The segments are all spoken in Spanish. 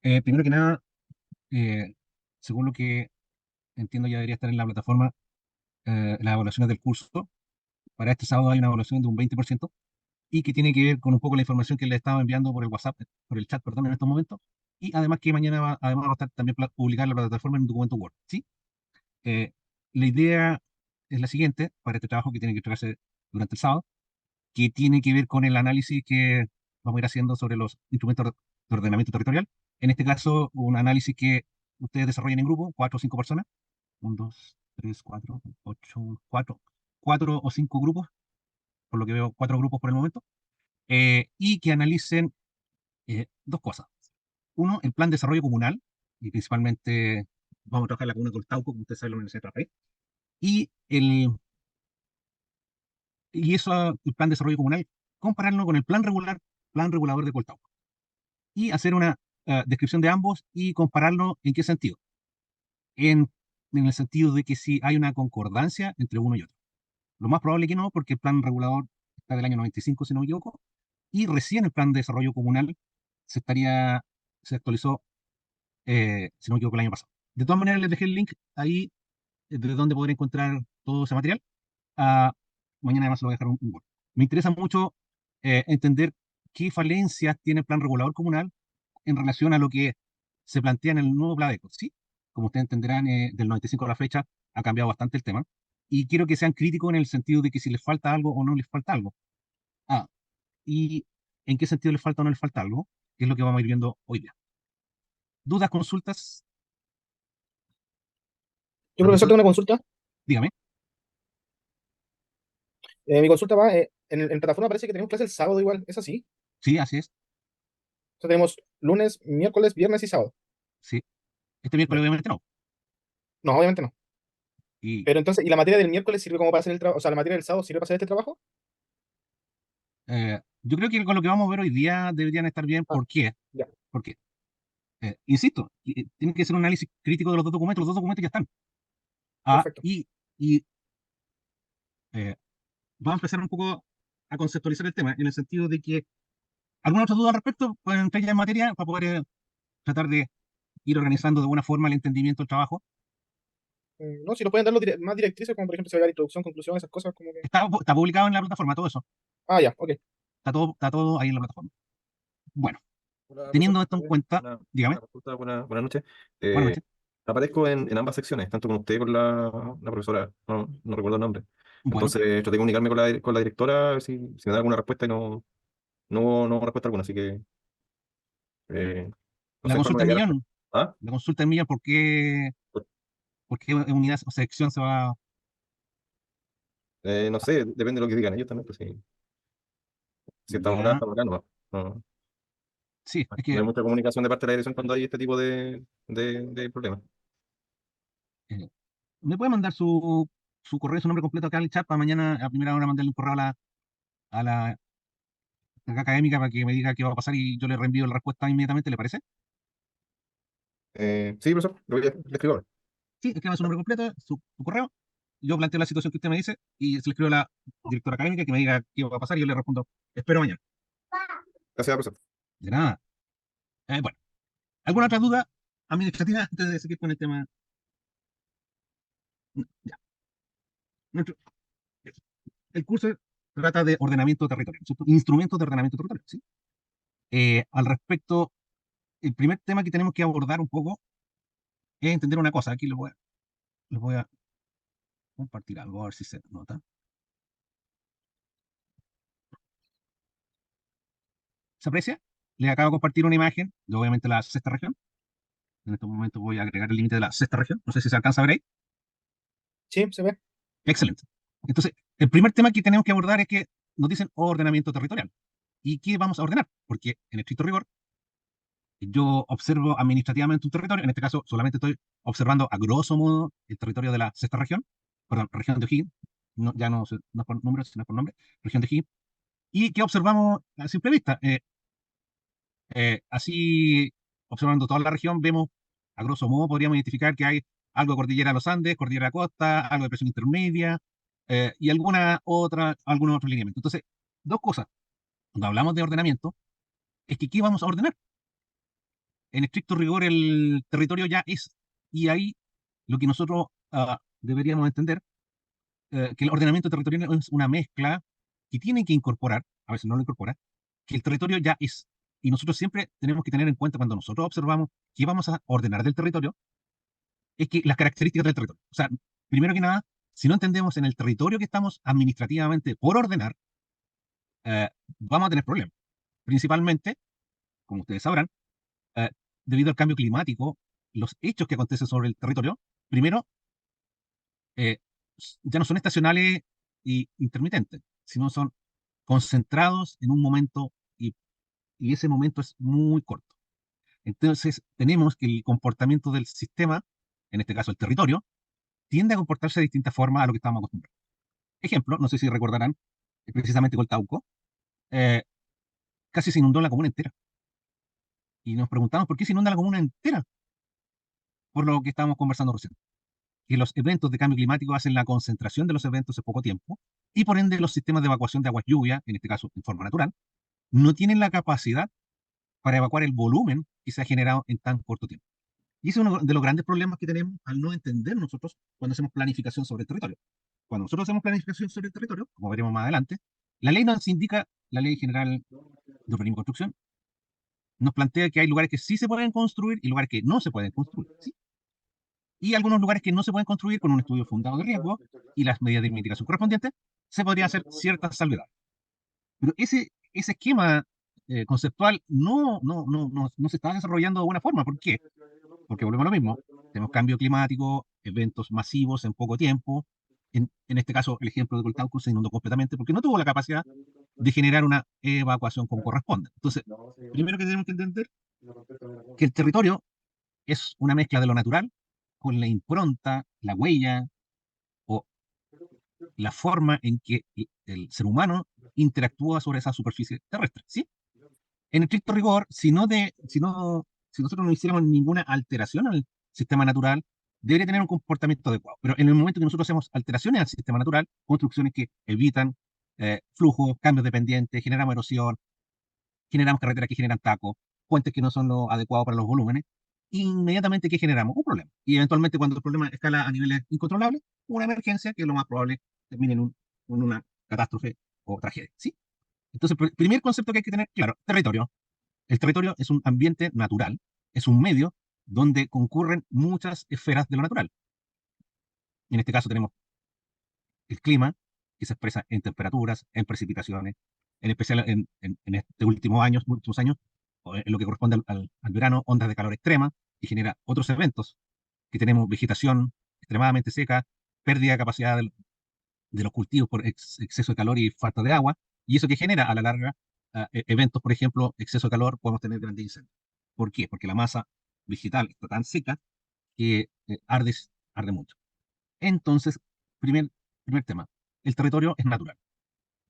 Primero que nada, eh, según lo que entiendo, ya debería estar en la plataforma las evaluaciones del curso. Para este sábado hay una evaluación de un 20% y que tiene que ver con un poco la información que le estaba enviando por el WhatsApp, por el chat, perdón, en estos momentos. Y además que mañana además va a estar también publicada en la plataforma en un documento Word, ¿sí? Eh, la idea es la siguiente, para este trabajo que tiene que entregarse durante el sábado, que tiene que ver con el análisis que vamos a ir haciendo sobre los instrumentos de ordenamiento territorial. En este caso, un análisis que ustedes desarrollan en grupo, 4 o 5 personas, 1, 2, 3, 4, 8, cuatro o 5 grupos, por lo que veo 4 grupos por el momento, y que analicen dos cosas. Uno, el plan de desarrollo comunal, y principalmente vamos a trabajar en la comuna de Coltauco, como ustedes saben, la Universidad de Trapey, y, y eso, el plan de desarrollo comunal, compararlo con el plan regulador de Coltauco, y hacer una descripción de ambos y compararlo en qué sentido. En, en el sentido de que si hay una concordancia entre uno y otro. Lo más probable que no, porque el plan regulador está del año 95, si no me equivoco, y recién el plan de desarrollo comunal se estaría, se actualizó, si no me equivoco, el año pasado. De todas maneras, les dejé el link ahí de donde poder encontrar todo ese material. Ah, mañana además lo voy a dejar un Word. Me interesa mucho entender qué falencias tiene el plan regulador comunal en relación a lo que se plantea en el nuevo Pladeco, ¿sí? Como ustedes entenderán, del 95 a la fecha ha cambiado bastante el tema. Y quiero que sean críticos en el sentido de que si les falta algo o no les falta algo. Ah, y en qué sentido les falta o no les falta algo, que es lo que vamos a ir viendo hoy día. ¿Dudas, consultas, Yo, profesor, profesor? tengo una consulta. Dígame. Mi consulta va, en plataforma parece que tenemos clase el sábado igual, ¿es así? Sí, así es. O sea, tenemos lunes, miércoles, viernes y sábado. Sí. Este miércoles Ya. obviamente no. No, obviamente no. Y Pero entonces, ¿y la materia del miércoles sirve como para hacer el trabajo? O sea, ¿la materia del sábado sirve para hacer este trabajo? yo creo que con lo que vamos a ver hoy día deberían estar bien. Ah, ¿Por qué? ya, Porque, insisto, tiene que ser un análisis crítico de los dos documentos ya están. Ah, perfecto. y eh, vamos a empezar un poco a conceptualizar el tema, en el sentido de que alguna otra duda al respecto pueden entrar ya en materia para poder tratar de ir organizando de buena forma el entendimiento del trabajo. No, si nos pueden dar más directrices, como por ejemplo si va a haber introducción, conclusión, esas cosas, como que. Está publicado en la plataforma, todo eso. Ah, ya, ok. Está todo ahí en la plataforma. Bueno, Hola, profesor. teniendo esto en cuenta, dígame, Una consulta, buenas noches. buenas Eh, noches. Aparezco en ambas secciones, tanto con usted y con la profesora, no recuerdo el nombre. Bueno, Entonces, traté de comunicarme con la directora, a ver si me da alguna respuesta y no hubo respuesta alguna, así que no la sé en forma consulta de en llegar hasta. millón, ¿Ah? la consulta en millón, por qué unidad o sección se va? No sé, depende de lo que digan ellos también, pues si Ya, estamos acá, no, sí, es no hay que mucha comunicación de parte de la dirección cuando hay este tipo de problemas. eh, me puede mandar su correo, su nombre completo acá en el chat para mañana a primera hora mandarle un correo a la académica para que me diga qué va a pasar y yo le reenvío la respuesta inmediatamente, ¿le parece? Sí, profesor, le escribo ahora. Sí, escriba su nombre completo, su correo, yo planteo la situación que usted me dice y se le escribo a la directora académica que me diga qué va a pasar y yo le respondo, espero mañana. Gracias, profesor. De nada. Bueno, ¿alguna otra duda administrativa antes de seguir con el tema? No, ya. Nuestro- el curso trata de ordenamiento territorial, ¿cierto? Instrumentos de ordenamiento territorial, ¿sí? Al respecto, el primer tema que tenemos que abordar un poco es entender una cosa. Aquí les voy a compartir algo, a ver si se nota. ¿Se aprecia? Les acabo de compartir una imagen de obviamente la sexta región. En este momento voy a agregar el límite de la sexta región. No sé si se alcanza a ver ahí. Sí, se ve. Excelente. Entonces, el primer tema que tenemos que abordar es que nos dicen ordenamiento territorial. ¿Y qué vamos a ordenar? Porque en estricto rigor, yo observo administrativamente un territorio, en este caso solamente estoy observando a grosso modo el territorio de la sexta región, perdón, región de O'Higgins, no, ya no, no es por número, sino por nombre, región de O'Higgins. ¿Y qué observamos a simple vista? Así, observando toda la región, vemos, a grosso modo, podríamos identificar que hay algo de cordillera de los Andes, cordillera de la costa, algo de presión intermedia, y algunos otros lineamientos. Entonces, dos cosas. Cuando hablamos de ordenamiento, es que ¿qué vamos a ordenar? en estricto rigor el territorio ya es. Y ahí lo que nosotros deberíamos entender, que el ordenamiento territorial es una mezcla que tiene que incorporar, a veces no lo incorpora, que el territorio ya es. Y nosotros siempre tenemos que tener en cuenta cuando nosotros observamos qué vamos a ordenar del territorio, es que las características del territorio. O sea, primero que nada, si no entendemos en el territorio que estamos administrativamente por ordenar, eh, vamos a tener problemas. Principalmente, como ustedes sabrán, eh, debido al cambio climático, los hechos que acontecen sobre el territorio, primero, eh, ya no son estacionales y intermitentes, sino son concentrados en un momento y ese momento es muy corto. Entonces, tenemos que el comportamiento del sistema, en este caso el territorio, tiende a comportarse de distintas formas a lo que estamos acostumbrados. Ejemplo, no sé si recordarán, precisamente Coltauco, eh, casi se inundó la comuna entera. Y nos preguntamos por qué se inunda la comuna entera, por lo que estábamos conversando recién. Que los eventos de cambio climático hacen la concentración de los eventos en poco tiempo, y por ende los sistemas de evacuación de aguas lluvia, en este caso en forma natural, no tienen la capacidad para evacuar el volumen que se ha generado en tan corto tiempo. Y ese es uno de los grandes problemas que tenemos al no entender nosotros cuando hacemos planificación sobre el territorio. Cuando nosotros hacemos planificación sobre el territorio, como veremos más adelante, la ley nos indica, la ley general de urbanismo y construcción, nos plantea que hay lugares que sí se pueden construir y lugares que no se pueden construir, ¿sí? Y algunos lugares que no se pueden construir con un estudio fundado de riesgo y las medidas de mitigación correspondientes, se podría hacer ciertas salvedades. Pero ese esquema conceptual no se está desarrollando de buena forma. ¿Por qué? Porque volvemos a lo mismo. Tenemos cambio climático, eventos masivos en poco tiempo. En este caso, el ejemplo de Coltauco se inundó completamente porque no tuvo la capacidad de generar una evacuación como corresponde. Entonces, primero que tenemos que entender que el territorio es una mezcla de lo natural con la impronta, la huella o la forma en que el ser humano interactúa sobre esa superficie terrestre, ¿sí? En estricto rigor, si nosotros no hiciéramos ninguna alteración al sistema natural, debería tener un comportamiento adecuado. Pero en el momento que nosotros hacemos alteraciones al sistema natural, construcciones que evitan flujos, cambios de pendiente, generamos erosión, generamos carreteras que generan tacos, puentes que no son lo adecuados para los volúmenes, inmediatamente ¿qué generamos? Un problema. Y eventualmente cuando el problema escala a niveles incontrolables, una emergencia que lo más probable termine en una catástrofe o tragedia, ¿sí? Entonces, primer concepto que hay que tener claro, territorio. El territorio es un ambiente natural, es un medio donde concurren muchas esferas de lo natural. En este caso tenemos el clima, que se expresa en temperaturas, en precipitaciones, en especial en este últimos años, o en lo que corresponde al verano, ondas de calor extrema, que genera otros eventos, que tenemos vegetación extremadamente seca, pérdida de capacidad de los cultivos por exceso de calor y falta de agua, y eso que genera a la larga eventos, por ejemplo, exceso de calor, podemos tener grandes incendios. ¿Por qué? Porque la masa vegetal está tan seca que arde mucho. Entonces, primer, primer tema, el territorio es natural.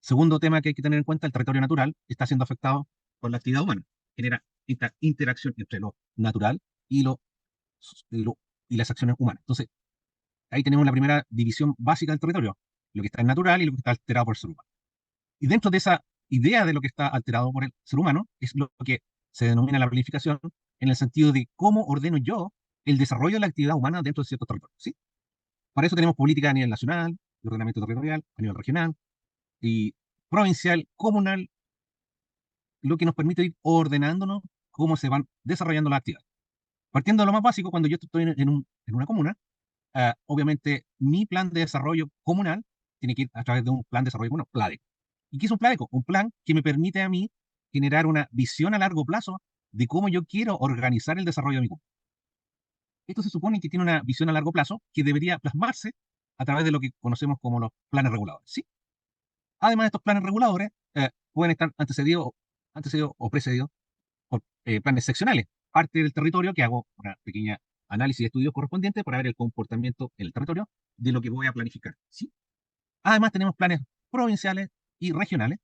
Segundo tema que hay que tener en cuenta, el territorio natural está siendo afectado por la actividad humana. Genera esta interacción entre lo natural y, y, y las acciones humanas. Entonces, ahí tenemos la primera división básica del territorio, lo que está en natural y lo que está alterado por el ser humano. Y dentro de esa idea de lo que está alterado por el ser humano es lo que se denomina la planificación en el sentido de cómo ordeno yo el desarrollo de la actividad humana dentro de ciertos territorios, ¿sí? Para eso tenemos política a nivel nacional, de ordenamiento territorial, a nivel regional y provincial, comunal, lo que nos permite ir ordenándonos cómo se van desarrollando las actividades. Partiendo de lo más básico, cuando yo estoy en una comuna, obviamente mi plan de desarrollo comunal tiene que ir a través de un plan de desarrollo comunal, PLADECO. ¿Y qué es un PLADECO? Un plan que me permite a mí generar una visión a largo plazo de cómo yo quiero organizar el desarrollo de mi comuna. Esto se supone que tiene una visión a largo plazo que debería plasmarse a través de lo que conocemos como los planes reguladores, ¿sí? Además, estos planes reguladores pueden estar antecedidos o precedidos por planes seccionales, parte del territorio que hago una pequeña análisis de estudios correspondientes para ver el comportamiento en el territorio de lo que voy a planificar, ¿sí? Además, tenemos planes provinciales y regionales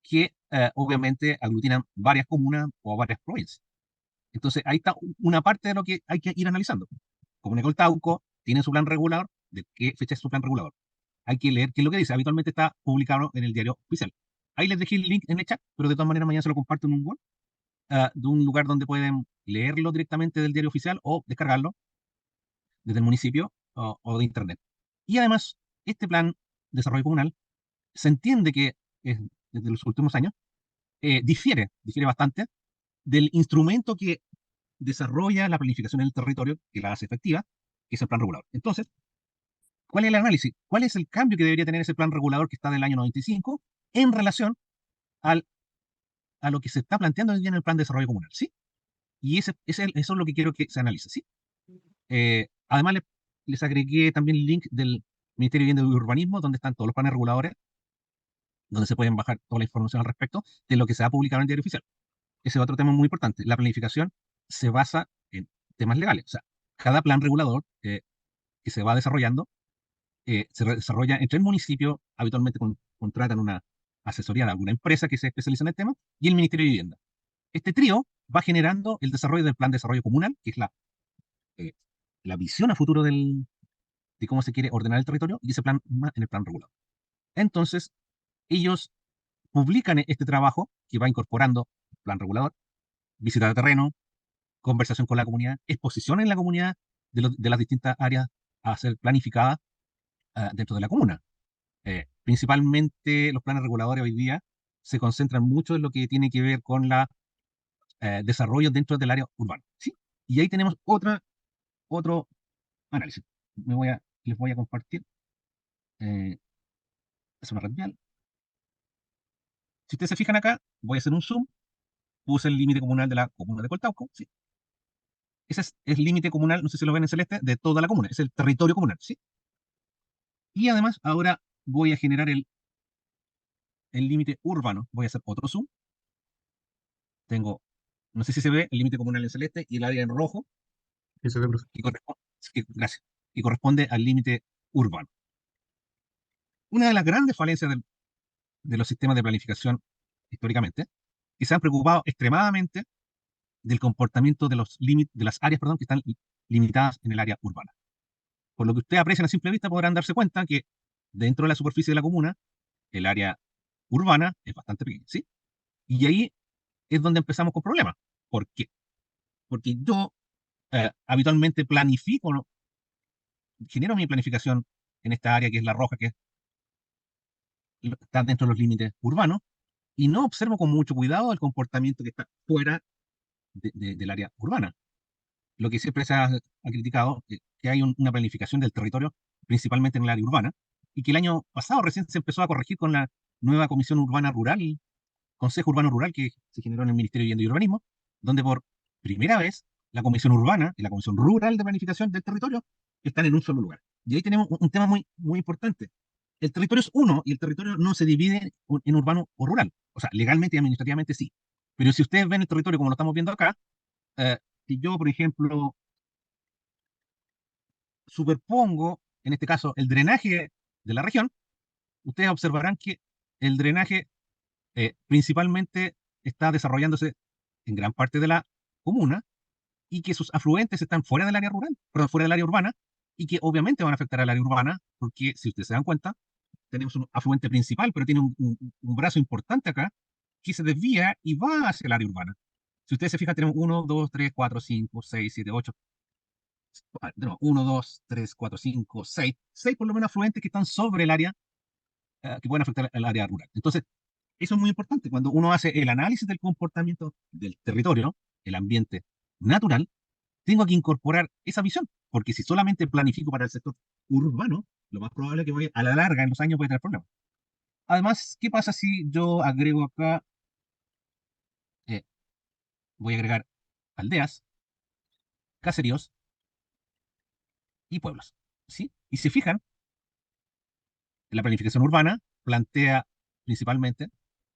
que obviamente aglutinan varias comunas o varias provincias. Entonces, ahí está una parte de lo que hay que ir analizando. Comuna de Coltauco tiene su plan regulador, ¿de qué fecha es su plan regulador? Hay que leer qué es lo que dice. Habitualmente está publicado en el diario oficial. Ahí les dejé el link en el chat, pero de todas maneras mañana se lo comparto en un Word de un lugar donde pueden leerlo directamente del diario oficial o descargarlo desde el municipio o de internet. Y además, este plan de desarrollo comunal se entiende que desde los últimos años difiere bastante del instrumento que desarrolla la planificación en el territorio, que la hace efectiva, que es el plan regulador. Entonces, ¿cuál es el análisis? ¿Cuál es el cambio que debería tener ese plan regulador que está del año 95 en relación al, a lo que se está planteando hoy día en el plan de desarrollo comunal? ¿Sí? Y eso es lo que quiero que se analice. ¿Sí? Además, les agregué también el link del Ministerio de Vivienda y Urbanismo, donde están todos los planes reguladores, donde se pueden bajar toda la información al respecto de lo que se ha publicado en el diario oficial. Ese es otro tema muy importante. La planificación se basa en temas legales. O sea, cada plan regulador que se va desarrollando se desarrolla entre el municipio, habitualmente contratan una asesoría de alguna empresa que se especializa en el tema, y el Ministerio de Vivienda. Este trío va generando el desarrollo del plan de desarrollo comunal, que es eh, la visión a futuro de cómo se quiere ordenar el territorio, y ese plan en el plan regulador. Entonces, ellos publican este trabajo que va incorporando plan regulador, visita de terreno, conversación con la comunidad, exposición en la comunidad de las distintas áreas a ser planificadas dentro de la comuna. Principalmente los planes reguladores hoy día se concentran mucho en lo que tiene que ver con la desarrollo dentro del área urbana. ¿Sí? Y ahí tenemos otro análisis. Les voy a compartir. Es una red vial. Si ustedes se fijan acá, voy a hacer un zoom. Puse el límite comunal de la comuna de Coltauco. ¿Sí? Ese es el límite comunal, no sé si lo ven en celeste, de toda la comuna. Es el territorio comunal. ¿Sí? Y además, ahora voy a generar el límite urbano. Voy a hacer otro zoom. Tengo, no sé si se ve, el límite comunal en celeste y el área en rojo, Sí, se ve, profe. gracias, que corresponde al límite urbano. Una de las grandes falencias de los sistemas de planificación históricamente, que se han preocupado extremadamente del comportamiento de de las áreas, perdón, que están limitadas en el área urbana. Por lo que ustedes aprecian a simple vista, podrán darse cuenta que dentro de la superficie de la comuna, el área urbana es bastante pequeña, ¿sí? Y ahí es donde empezamos con problemas. ¿Por qué? Porque yo habitualmente planifico, ¿no? Genero mi planificación en esta área que es la roja, que está dentro de los límites urbanos, y no observo con mucho cuidado el comportamiento que está fuera del área urbana. Lo que siempre se ha criticado, que hay una planificación del territorio, principalmente en el área urbana, y que el año pasado recién se empezó a corregir con la nueva Comisión Urbana Rural, Consejo Urbano Rural que se generó en el Ministerio de Vivienda y Urbanismo, donde por primera vez la Comisión Urbana y la Comisión Rural de Planificación del Territorio están en un solo lugar. Y ahí tenemos un tema muy importante. El territorio es uno y el territorio no se divide en urbano o rural. O sea, legalmente y administrativamente sí. Pero si ustedes ven el territorio como lo estamos viendo acá, si yo, por ejemplo, superpongo, en este caso, el drenaje de la región, ustedes observarán que el drenaje principalmente está desarrollándose en gran parte de la comuna y que sus afluentes están fuera del área rural, perdón, fuera del área urbana, y que obviamente van a afectar al área urbana, porque si ustedes se dan cuenta, tenemos un afluente principal, pero tiene un brazo importante acá que se desvía y va hacia el área urbana. Si ustedes se fijan, tenemos 1, 2, 3, 4, 5, 6, 7, 8. No, 1, 2, 3, 4, 5, 6. 6 por lo menos afluentes que están sobre el área, que pueden afectar al área rural. Entonces, eso es muy importante. Cuando uno hace el análisis del comportamiento del territorio, el ambiente natural, tengo que incorporar esa visión, porque si solamente planifico para el sector urbano, lo más probable es que a la larga, en los años, voy a tener problemas. Además, ¿qué pasa si yo agrego acá, eh, voy a agregar aldeas, caseríos y pueblos? ¿Sí? Y si fijan, la planificación urbana principalmente,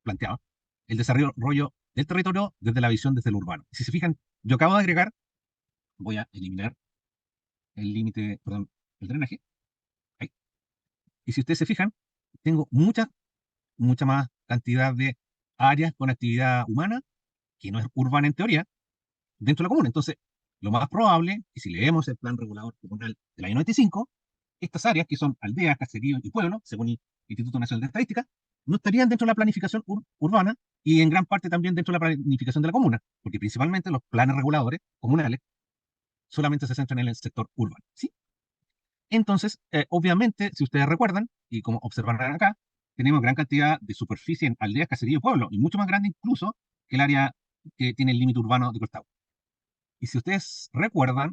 planteaba el desarrollo del territorio desde la visión desde lo urbano. Si se fijan, yo acabo de agregar, voy a eliminar el límite, perdón, el drenaje. Ahí. Y si ustedes se fijan, tengo mucha más cantidad de áreas con actividad humana, que no es urbana en teoría, dentro de la comuna. Entonces, lo más probable, y si leemos el plan regulador comunal del año 95, estas áreas, que son aldeas, caseríos y pueblos, según el Instituto Nacional de Estadística, no estarían dentro de la planificación urbana y en gran parte también dentro de la planificación de la comuna, porque principalmente los planes reguladores comunales solamente se centran en el sector urbano, ¿sí? Entonces, obviamente, si ustedes recuerdan, y como observarán acá, tenemos gran cantidad de superficie en aldeas, caseríos y pueblos, y mucho más grande incluso que el área que tiene el límite urbano de Coltauco. Y si ustedes recuerdan,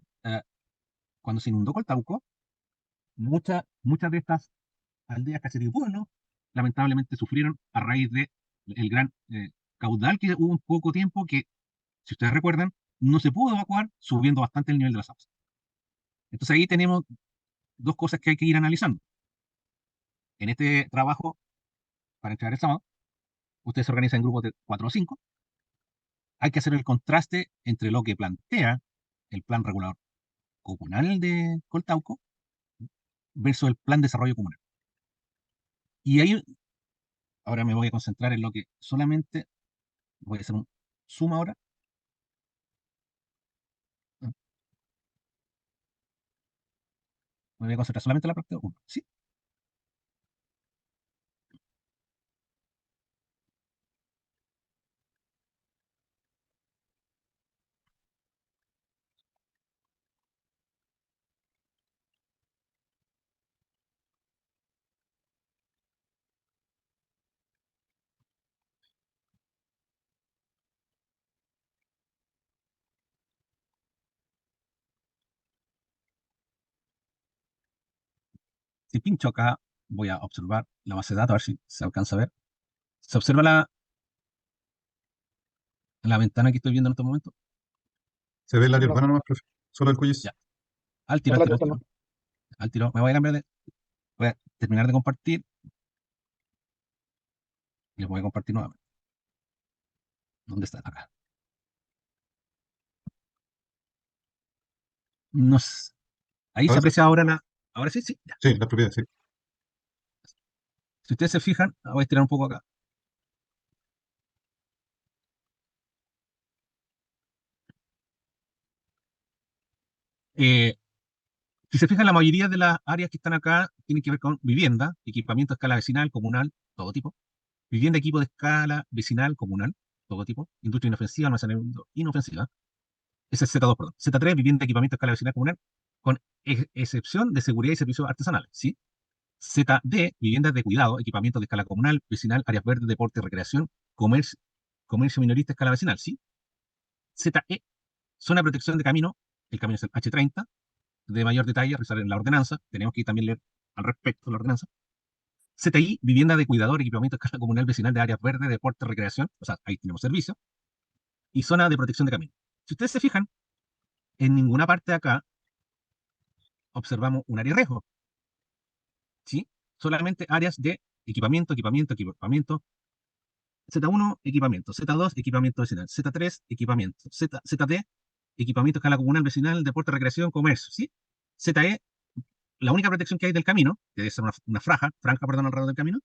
cuando se inundó Coltauco, muchas de estas aldeas, caseríos y pueblos, lamentablemente sufrieron a raíz de el gran caudal que hubo en poco tiempo que, si ustedes recuerdan, no se pudo evacuar subiendo bastante el nivel de las aguas. Entonces ahí tenemos dos cosas que hay que ir analizando. En este trabajo, para entregar el sábado, ustedes se organizan en grupos de 4 o 5. Hay que hacer el contraste entre lo que plantea el plan regulador comunal de Coltauco versus el plan de desarrollo comunal. Y ahí, ahora me voy a concentrar en lo que solamente, voy a hacer un zoom ahora. Me voy a concentrar solamente en la parte 1. ¿Sí? Si pincho acá, voy a observar la base de datos, a ver si se alcanza a ver. ¿Se observa la ventana que estoy viendo en estos momentos? Se ve el área No, urbana nomás, profe. Solo el COIS. Ya, al tiro, no al la tiro, al otra tiro. no. Al tiro. Me voy a cambiar de. Voy a terminar de compartir y les voy a compartir nuevamente. ¿Dónde está? Acá. Ahí se Ahora sí. aprecia ahora la. Ahora sí, sí. Ya. Sí, las propiedades, sí. Si ustedes se fijan, voy a estirar un poco acá. Eh, si se fijan, la mayoría de las áreas que están acá tienen que ver con vivienda, equipamiento a escala vecinal, comunal, todo tipo. Vivienda, equipo de escala vecinal, comunal, todo tipo. Industria inofensiva, almacenamiento inofensiva. Ese es Z2, perdón. Z3, vivienda, equipamiento a escala vecinal, comunal, con excepción de seguridad y servicios artesanales, ¿sí? ZD, viviendas de cuidado, equipamientos de escala comunal, vecinal, áreas verdes, deporte, recreación, comercio, comercio minorista, escala vecinal, ¿sí? ZE, zona de protección de camino, el camino es el H30, de mayor detalle, revisar en la ordenanza, tenemos que también leer al respecto de la ordenanza. ZI, vivienda de cuidador, equipamiento de escala comunal, vecinal, de áreas verdes, deporte, recreación, o sea, ahí tenemos servicio, y zona de protección de camino. Si ustedes se fijan, en ninguna parte de acá observamos un área de riesgo, ¿sí? Solamente áreas de equipamiento, equipamiento, equipamiento. Z1, equipamiento. Z2, equipamiento vecinal. Z3, equipamiento. ZD, equipamiento a escala comunal, vecinal, deporte, recreación, comercio, ¿sí? ZE, la única protección que hay del camino, que debe ser una franja, perdón, alrededor del camino.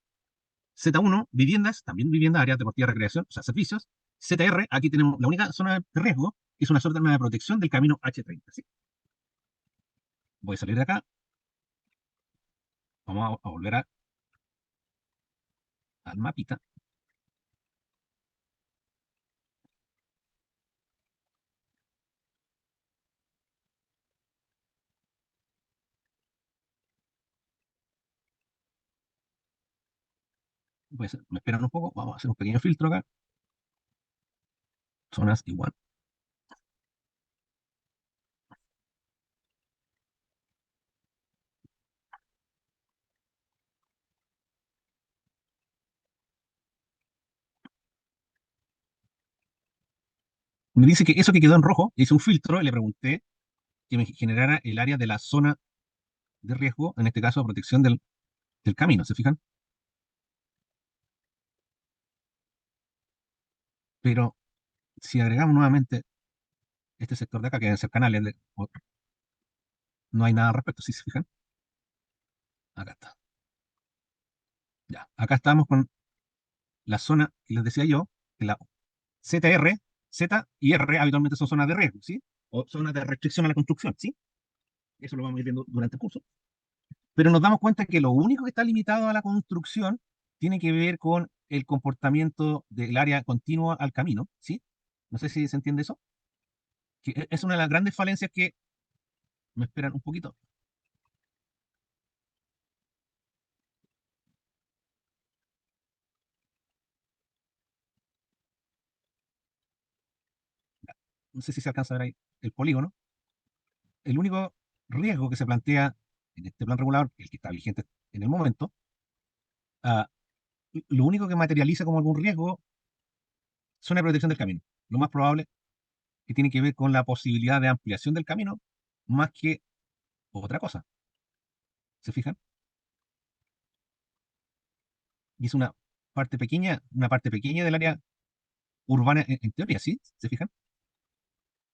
Z1, viviendas, también viviendas, áreas deportivas, recreación, o sea, servicios. ZR, aquí tenemos la única zona de riesgo, que es una zona de protección del camino H30, ¿sí? Voy a salir de acá. Vamos a volver al mapita. Me esperan un poco, vamos a hacer un pequeño filtro acá. Zonas igual. Me dice que eso que quedó en rojo, hice un filtro y le pregunté que me generara el área de la zona de riesgo, en este caso protección del camino, ¿se fijan? Pero si agregamos nuevamente este sector de acá, que deben ser canales, no hay nada al respecto, ¿sí se fijan? Acá está. Ya, acá estamos con la zona que les decía yo, que la ZR, Z y R habitualmente son zonas de riesgo, ¿sí? O zonas de restricción a la construcción, ¿sí? Eso lo vamos a ir viendo durante el curso. Pero nos damos cuenta que lo único que está limitado a la construcción tiene que ver con el comportamiento del área continua al camino, ¿sí? No sé si se entiende eso. Que es una de las grandes falencias que me esperan un poquito. No sé si se alcanza a ver ahí el polígono. El único riesgo que se plantea en este plan regulador, el que está vigente en el momento, ah, lo único que materializa como algún riesgo son la protección del camino. Lo más probable que tiene que ver con la posibilidad de ampliación del camino más que otra cosa. ¿Se fijan? Y es una parte pequeña del área urbana en teoría, ¿sí? ¿Se fijan?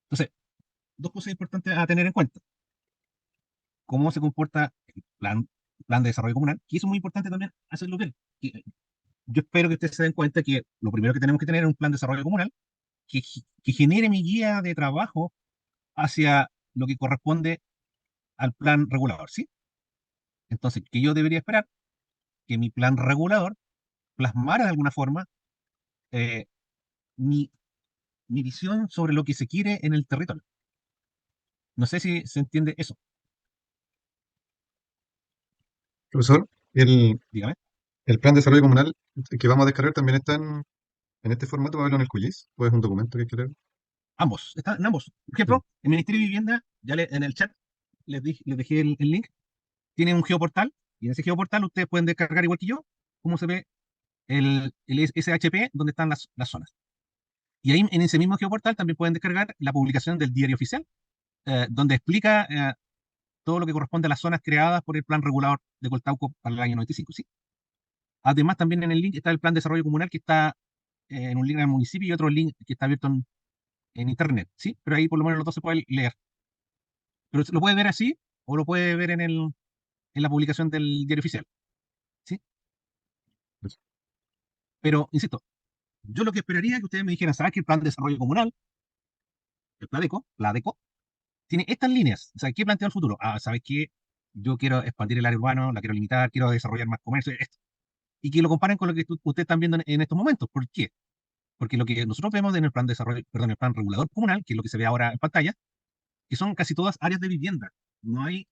Entonces, dos cosas importantes a tener en cuenta. Cómo se comporta el plan de desarrollo comunal, y eso es muy importante también hacerlo bien. Yo espero que ustedes se den cuenta que lo primero que tenemos que tener es un plan de desarrollo comunal que genere mi guía de trabajo hacia lo que corresponde al plan regulador, ¿sí? Entonces, ¿qué yo debería esperar? Que mi plan regulador plasmara de alguna forma eh, mi, mi visión sobre lo que se quiere en el territorio. No sé si se entiende eso. Profesor, Dígame. el plan de desarrollo comunal que vamos a descargar también está en este formato, ¿va a verlo en el QGIS? ¿O es un documento que hay que leer? Ambos, están en ambos. Por Sí. ejemplo, el Ministerio de Vivienda, en el chat les dejé el link, tiene un geoportal, y en ese geoportal ustedes pueden descargar igual que yo, cómo se ve el SHP, donde están las zonas. Y ahí en ese mismo geoportal también pueden descargar la publicación del diario oficial, donde explica todo lo que corresponde a las zonas creadas por el plan regulador de Coltauco para el año 95, ¿sí? Además, también en el link está el plan de desarrollo comunal que está en un link al municipio y otro link que está abierto en internet, ¿sí? Pero ahí por lo menos los dos se pueden leer. Pero lo puede ver así o lo puede ver en la publicación del diario oficial, ¿sí? Pues, Pero, insisto, yo lo que esperaría es que ustedes me dijeran, ¿sabes que el plan de desarrollo comunal, el PLADECO, tiene estas líneas? O sea, ¿qué plantea el futuro? Ah, ¿sabes qué? Yo quiero expandir el área urbana, la quiero limitar, quiero desarrollar más comercio, esto. Y que lo comparen con lo que ustedes están viendo en estos momentos. ¿Por qué? Porque lo que nosotros vemos en el plan de desarrollo, perdón, el plan regulador comunal, que es lo que se ve ahora en pantalla, que son casi todas áreas de vivienda. No hay,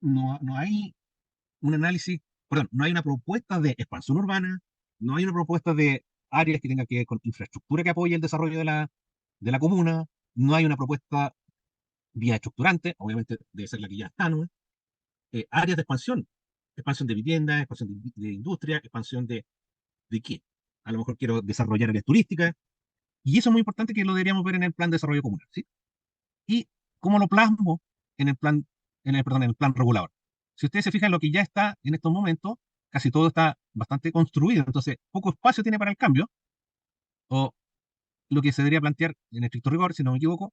no hay un análisis, perdón, no hay una propuesta de expansión urbana, no hay una propuesta de áreas que tengan que ver con infraestructura que apoye el desarrollo de la comuna, no hay una propuesta vía estructurante, obviamente debe ser la que ya está, ¿no? Áreas de expansión, expansión de vivienda, expansión de industria, expansión de qué. A lo mejor quiero desarrollar áreas turísticas, y eso es muy importante que lo deberíamos ver en el plan de desarrollo comunal, ¿sí? Y cómo lo plasmo en el plan, perdón, en el plan regulador. Si ustedes se fijan, lo que ya está en estos momentos, casi todo está bastante construido, entonces poco espacio tiene para el cambio, o lo que se debería plantear en estricto rigor, si no me equivoco,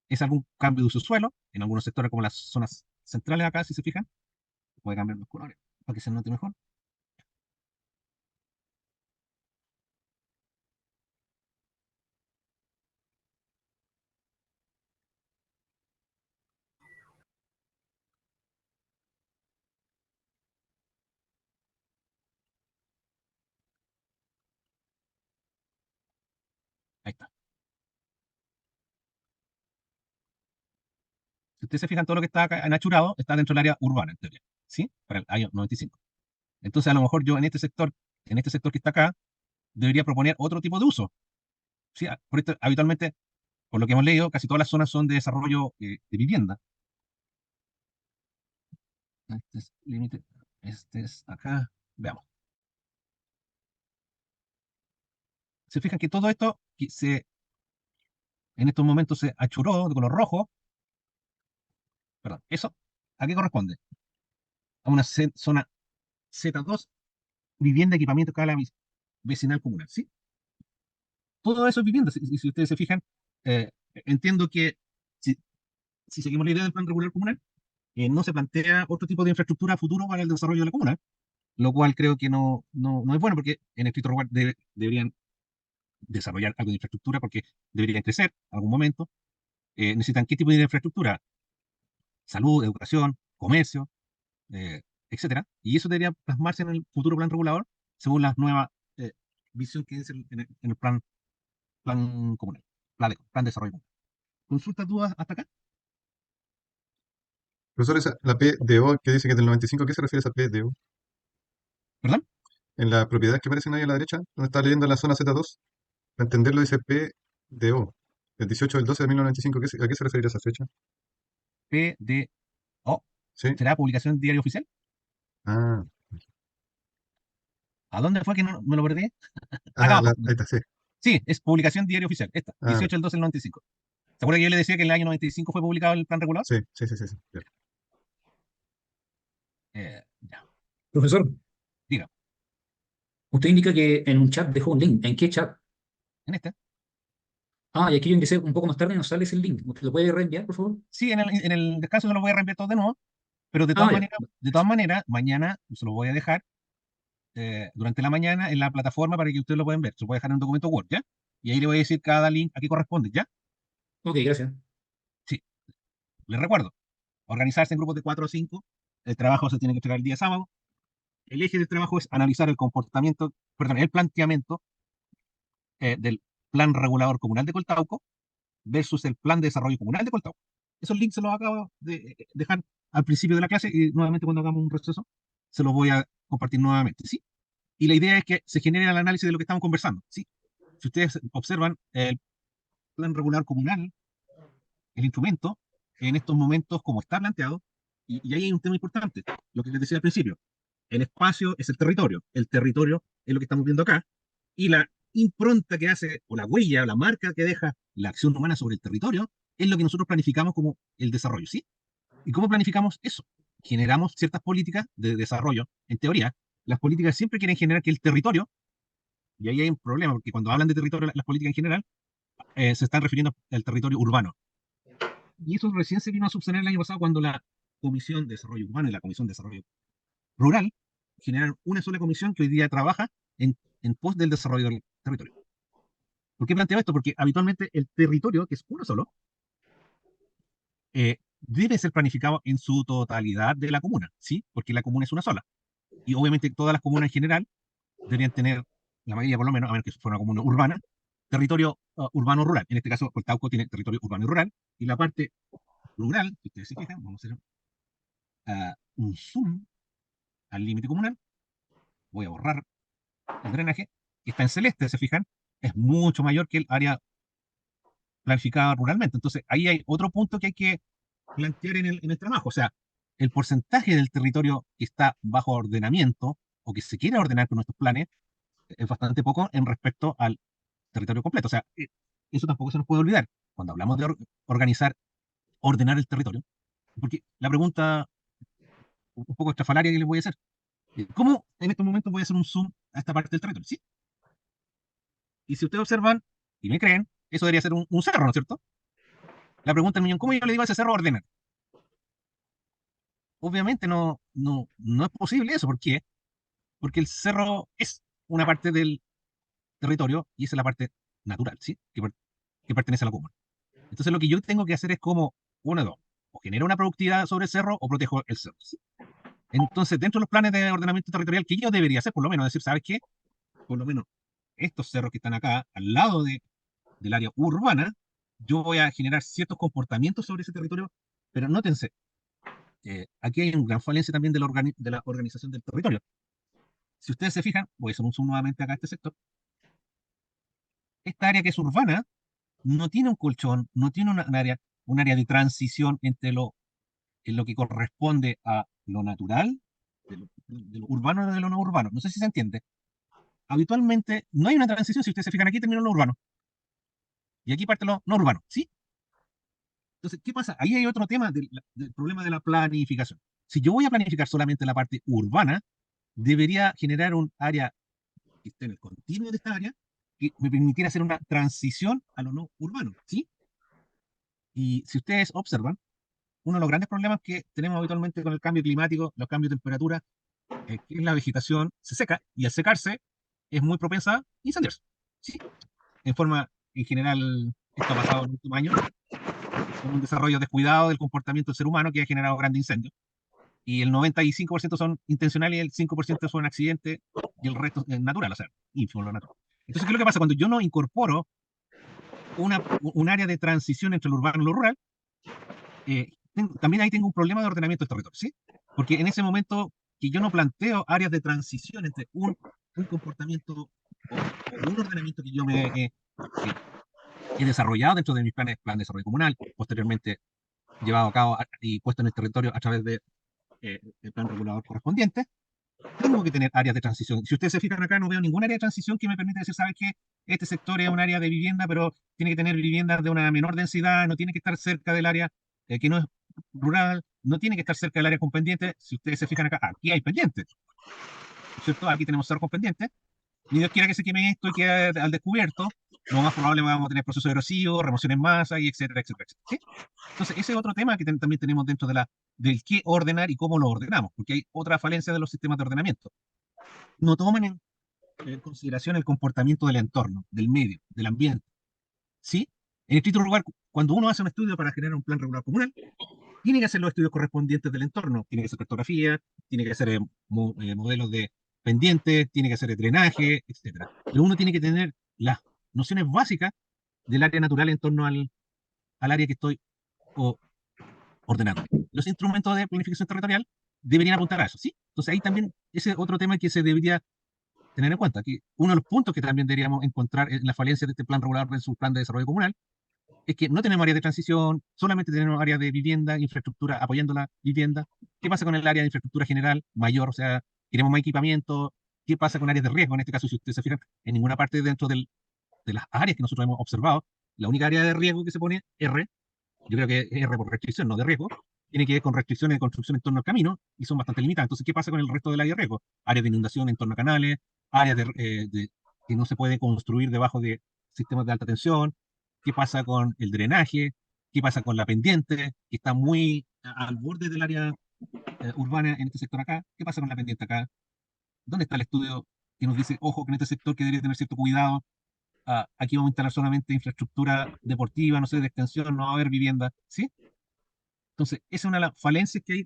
es algún cambio de uso de suelo, en algunos sectores como las zonas centrales acá, si se fijan, puede cambiar los colores para que se note mejor. Ahí está. Si ustedes se fijan, todo lo que está acá en achurado está dentro del área urbana, en teoría, ¿sí? Para el año 95. Entonces, a lo mejor yo en este sector que está acá, debería proponer otro tipo de uso. ¿Sí? Por esto, habitualmente, por lo que hemos leído, casi todas las zonas son de desarrollo de vivienda. Este es límite, este es acá. Veamos. Se fijan que todo esto en estos momentos se achuró de color rojo. Perdón, ¿eso a qué corresponde? A una zona Z2, vivienda, equipamiento, escala vecinal comunal, ¿sí? Todo eso es vivienda. Si ustedes se fijan, entiendo que si, si seguimos la idea del plan regular comunal, no se plantea otro tipo de infraestructura a futuro para el desarrollo de la comuna, lo cual creo que no es bueno porque en estricto rigor deberían desarrollar algo de infraestructura porque deberían crecer en algún momento. Necesitan qué tipo de infraestructura, salud, educación, comercio, etcétera. Y eso debería plasmarse en el futuro plan regulador según la nueva visión que dice en el plan comunal, plan de desarrollo comunal. ¿Consultas, dudas hasta acá? Profesor, la PDO que dice que es del 95, ¿a qué se refiere esa PDO? ¿Perdón? En las propiedades que aparecen ahí a la derecha, donde está leyendo la zona Z2, para entenderlo dice PDO, el 18 del 12 de 1995, ¿a qué se refiere esa fecha? PDO. ¿Sí? ¿Será publicación diario oficial? Ah, ¿A dónde fue que no me lo perdí? Acá abajo. ahí está, sí. Sí, es publicación diario oficial. Esta, Ah, 18 del 12 del 95. ¿Se acuerda que yo le decía que en el año 95 fue publicado el plan regulador? sí, sí, sí, sí, sí, ya. Ya, Profesor, diga, usted indica que en un chat dejó un link. ¿En qué chat? en este. Ah, y aquí yo ingresé un poco más tarde y no sale ese link. ¿Usted lo puede reenviar, por favor? Sí, en el descanso se lo voy a reenviar todo de nuevo, pero Ah, ya. de todas maneras, mañana se lo voy a dejar durante la mañana en la plataforma para que ustedes lo puedan ver. Se lo voy a dejar en un documento Word, ¿ya? Y ahí le voy a decir cada link a qué corresponde, ¿ya? Ok, gracias. Sí, les recuerdo, organizarse en grupos de 4 o 5, el trabajo se tiene que entregar el día sábado, el eje del trabajo es analizar el comportamiento, perdón, el planteamiento del plan regulador comunal de Coltauco versus el plan de desarrollo comunal de Coltauco. Esos links se los acabo de dejar al principio de la clase y nuevamente cuando hagamos un receso se los voy a compartir nuevamente, ¿sí? Y la idea es que se genere el análisis de lo que estamos conversando, ¿sí? Si ustedes observan el plan regulador comunal, el instrumento, en estos momentos como está planteado, y ahí hay un tema importante, lo que les decía al principio, el espacio es el territorio es lo que estamos viendo acá, y la impronta que hace, o la huella, o la marca que deja la acción humana sobre el territorio, es lo que nosotros planificamos como el desarrollo, ¿sí? ¿Y cómo planificamos eso? Generamos ciertas políticas de desarrollo. En teoría, las políticas siempre quieren generar que el territorio, y ahí hay un problema, porque cuando hablan de territorio, las políticas en general, se están refiriendo al territorio urbano. Y eso recién se vino a subsanar el año pasado cuando la Comisión de Desarrollo Urbano y la Comisión de Desarrollo Rural generaron una sola comisión que hoy día trabaja en pos del desarrollo del territorio. ¿Por qué planteo esto? Porque habitualmente el territorio, que es uno solo, debe ser planificado en su totalidad de la comuna, ¿sí? Porque la comuna es una sola. Y obviamente todas las comunas en general deberían tener, la mayoría por lo menos, a menos que fuera una comuna urbana, territorio urbano-rural. En este caso, Coltauco tiene territorio urbano y rural, y la parte rural, si ustedes se fijan, vamos a hacer un zoom al límite comunal, voy a borrar el drenaje, que está en celeste, se fijan, es mucho mayor que el área planificada ruralmente. Entonces, ahí hay otro punto que hay que plantear en el trabajo. O sea, el porcentaje del territorio que está bajo ordenamiento o que se quiere ordenar con nuestros planes es bastante poco en respecto al territorio completo. O sea, eso tampoco se nos puede olvidar. Cuando hablamos de organizar, ordenar el territorio, porque la pregunta un poco estrafalaria que les voy a hacer, ¿cómo en estos momentos voy a hacer un zoom a esta parte del territorio? ¿Sí? Y si ustedes observan y me creen, eso debería ser un cerro, ¿no es cierto? La pregunta del millón, ¿cómo yo le digo a ese cerro ordenar? Obviamente no es posible eso. ¿Por qué? Porque el cerro es una parte del territorio y esa es la parte natural, ¿sí? Que pertenece a la comuna. Entonces lo que yo tengo que hacer es como, uno de dos, o genero una productividad sobre el cerro o protejo el cerro, ¿sí? Entonces, dentro de los planes de ordenamiento territorial, que yo debería hacer, por lo menos, decir, ¿sabes qué? Por lo menos estos cerros que están acá, al lado del área urbana, yo voy a generar ciertos comportamientos sobre ese territorio, pero nótense, aquí hay una gran falencia también de la organización del territorio. Si ustedes se fijan, voy a hacer un zoom nuevamente acá a este sector, esta área que es urbana no tiene un colchón, no tiene un área de transición entre en lo que corresponde a lo natural, de lo urbano y de lo no urbano. No sé si se entiende. Habitualmente no hay una transición, si ustedes se fijan aquí termina lo urbano, y aquí parte lo no urbano, ¿sí? Entonces, ¿qué pasa? Ahí hay otro tema del problema de la planificación. Si yo voy a planificar solamente la parte urbana, debería generar un área que esté en el continuo de esta área que me permitiera hacer una transición a lo no urbano, ¿sí? Y si ustedes observan, uno de los grandes problemas que tenemos habitualmente con el cambio climático, los cambios de temperatura, es que la vegetación se seca y al secarse es muy propensa a incendiarse, ¿sí? En general, esto ha pasado en los últimos años, con un desarrollo descuidado del comportamiento del ser humano que ha generado grandes incendios. y el 95% son intencionales y el 5% son accidentes y el resto es natural, o sea, ínfimo lo natural. Entonces, ¿qué es lo que pasa? Cuando yo no incorporo un área de transición entre lo urbano y lo rural, también ahí tengo un problema de ordenamiento del territorio, ¿sí? Porque en ese momento que yo no planteo áreas de transición entre un comportamiento o un ordenamiento que yo he desarrollado dentro de mis planes, plan de desarrollo comunal, posteriormente llevado a cabo y puesto en el territorio a través de el plan regulador correspondiente, tengo que tener áreas de transición. Si ustedes se fijan acá, no veo ningún área de transición que me permita decir, ¿sabes qué? Este sector es un área de vivienda, pero tiene que tener viviendas de una menor densidad, no tiene que estar cerca del área que no es rural, no tiene que estar cerca del área con pendientes. Si ustedes se fijan acá, aquí hay pendientes, ¿cierto? Aquí tenemos cerros con pendientes. Ni Dios quiera que se queme esto y quede al descubierto, lo más probable vamos a tener procesos erosivos, remoción en masa, y etcétera, etcétera, etcétera. ¿Sí? Entonces, ese es otro tema que también tenemos dentro del qué ordenar y cómo lo ordenamos, porque hay otra falencia de los sistemas de ordenamiento. No toman en consideración el comportamiento del entorno, del medio, del ambiente. ¿Sí? En estricto lugar, cuando uno hace un estudio para generar un plan regular comunal, tiene que hacer los estudios correspondientes del entorno, tiene que hacer cartografía, tiene que hacer modelos de pendientes, tiene que hacer drenaje, etcétera. Pero uno tiene que tener las nociones básicas del área natural en torno al área que estoy ordenando. Los instrumentos de planificación territorial deberían apuntar a eso, ¿sí? Entonces ahí también ese es otro tema que se debería tener en cuenta, que uno de los puntos que también deberíamos encontrar en la falencia de este plan regular versus plan de desarrollo comunal es que no tenemos áreas de transición, solamente tenemos áreas de vivienda, infraestructura apoyando la vivienda. ¿Qué pasa con el área de infraestructura general mayor? O sea, queremos más equipamiento. ¿Qué pasa con áreas de riesgo? En este caso, si ustedes se fijan, en ninguna parte dentro de las áreas que nosotros hemos observado, la única área de riesgo que se pone, R, yo creo que es R por restricción, no de riesgo, tiene que ver con restricciones de construcción en torno al camino y son bastante limitadas. Entonces, ¿qué pasa con el resto del área de riesgo? Áreas de inundación en torno a canales, áreas que no se puede construir debajo de sistemas de alta tensión. ¿Qué pasa con el drenaje? ¿Qué pasa con la pendiente, que está muy al borde del área urbana en este sector acá? ¿Qué pasa con la pendiente acá? ¿Dónde está el estudio que nos dice, ojo, que en este sector que debería tener cierto cuidado? Aquí vamos a instalar solamente infraestructura deportiva, no sé, de extensión, no va a haber vivienda, ¿sí? Entonces, esa es una de las falencias que hay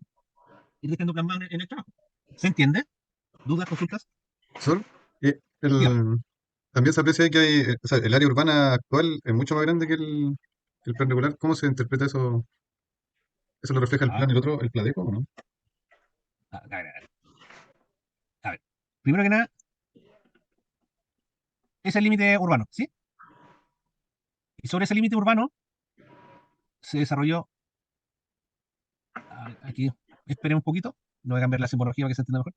ir dejando plasmado en el trabajo. ¿Se entiende? ¿Dudas, consultas? Sol, eh, Dígame. también se aprecia que hay, o sea, el área urbana actual es mucho más grande que el plan regular. ¿Cómo se interpreta eso? ¿Eso lo refleja el Ah, plan, el otro, el Pladeco, o no? a ver, a ver. A ver. Primero que nada, es el límite urbano, ¿sí? Y sobre ese límite urbano se desarrolló, aquí, esperen un poquito, no voy a cambiar la simbología para que se entienda mejor.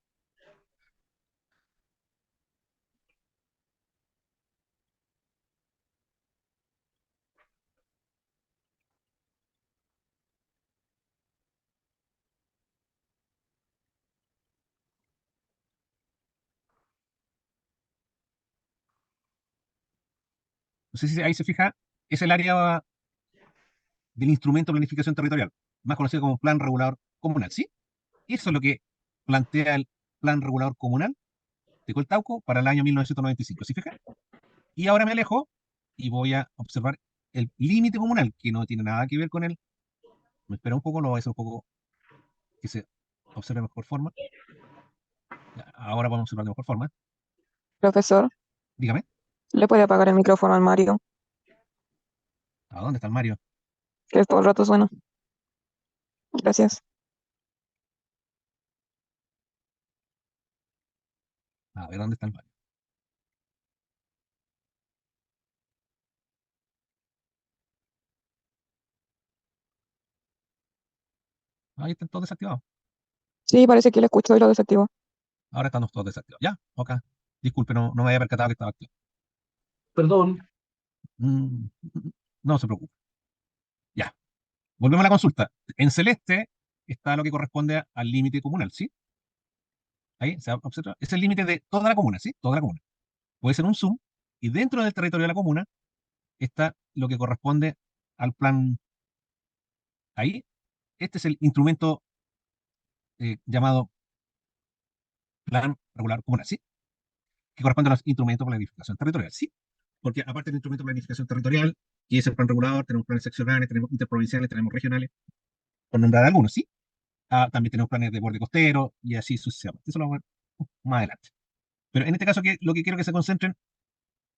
No sé si ahí se fija, es el área del instrumento de planificación territorial, más conocido como Plan Regulador Comunal, ¿sí? Y eso es lo que plantea el Plan Regulador Comunal de Coltauco para el año 1995, ¿sí fija? Y ahora me alejo y voy a observar el límite comunal, que no tiene nada que ver con me espera un poco, lo voy a hacer un poco que se observe de mejor forma. Ya, ahora podemos observar de mejor forma. Profesor, Dígame, ¿le puede apagar el micrófono al Mario? ¿a dónde está el Mario? Que todo el rato suena. Gracias. A ver, ¿dónde está el Mario? Ahí están todos desactivados. Sí, parece que lo escucho y lo desactivo. Ahora están todos desactivados. Ya, ok. Disculpe, no me había percatado que estaba activo. Perdón. Mm, no se preocupe. Ya, volvemos a la consulta. En celeste está lo que corresponde al límite comunal, ¿sí? Ahí se observa. Es el límite de toda la comuna, ¿sí? Toda la comuna. Puede ser un zoom, y dentro del territorio de la comuna está lo que corresponde al plan. Ahí, este es el instrumento llamado plan regular comunal, ¿sí? Que corresponde a los instrumentos de planificación territorial, ¿sí? Porque aparte del instrumento de planificación territorial, que es el plan regulador, tenemos planes seccionales, tenemos interprovinciales, tenemos regionales, por nombrar algunos, ¿sí? También tenemos planes de borde costero y así sucesivamente. Eso lo vamos a ver más adelante. Pero en este caso lo que quiero que se concentren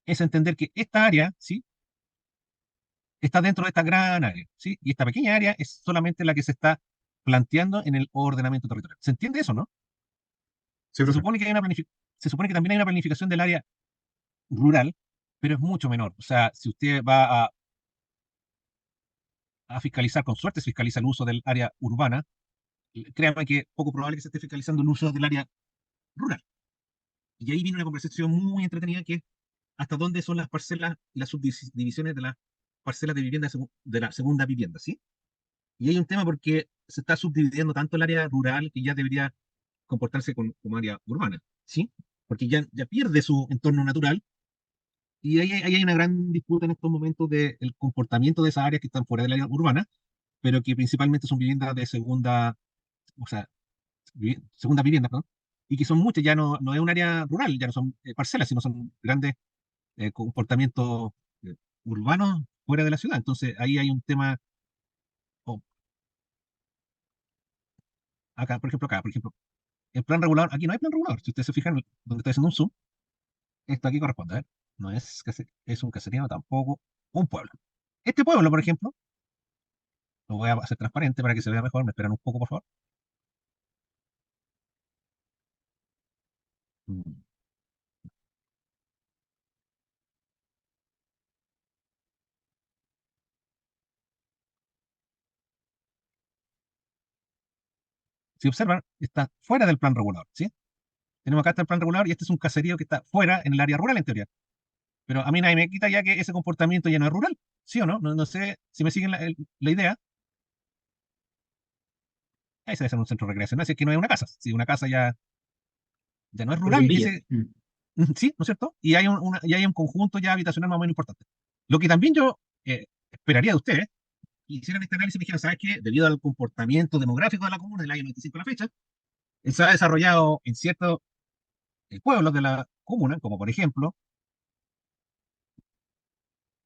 es entender que esta área, ¿sí? Está dentro de esta gran área, ¿sí? Y esta pequeña área es solamente la que se está planteando en el ordenamiento territorial. ¿Se entiende eso, no? Sí, Se profe. supone que se supone que también hay una planificación del área rural, pero es mucho menor. O sea, si usted va a fiscalizar, con suerte se fiscaliza el uso del área urbana, créame que es poco probable que se esté fiscalizando el uso del área rural. Y ahí viene una conversación muy entretenida que es hasta dónde son las parcelas y las subdivisiones de las parcelas de vivienda de la segunda vivienda, ¿sí? Y hay un tema porque se está subdividiendo tanto el área rural que ya debería comportarse como área urbana, ¿sí? Porque ya pierde su entorno natural y ahí hay una gran disputa en estos momentos del comportamiento de esas áreas que están fuera del área urbana, pero que principalmente son viviendas de segunda, o sea, segunda vivienda, perdón, y que son muchas, ya no es un área rural, ya no son parcelas, sino son grandes comportamientos eh, urbanos fuera de la ciudad. Entonces ahí hay un tema, oh, acá, por ejemplo, el plan regulador, aquí no hay plan regulador. Si ustedes se fijan, donde estoy haciendo un zoom, esto aquí corresponde, a ver, no es, es un caserío tampoco, un pueblo. Este pueblo, por ejemplo, lo voy a hacer transparente para que se vea mejor, me esperan un poco, por favor. Mm. Si observan, está fuera del plan regulador, ¿sí? Tenemos acá está el plan regulador y este es un caserío que está fuera en el área rural en teoría. Pero a mí nadie me quita ya que ese comportamiento ya no es rural, ¿sí o no? No sé si me siguen la idea. Ahí se debe ser un centro recreacional, si es que no hay una casa. Si una casa ya no es rural, Airbnb. ese, sí, ¿no es cierto? Y hay y hay un conjunto ya habitacional más o menos importante. Lo que también yo esperaría de ustedes, que hicieran este análisis y me dijeran, ¿sabes qué? Debido al comportamiento demográfico de la comuna del año 95 a la fecha, se ha desarrollado en ciertos pueblos de la comuna, como por ejemplo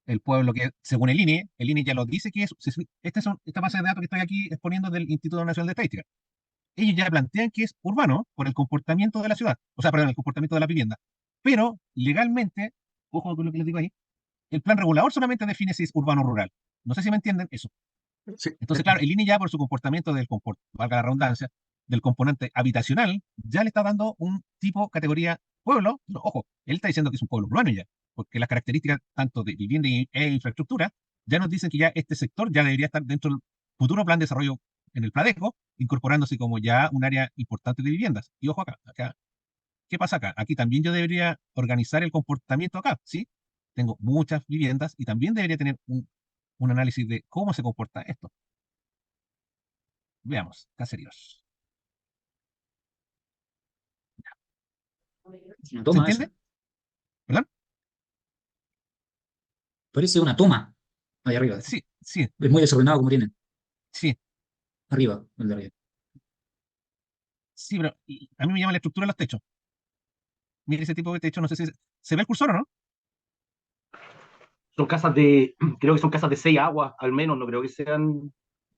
el pueblo que, según el INE ya lo dice que es, esta base de datos que estoy aquí exponiendo del Instituto Nacional de Estadística. Ellos ya plantean que es urbano por el comportamiento de la ciudad, o sea, perdón, el comportamiento de la vivienda. Pero legalmente, ojo con lo que les digo ahí, el plan regulador solamente define si es urbano o rural. No sé si me entienden eso. Sí, Entonces, claro, el INE ya por su comportamiento valga la redundancia, del componente habitacional, ya le está dando un tipo, categoría pueblo. Pero, ojo, él está diciendo que es un pueblo urbano ya, porque las características tanto de vivienda e infraestructura ya nos dicen que ya este sector ya debería estar dentro del futuro plan de desarrollo en el Pladeco, incorporándose como ya un área importante de viviendas. Y ojo acá, ¿qué pasa acá? Aquí también yo debería organizar el comportamiento acá, ¿sí? Tengo muchas viviendas y también debería tener un análisis de cómo se comporta esto. Veamos, caseríos. Una ¿Se toma eso. entiende? ¿Perdón? Parece una toma. Ahí arriba. Sí, sí, Es muy desordenado como tienen. sí, Arriba, el de arriba. sí, pero a mí me llama la estructura de los techos. Mire ese tipo de techo, no sé si se ve el cursor o no. Son casas creo que son casas de 6 aguas al menos, no creo que sean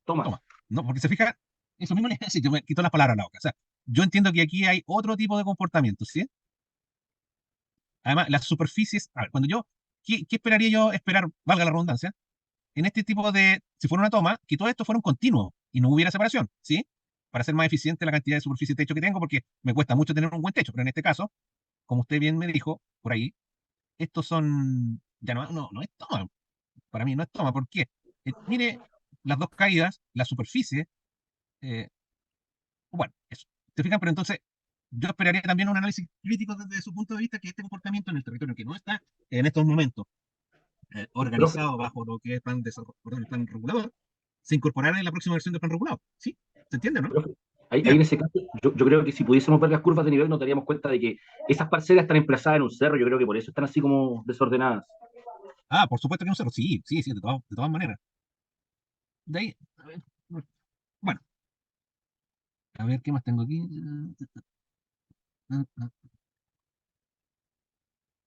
tomas. Toma, no, porque se fija, eso mismo le decía, yo me quito las palabras a la boca. O sea, yo entiendo que aquí hay otro tipo de comportamiento, ¿sí? Además, las superficies, a ver, ¿qué esperaría yo esperar, valga la redundancia, en este tipo si fuera una toma, que todo esto fuera un continuo y no hubiera separación, ¿sí? Para ser más eficiente la cantidad de superficie de techo que tengo, porque me cuesta mucho tener un buen techo, pero en este caso, como usted bien me dijo, por ahí, estos son, ya no es toma, para mí no es toma, ¿por qué? Mire las dos caídas, la superficie, eh, bueno, eso. ¿Te fijan? Pero entonces, yo esperaría también un análisis crítico desde su punto de vista que este comportamiento en el territorio que no está en estos momentos Profe, organizado bajo lo que es el plan regulador, se incorporará en la próxima versión del plan regulador. ¿Sí? ¿Se entiende, no? profe, ahí en Dígame. ese caso, yo creo que si pudiésemos ver las curvas de nivel nos daríamos cuenta de que esas parcelas están emplazadas en un cerro, yo creo que por eso están así como desordenadas. Por supuesto que un cerro. Sí, sí, sí, de todas maneras. De ahí, a ver, bueno, a ver qué más tengo aquí.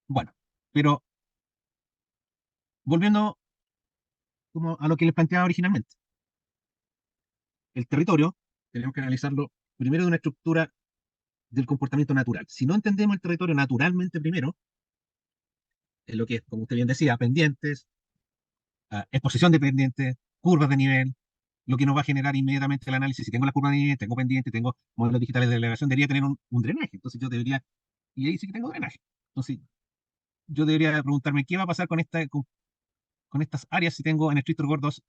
Bueno, pero volviendo como a lo que les planteaba originalmente. El territorio tenemos que analizarlo primero de una estructura del comportamiento natural. Si no entendemos el territorio naturalmente primero, en lo que es, como usted bien decía, pendientes, exposición de pendientes, curvas de nivel, lo que nos va a generar inmediatamente el análisis. Si tengo la curva de nivel, tengo pendiente, tengo modelos digitales de elevación, debería tener un drenaje. Entonces yo debería, y ahí sí que tengo drenaje. Entonces yo debería preguntarme qué va a pasar con estas áreas si tengo en estricto rigor dos,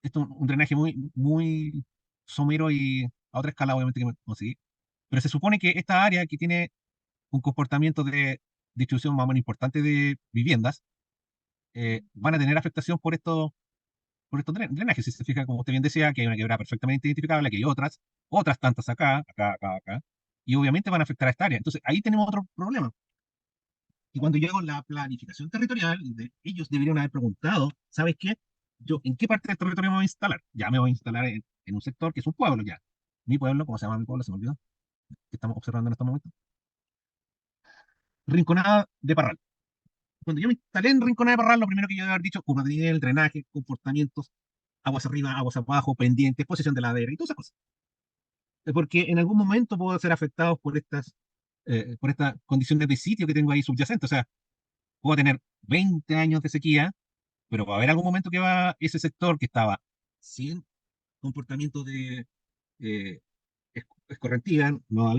esto un drenaje muy somero y a otra escala obviamente que me conseguí. Pero se supone que esta área que tiene un comportamiento de distribución más o menos importante de viviendas, van a tener afectación por estos drenajes. Si se fija, como usted bien decía, que hay una quebrada perfectamente identificable, que hay otras tantas acá, y obviamente van a afectar a esta área. Entonces, ahí tenemos otro problema. Y cuando yo hago la planificación territorial, ellos deberían haber preguntado, ¿sabes qué? Yo, ¿en qué parte del territorio me voy a instalar? Ya me voy a instalar en un sector que es un pueblo ya. Mi pueblo, ¿cómo se llama mi pueblo? Se me olvidó. Que estamos observando en estos momentos. Rinconada de Parral. Cuando yo me instalé en Rinconada de Parral, lo primero que yo debe haber dicho, curva de nivel, drenaje, comportamientos, aguas arriba, aguas abajo, pendientes, posición de ladera y todas esas cosas. Porque en algún momento puedo ser afectado por estas condiciones de sitio que tengo ahí subyacentes. O sea, puedo tener 20 años de sequía, pero va a haber algún momento que va ese sector que estaba sin comportamiento de eh, escorrentía, no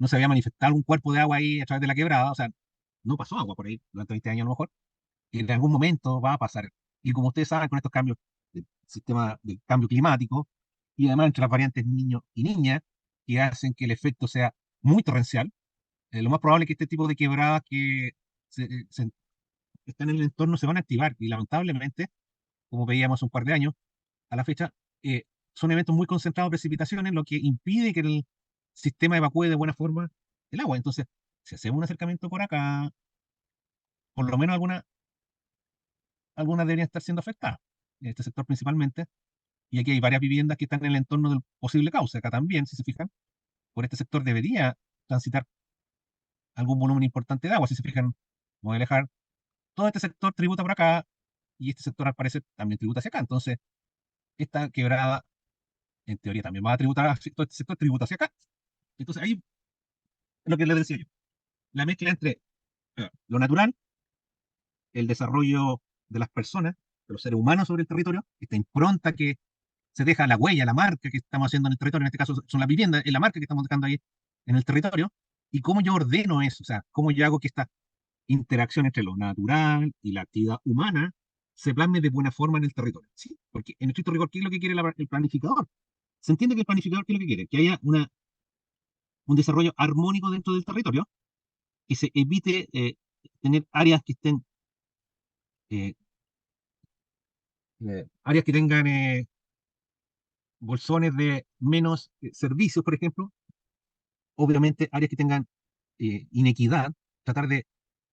se había manifestado algún cuerpo de agua ahí a través de la quebrada, o sea, no pasó agua por ahí durante 20 años a lo mejor, y en algún momento va a pasar. Y como ustedes saben, con estos cambios del sistema del cambio climático, y además entre las variantes niño y niña, que hacen que el efecto sea muy torrencial, lo más probable es que este tipo de quebradas que se están en el entorno se van a activar, y lamentablemente, como veíamos hace un par de años, a la fecha, eh, son eventos muy concentrados de precipitaciones, lo que impide que el sistema evacúe de buena forma el agua. Entonces, si hacemos un acercamiento por acá, por lo menos algunas deberían estar siendo afectadas, en este sector principalmente, y aquí hay varias viviendas que están en el entorno del posible cauce. Acá también, si se fijan, por este sector debería transitar algún volumen importante de agua. Si se fijan, voy a alejar, todo este sector tributa por acá, y este sector al parecer también tributa hacia acá. Entonces, esta quebrada, en teoría, también va a tributar, todo este sector tributa hacia acá. Entonces, ahí es lo que les decía yo, la mezcla entre lo natural, el desarrollo de las personas, de los seres humanos sobre el territorio, esta impronta que se deja, la huella, la marca que estamos haciendo en el territorio, en este caso son las viviendas, es la marca que estamos dejando ahí en el territorio, y cómo yo ordeno eso, o sea, cómo yo hago que esta interacción entre lo natural y la actividad humana se plasme de buena forma en el territorio, ¿sí? Porque en estricto rigor, ¿qué es lo que quiere el planificador? Se entiende que el planificador, ¿qué es lo que quiere? Que haya un desarrollo armónico dentro del territorio, que se evite tener áreas que estén, eh, áreas que tengan bolsones de menos servicios, por ejemplo, obviamente áreas que tengan inequidad, tratar de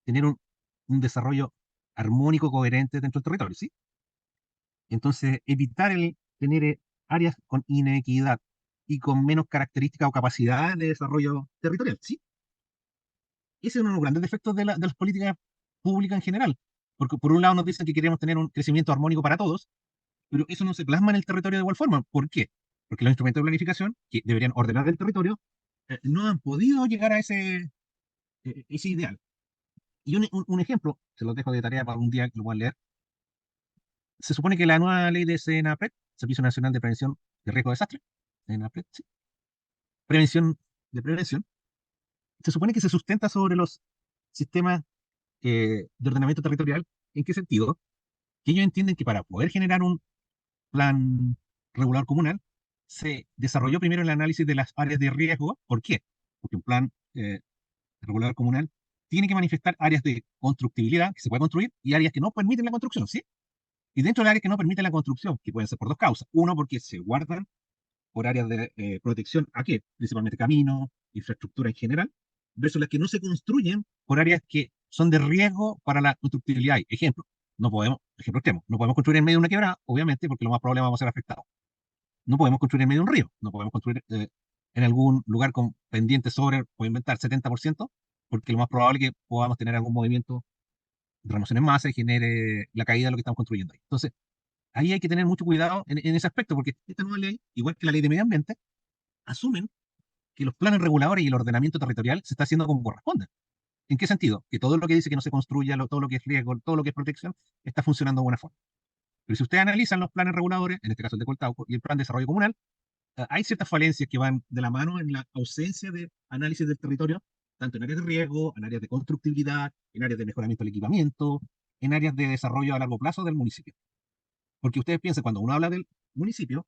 tener un desarrollo armónico, coherente dentro del territorio, ¿sí? Entonces, evitar el tener áreas con inequidad y con menos características o capacidades de desarrollo territorial, ¿sí? Ese es uno de los grandes defectos de las políticas públicas en general, porque por un lado nos dicen que queremos tener un crecimiento armónico para todos, pero eso no se plasma en el territorio de igual forma. ¿Por qué? Porque los instrumentos de planificación que deberían ordenar el territorio no han podido llegar a ese ideal. Y un ejemplo, se los dejo de tarea para un día que lo puedan leer. Se supone que la nueva ley de SENAPRED, Servicio Nacional de Prevención de Riesgo de Desastre, SENAPRED, sí, prevención de prevención, se supone que se sustenta sobre los sistemas de ordenamiento territorial. ¿En qué sentido? Que ellos entienden que para poder generar un plan regular comunal, se desarrolló primero el análisis de las áreas de riesgo. ¿Por qué? Porque un plan regular comunal tiene que manifestar áreas de constructibilidad, que se puede construir, y áreas que no permiten la construcción, ¿sí? Y dentro de las áreas que no permiten la construcción, que pueden ser por dos causas. Uno, porque se guardan por áreas de protección, ¿a qué? Principalmente caminos, infraestructura en general, versus las que no se construyen por áreas que son de riesgo para la constructibilidad. Ejemplo, ejemplo extremo, no podemos construir en medio de una quebrada, obviamente, porque lo más probable vamos a ser afectados. No podemos construir en medio de un río, no podemos construir en algún lugar con pendientes sobre, o inventar 70%, porque lo más probable es que podamos tener algún movimiento de remoción en masa y genere la caída de lo que estamos construyendo ahí. Entonces, ahí hay que tener mucho cuidado en ese aspecto, porque esta nueva ley, igual que la ley de medio ambiente, asumen que los planes reguladores y el ordenamiento territorial se está haciendo como corresponde. ¿En qué sentido? Que todo lo que dice que no se construya, todo lo que es riesgo, todo lo que es protección, está funcionando de buena forma. Pero si ustedes analizan los planes reguladores, en este caso el de Coltauco, y el plan de desarrollo comunal, hay ciertas falencias que van de la mano en la ausencia de análisis del territorio, tanto en áreas de riesgo, en áreas de constructibilidad, en áreas de mejoramiento del equipamiento, en áreas de desarrollo a largo plazo del municipio. Porque ustedes piensan, cuando uno habla del municipio,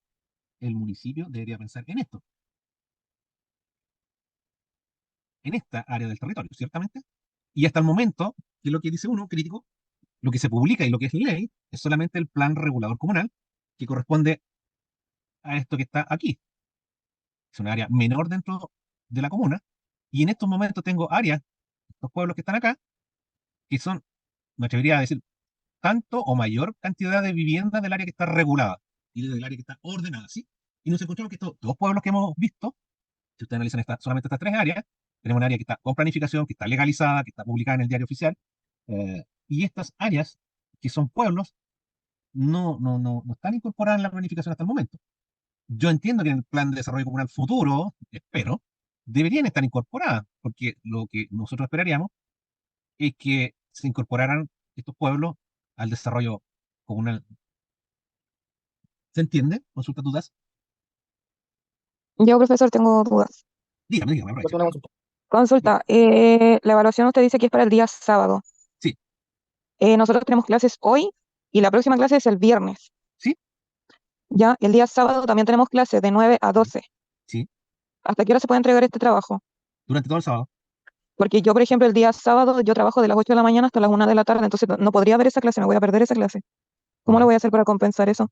el municipio debería pensar en esto, en esta área del territorio, ciertamente. Y hasta el momento, que es lo que dice uno, crítico, lo que se publica y lo que es ley es solamente el plan regulador comunal, que corresponde a esto que está aquí. Es una área menor dentro de la comuna, y en estos momentos tengo áreas, los pueblos que están acá, que son, me atrevería a decir, tanto o mayor cantidad de viviendas del área que está regulada y del área que está ordenada, ¿sí? Y nos encontramos que estos dos pueblos que hemos visto, si ustedes analizan solamente estas tres áreas, tenemos un área que está con planificación, que está legalizada, que está publicada en el diario oficial, y estas áreas, que son pueblos, no están incorporadas en la planificación hasta el momento. Yo entiendo que en el plan de desarrollo comunal futuro, espero, deberían estar incorporadas, porque lo que nosotros esperaríamos es que se incorporaran estos pueblos al desarrollo comunal. ¿Se entiende? Consulta dudas. Yo, profesor, tengo dudas. Dígame, aprovecha. Una consulta. Consulta, la evaluación usted dice que es para el día sábado. Sí. Nosotros tenemos clases hoy y la próxima clase es el viernes. Sí. Ya, el día sábado también tenemos clases de 9 a 12. Sí, ¿Hasta qué hora se puede entregar este trabajo? durante todo el sábado. Porque yo, por ejemplo, el día sábado yo trabajo de las 8 de la mañana hasta las 1 de la tarde, entonces no podría ver esa clase, me voy a perder esa clase. ¿Cómo lo voy a hacer para compensar eso?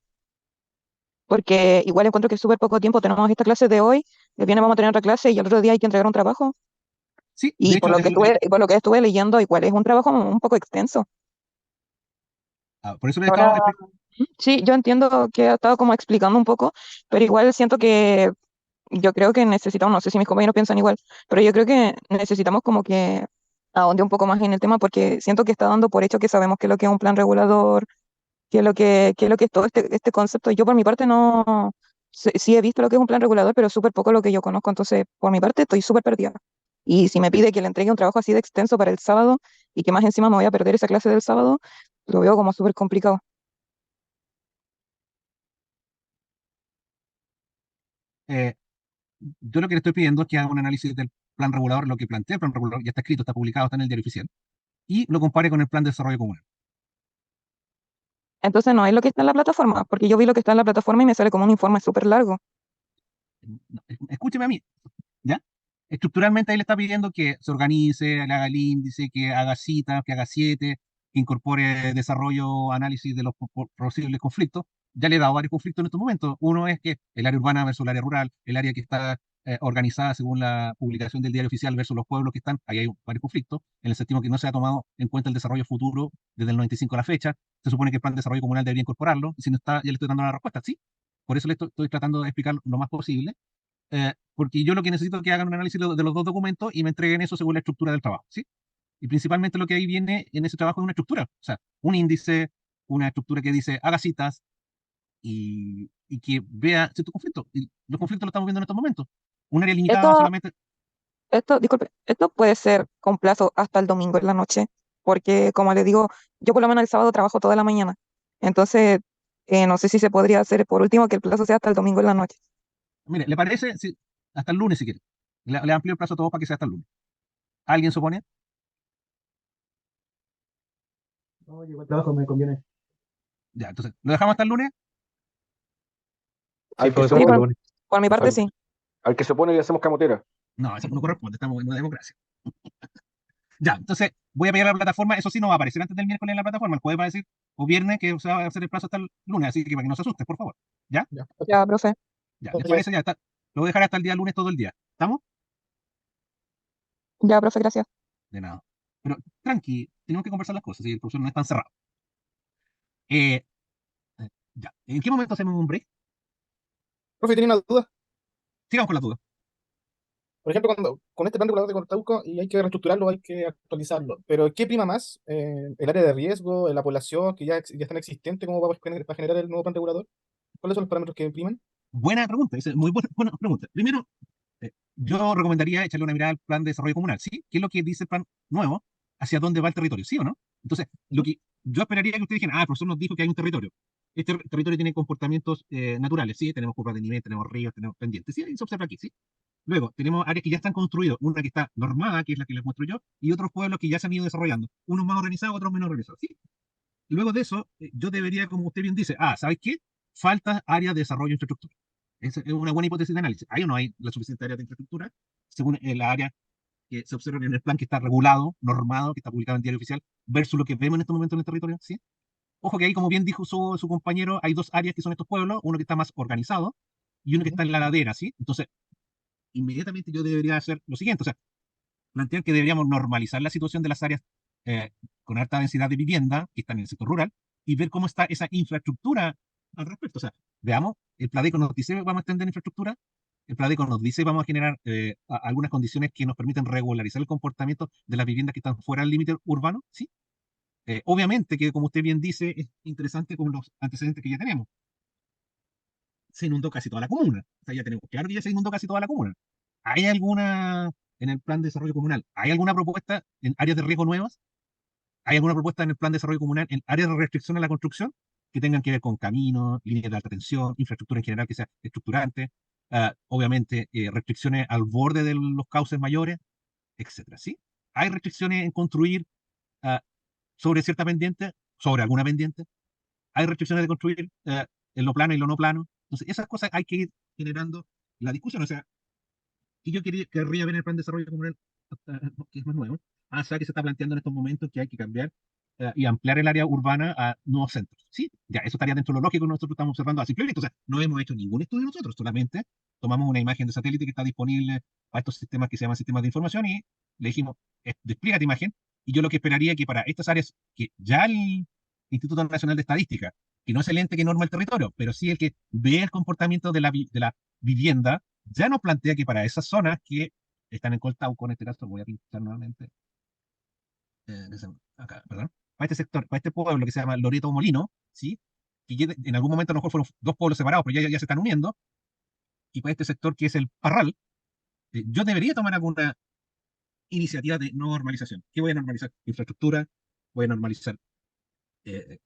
Porque igual encuentro que es súper poco tiempo. Tenemos esta clase de hoy, el viernes vamos a tener otra clase y el otro día hay que entregar un trabajo. Sí, de Y hecho, por lo que estuve leyendo, igual es un trabajo un poco extenso. por eso le he Ahora, estado explicando. sí, yo entiendo que ha estado como explicando un poco, pero igual siento que yo creo que necesitamos, no sé si mis compañeros piensan igual, pero yo creo que necesitamos como que ahonde un poco más en el tema porque siento que está dando por hecho que sabemos qué es lo que es un plan regulador, qué es lo que es todo este concepto. Yo por mi parte no, sí he visto lo que es un plan regulador, pero súper poco lo que yo conozco, entonces por mi parte estoy súper perdida. Y si me pide que le entregue un trabajo así de extenso para el sábado y que más encima me voy a perder esa clase del sábado, lo veo como súper complicado. eh, yo lo que le estoy pidiendo es que haga un análisis del plan regulador, lo que plantea el plan regulador, ya está escrito, está publicado, está en el diario oficial, y lo compare con el plan de desarrollo comunal. Entonces no es lo que está en la plataforma, porque yo vi lo que está en la plataforma y me sale como un informe súper largo. No, escúcheme a mí, ¿ya? Estructuralmente ahí le está pidiendo que se organice, le haga el índice, que haga citas, que haga 7, que incorpore desarrollo, análisis de los posibles conflictos. Ya le he dado varios conflictos en estos momentos. Uno es que el área urbana versus el área rural, el área que está organizada según la publicación del diario oficial versus los pueblos que están, ahí hay varios conflictos, en el sentido que no se ha tomado en cuenta el desarrollo futuro desde el 95 a la fecha. Se supone que el plan de desarrollo comunal debería incorporarlo, y si no está, ya le estoy dando la respuesta, ¿sí? Por eso le estoy tratando de explicar lo más posible, porque yo lo que necesito es que hagan un análisis de los dos documentos y me entreguen eso según la estructura del trabajo, ¿sí? Y principalmente lo que ahí viene en ese trabajo es una estructura, o sea, un índice, una estructura que dice haga citas y que vea ciertos conflictos. Y los conflictos los estamos viendo en estos momentos. Un área limitada Esto, solamente. disculpe, esto puede ser con plazo hasta el domingo en la noche, porque como le digo, yo por lo menos el sábado trabajo toda la mañana. Entonces, no sé si se podría hacer por último que el plazo sea hasta el domingo en la noche. Mire, ¿le parece? Sí, hasta el lunes si quiere. Le amplio el plazo a todos para que sea hasta el lunes. ¿Alguien supone? No, yo el trabajo me conviene. Ya, entonces, ¿lo dejamos hasta el lunes? Al que se Sí, opone, por mi parte al, sí. al que se opone le hacemos camotera. No, eso no corresponde, estamos en una democracia. Ya, entonces voy a pedir a la plataforma, eso sí no va a aparecer antes del miércoles en la plataforma, el jueves va a decir, o viernes, que se va a hacer el plazo hasta el lunes, así que para que no se asuste, por favor. ¿Ya? Ya, Ya, profe. Ya, ¿les entonces, parece? Ya está. Lo voy a dejar hasta el día lunes todo el día. ¿Estamos? Ya, profe, gracias. De nada. Pero tranqui, tenemos que conversar las cosas, y el profesor no es tan cerrado. Eh, ya, ¿en qué momento hacemos un break? profe, ¿tiene una duda? Sigamos con la duda. Por ejemplo, con este plan regulador de Cortauco y hay que reestructurarlo, hay que actualizarlo. Pero ¿qué prima más? ¿El área de riesgo, la población que ya están existente como para generar el nuevo plan regulador? ¿Cuáles son los parámetros que priman? Buena pregunta, esa es muy buena pregunta. Primero, yo recomendaría echarle una mirada al plan de desarrollo comunal, ¿sí? ¿Qué es lo que dice el plan nuevo? ¿Hacia dónde va el territorio? ¿Sí o no? Entonces, lo que yo esperaría que ustedes dijeran, el profesor nos dijo que hay un territorio. Este territorio tiene comportamientos naturales, ¿sí? Tenemos curvas de nivel, tenemos ríos, tenemos pendientes, ¿sí? Eso se observa aquí, ¿sí? Luego, tenemos áreas que ya están construidas, una que está normada, que es la que les muestro yo, y otros pueblos que ya se han ido desarrollando, unos más organizados, otros menos organizados, ¿sí? Luego de eso, yo debería, como usted bien dice, ¿sabes qué? Falta área de desarrollo de infraestructura. Esa es una buena hipótesis de análisis. ¿Hay o no hay la suficiente área de infraestructura? Según la área que se observa en el plan que está regulado, normado, que está publicado en Diario Oficial, versus lo que vemos en este momento en el territorio, ¿sí? Ojo que ahí, como bien dijo su compañero, hay dos áreas que son estos pueblos, uno que está más organizado y uno que está en la ladera, ¿sí? Entonces, inmediatamente yo debería hacer lo siguiente, o sea, plantear que deberíamos normalizar la situación de las áreas eh, con alta densidad de vivienda que están en el sector rural y ver cómo está esa infraestructura al respecto. O sea, veamos, el Pladeco nos dice vamos a extender infraestructura, el Pladeco nos dice vamos a generar algunas condiciones que nos permiten regularizar el comportamiento de las viviendas que están fuera del límite urbano, ¿sí? Obviamente que, como usted bien dice, es interesante con los antecedentes que ya tenemos. Se inundó casi toda la comuna. O sea, ya tenemos claro que ya se inundó casi toda la comuna. ¿Hay alguna, en el plan de desarrollo comunal, hay alguna propuesta en áreas de riesgo nuevas? ¿Hay alguna propuesta en el plan de desarrollo comunal en áreas de restricción a la construcción que tengan que ver con caminos, líneas de alta tensión, infraestructura en general que sea estructurante? Obviamente, restricciones al borde de los cauces mayores, etcétera, ¿sí? ¿Hay restricciones en construir ah, sobre cierta pendiente, sobre alguna pendiente? ¿Hay restricciones de construir en lo plano y lo no plano? Entonces, esas cosas hay que ir generando la discusión. O sea, y yo querría ver en el plan de desarrollo comunal, que es más nuevo, hasta que se está planteando en estos momentos que hay que cambiar y ampliar el área urbana a nuevos centros. Sí, ya, eso estaría dentro de lo lógico que nosotros estamos observando a simple vista. O sea, no hemos hecho ningún estudio nosotros, solamente tomamos una imagen de satélite que está disponible para estos sistemas que se llaman sistemas de información y le dijimos, despliega esta imagen. Y yo lo que esperaría es que para estas áreas que ya el Instituto Nacional de Estadística, que no es el ente que norma el territorio, pero sí el que ve el comportamiento de la vivienda, ya nos plantea que para esas zonas que están en Coltauco, en este caso, voy a pinchar nuevamente, acá, perdón, para este sector, para este pueblo que se llama Loreto Molino, ¿sí? Que en algún momento a lo mejor fueron dos pueblos separados, pero ya se están uniendo, y para este sector que es el Parral, yo debería tomar alguna iniciativa de normalización. ¿Qué voy a normalizar? Infraestructura, voy a normalizar eh,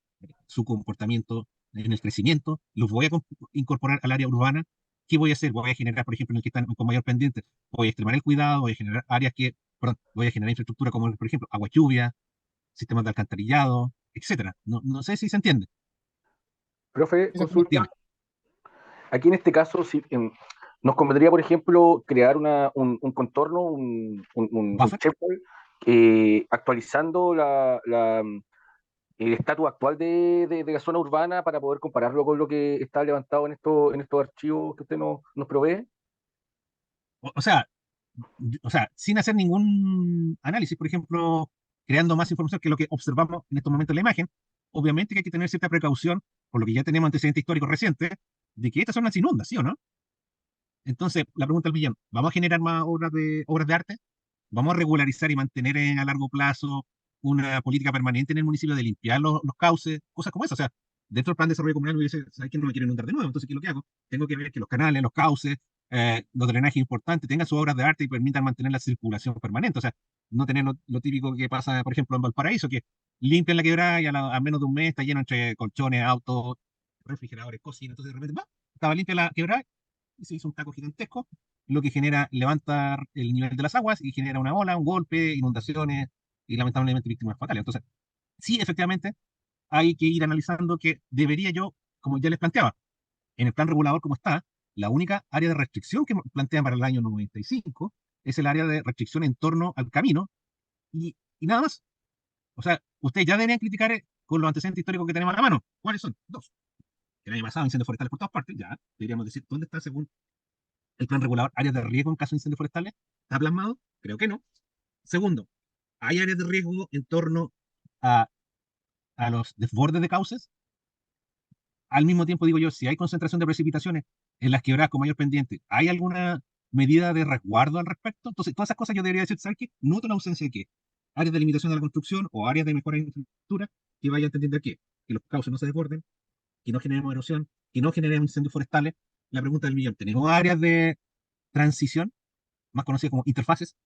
su comportamiento en el crecimiento, los voy a incorporar al área urbana. ¿Qué voy a hacer? Voy a generar, por ejemplo, en el que están con mayor pendiente, voy a extremar el cuidado, voy a generar áreas que, perdón, voy a generar infraestructura como, por ejemplo, agua lluvia, sistemas de alcantarillado, etcétera. No sé si se entiende. Profe, consulta. Dígame. Aquí en este caso, si, nos convendría, por ejemplo, crear un contorno, un Buffer. checkpoint, actualizando el estatus actual de la zona urbana para poder compararlo con lo que está levantado en estos archivos que usted nos provee. O sea, sin hacer ningún análisis, por ejemplo, creando más información que lo que observamos en estos momentos en la imagen, obviamente que hay que tener cierta precaución, por lo que ya tenemos antecedentes históricos recientes, de que estas zonas se inundan, ¿sí o no? Entonces, la pregunta del millón, ¿vamos a generar más obras de arte? ¿Vamos a regularizar y mantener a largo plazo una política permanente en el municipio de limpiar los cauces? Cosas como eso. O sea, dentro del plan de desarrollo comunal, me dice, ¿sabes que no me quiero inundar de nuevo? Entonces, ¿qué es lo que hago? Tengo que ver que los canales, los cauces, los drenajes importantes tengan sus obras de arte y permitan mantener la circulación permanente. O sea, no tener lo típico que pasa, por ejemplo, en Valparaíso, que limpian la quebrada y a menos de un mes está lleno entre colchones, autos, refrigeradores, cocinas. Entonces, de repente, estaba limpia la quebrada y se hizo un taco gigantesco, lo que genera levantar el nivel de las aguas y genera una ola, un golpe, inundaciones y lamentablemente víctimas fatales. Entonces, sí, efectivamente, hay que ir analizando que debería yo, como ya les planteaba, en el plan regulador como está, la única área de restricción que plantean para el año 95 es el área de restricción en torno al camino y nada más. O sea, ustedes ya deberían criticar con los antecedentes históricos que tenemos a la mano. ¿Cuáles son? Dos. El año pasado, incendios forestales por todas partes, ya deberíamos decir dónde está según el plan regulador áreas de riesgo en caso de incendios forestales. ¿Está plasmado? Creo que no. Segundo, ¿hay áreas de riesgo en torno a, a los desbordes de cauces? Al mismo tiempo, digo yo, si hay concentración de precipitaciones en las quebradas con mayor pendiente, ¿hay alguna medida de resguardo al respecto. Entonces, todas esas cosas yo debería decir, ¿sabes qué? Noto la ausencia de qué. Áreas de limitación de la construcción o áreas de mejora de infraestructura que vaya entendiendo qué. Que los cauces no se desborden, que no generemos erosión, que no generemos incendios forestales. La pregunta del millón, ¿tenemos áreas de transición, más conocidas como interfaces,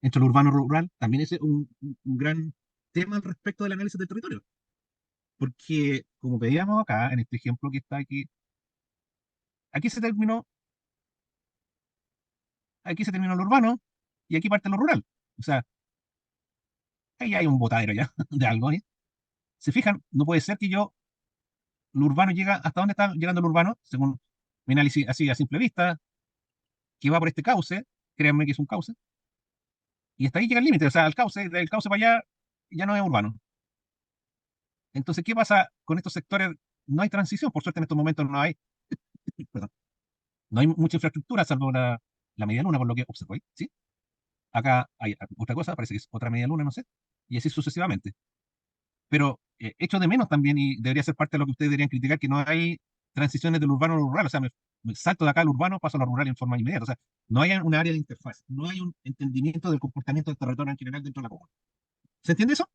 entre lo urbano y lo rural? También es un gran tema al respecto del análisis del territorio. Porque, como veíamos acá, en este ejemplo que está aquí se terminó, aquí se terminó lo urbano y aquí parte lo rural. O sea, ahí hay un botadero ya de algo, ¿eh? Se fijan, no puede ser que lo urbano llega, ¿hasta dónde está llegando lo urbano? Según mi análisis así a simple vista, que va por este cauce, créanme que es un cauce, y hasta ahí llega el límite, o sea, del cauce para allá ya no es urbano. Entonces, ¿qué pasa con estos sectores? No hay transición, por suerte en estos momentos no hay, perdón, no hay mucha infraestructura, salvo la media luna, por lo que observo, ¿sí? Acá hay otra cosa, parece que es otra media luna, no sé, y así sucesivamente. Pero echo de menos también, y debería ser parte de lo que ustedes deberían criticar, que no hay transiciones del urbano a lo rural. O sea, me salto de acá al urbano, paso a lo rural en forma inmediata. O sea, no hay un área de interfaz, no hay un entendimiento del comportamiento del territorio en general dentro de la comuna. ¿Se entiende eso?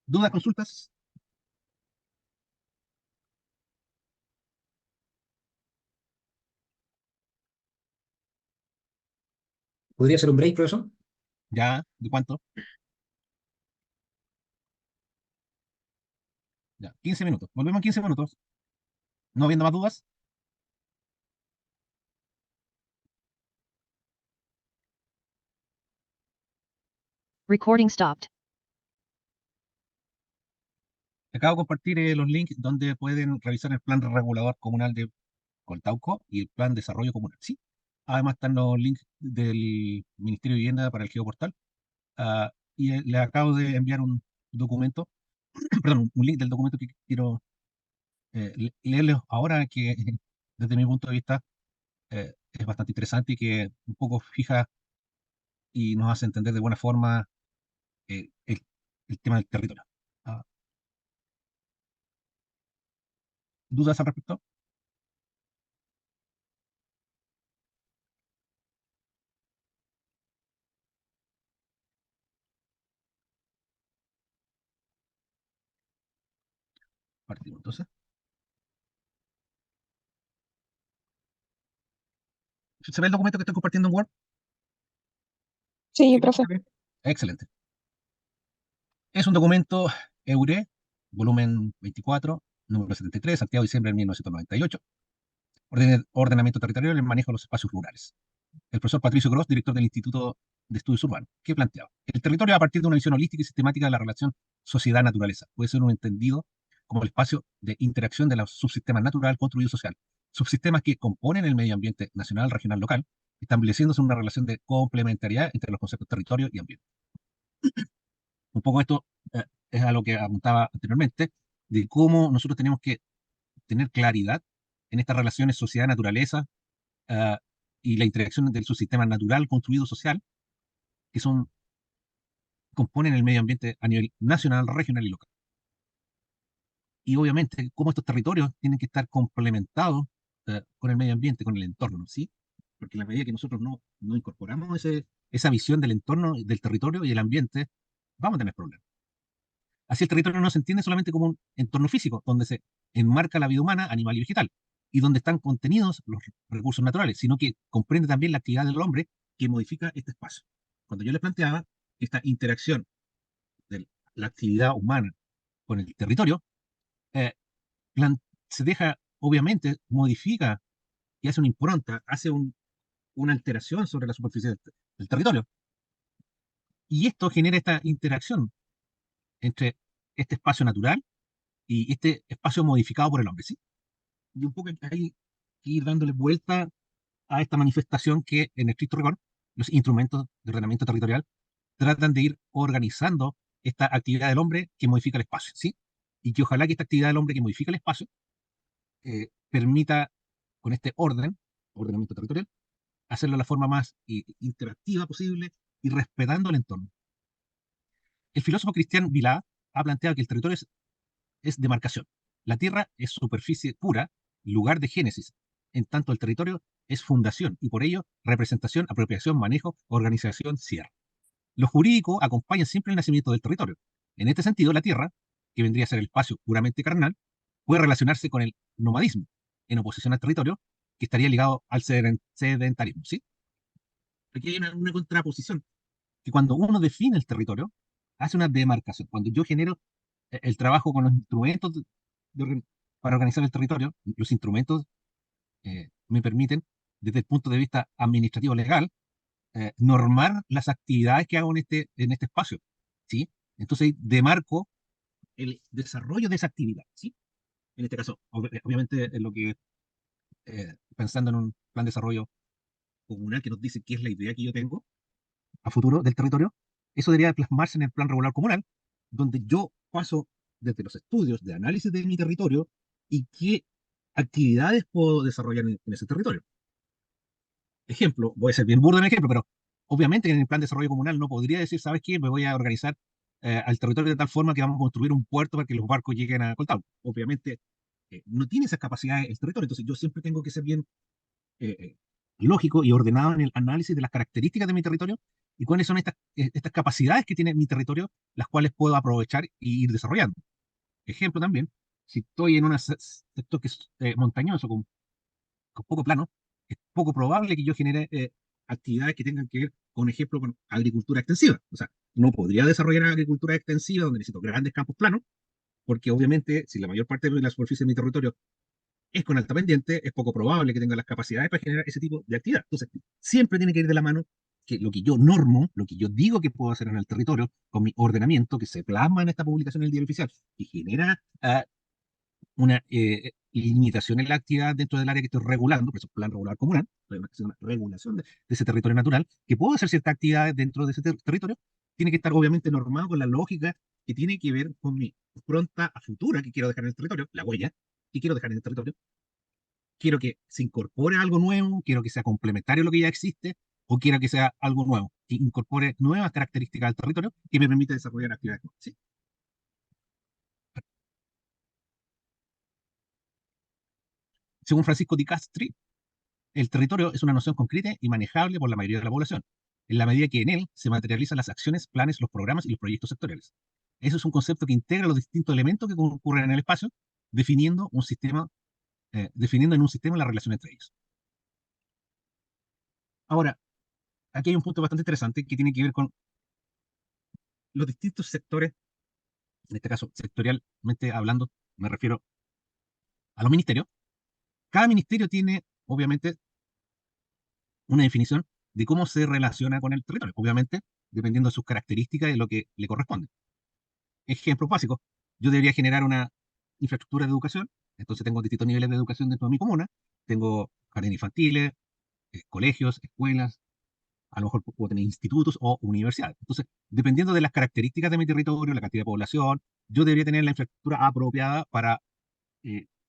¿Dudas, consultas? ¿Podría ser un break, profesor? ¿Ya? ¿De cuánto? Ya, 15 minutos. Volvemos en 15 minutos. ¿No habiendo más dudas? Recording stopped. Acabo de compartir los links donde pueden revisar el plan regulador comunal de Coltauco y el plan de desarrollo comunal. Sí. Además están los links del Ministerio de Vivienda para el geoportal. Le acabo de enviar un documento, perdón, un link del documento que quiero leerles ahora, que desde mi punto de vista es bastante interesante y que un poco fija y nos hace entender de buena forma eh, el, el tema del territorio. Ah, ¿Dudas al respecto? Partimos entonces. ¿Se ve el documento que estoy compartiendo en Word? Sí, Sí, profe. sí. Excelente. Es un documento EURE, volumen 24, número 73, Santiago, diciembre de 1998. Ordenamiento territorial y el manejo de los espacios rurales. El profesor Patricio Gross, director del Instituto de Estudios Urbanos, que planteaba: el territorio, a partir de una visión holística y sistemática de la relación sociedad-naturaleza, puede ser un entendido como el espacio de interacción de los subsistemas natural, construido y social, subsistemas que componen el medio ambiente nacional, regional, local, estableciéndose una relación de complementariedad entre los conceptos territorio y ambiente. Un poco esto es a lo que apuntaba anteriormente, de cómo nosotros tenemos que tener claridad en estas relaciones sociedad-naturaleza, uh, y la interacción del subsistema natural, construido, social, que componen el medio ambiente a nivel nacional, regional y local. Y obviamente, cómo estos territorios tienen que estar complementados con el medio ambiente, con el entorno, ¿sí? Porque en la medida que nosotros no incorporamos esa visión del entorno, del territorio y el ambiente, vamos a tener problemas. Así el territorio no se entiende solamente como un entorno físico, donde se enmarca la vida humana, animal y vegetal, y donde están contenidos los recursos naturales, sino que comprende también la actividad del hombre que modifica este espacio. Cuando yo les planteaba esta interacción de la actividad humana con el territorio, eh, se deja, obviamente, modifica y hace una impronta, hace una alteración sobre la superficie del territorio. Y esto genera esta interacción entre este espacio natural y este espacio modificado por el hombre, ¿sí? Y un poco hay que ir dándole vuelta a esta manifestación que, en estricto rigor, los instrumentos de ordenamiento territorial tratan de ir organizando esta actividad del hombre que modifica el espacio, ¿sí? Y que ojalá que esta actividad del hombre que modifica el espacio permita, con este ordenamiento territorial, hacerlo de la forma más interactiva posible y respetando el entorno. El filósofo Cristian Vilá ha planteado que el territorio es demarcación. La tierra es superficie pura, lugar de génesis. En tanto, el territorio es fundación y por ello representación, apropiación, manejo, organización, cierre. Lo jurídico acompaña siempre el nacimiento del territorio. En este sentido, la tierra, que vendría a ser el espacio puramente carnal, puede relacionarse con el nomadismo, en oposición al territorio, que estaría ligado al sedentarismo. ¿Sí? Aquí hay una contraposición, que cuando uno define el territorio, hace una demarcación. Cuando yo genero el trabajo con los instrumentos para organizar el territorio, los instrumentos me permiten, desde el punto de vista administrativo legal, normar las actividades que hago en este espacio, ¿sí? Entonces, demarco el desarrollo de esa actividad, ¿sí? En este caso, obviamente, en lo que, pensando en un plan de desarrollo comunal que nos dice qué es la idea que yo tengo a futuro del territorio, eso debería plasmarse en el plan regular comunal, donde yo paso desde los estudios de análisis de mi territorio y qué actividades puedo desarrollar en ese territorio. Ejemplo, voy a ser bien burdo en el ejemplo, pero obviamente en el plan de desarrollo comunal no podría decir, ¿sabes qué? Me voy a organizar al territorio de tal forma que vamos a construir un puerto para que los barcos lleguen a Coltauco. Obviamente no tiene esas capacidades el territorio, entonces yo siempre tengo que ser bien lógico y ordenado en el análisis de las características de mi territorio y cuáles son estas capacidades que tiene mi territorio, las cuales puedo aprovechar y ir desarrollando. Ejemplo también, si estoy en un sector que es montañoso, con poco plano, es poco probable que yo genere actividades que tengan que ver, con ejemplo, con agricultura extensiva. O sea, no podría desarrollar agricultura extensiva donde necesito grandes campos planos, porque obviamente, si la mayor parte de la superficie de mi territorio es con alta pendiente, es poco probable que tenga las capacidades para generar ese tipo de actividad. Entonces, siempre tiene que ir de la mano que lo que yo normo, lo que yo digo que puedo hacer en el territorio, con mi ordenamiento, que se plasma en esta publicación en el diario oficial, y genera una limitación en la actividad dentro del área que estoy regulando, por eso plan regular comunal, una regulación de ese territorio natural, que puedo hacer ciertas actividades dentro de ese territorio, tiene que estar obviamente normado con la lógica que tiene que ver con mi pronta a futura que quiero dejar en el territorio, la huella que quiero dejar en el territorio, quiero que se incorpore algo nuevo, quiero que sea complementario a lo que ya existe, o quiero que sea algo nuevo, que incorpore nuevas características del territorio que me permita desarrollar actividades nuevas. ¿Sí? Según Francisco Di Castri, el territorio es una noción concreta y manejable por la mayoría de la población, en la medida que en él se materializan las acciones, planes, los programas y los proyectos sectoriales. Eso es un concepto que integra los distintos elementos que concurren en el espacio, definiendo definiendo en un sistema la relación entre ellos. Ahora, aquí hay un punto bastante interesante que tiene que ver con los distintos sectores, en este caso sectorialmente hablando, me refiero a los ministerios. Cada ministerio tiene, obviamente, una definición de cómo se relaciona con el territorio, obviamente, dependiendo de sus características y de lo que le corresponde. Ejemplos básicos, yo debería generar una infraestructura de educación, entonces tengo distintos niveles de educación dentro de mi comuna, tengo jardines infantiles, colegios, escuelas, a lo mejor puedo tener institutos o universidades. Entonces, dependiendo de las características de mi territorio, la cantidad de población, yo debería tener la infraestructura apropiada para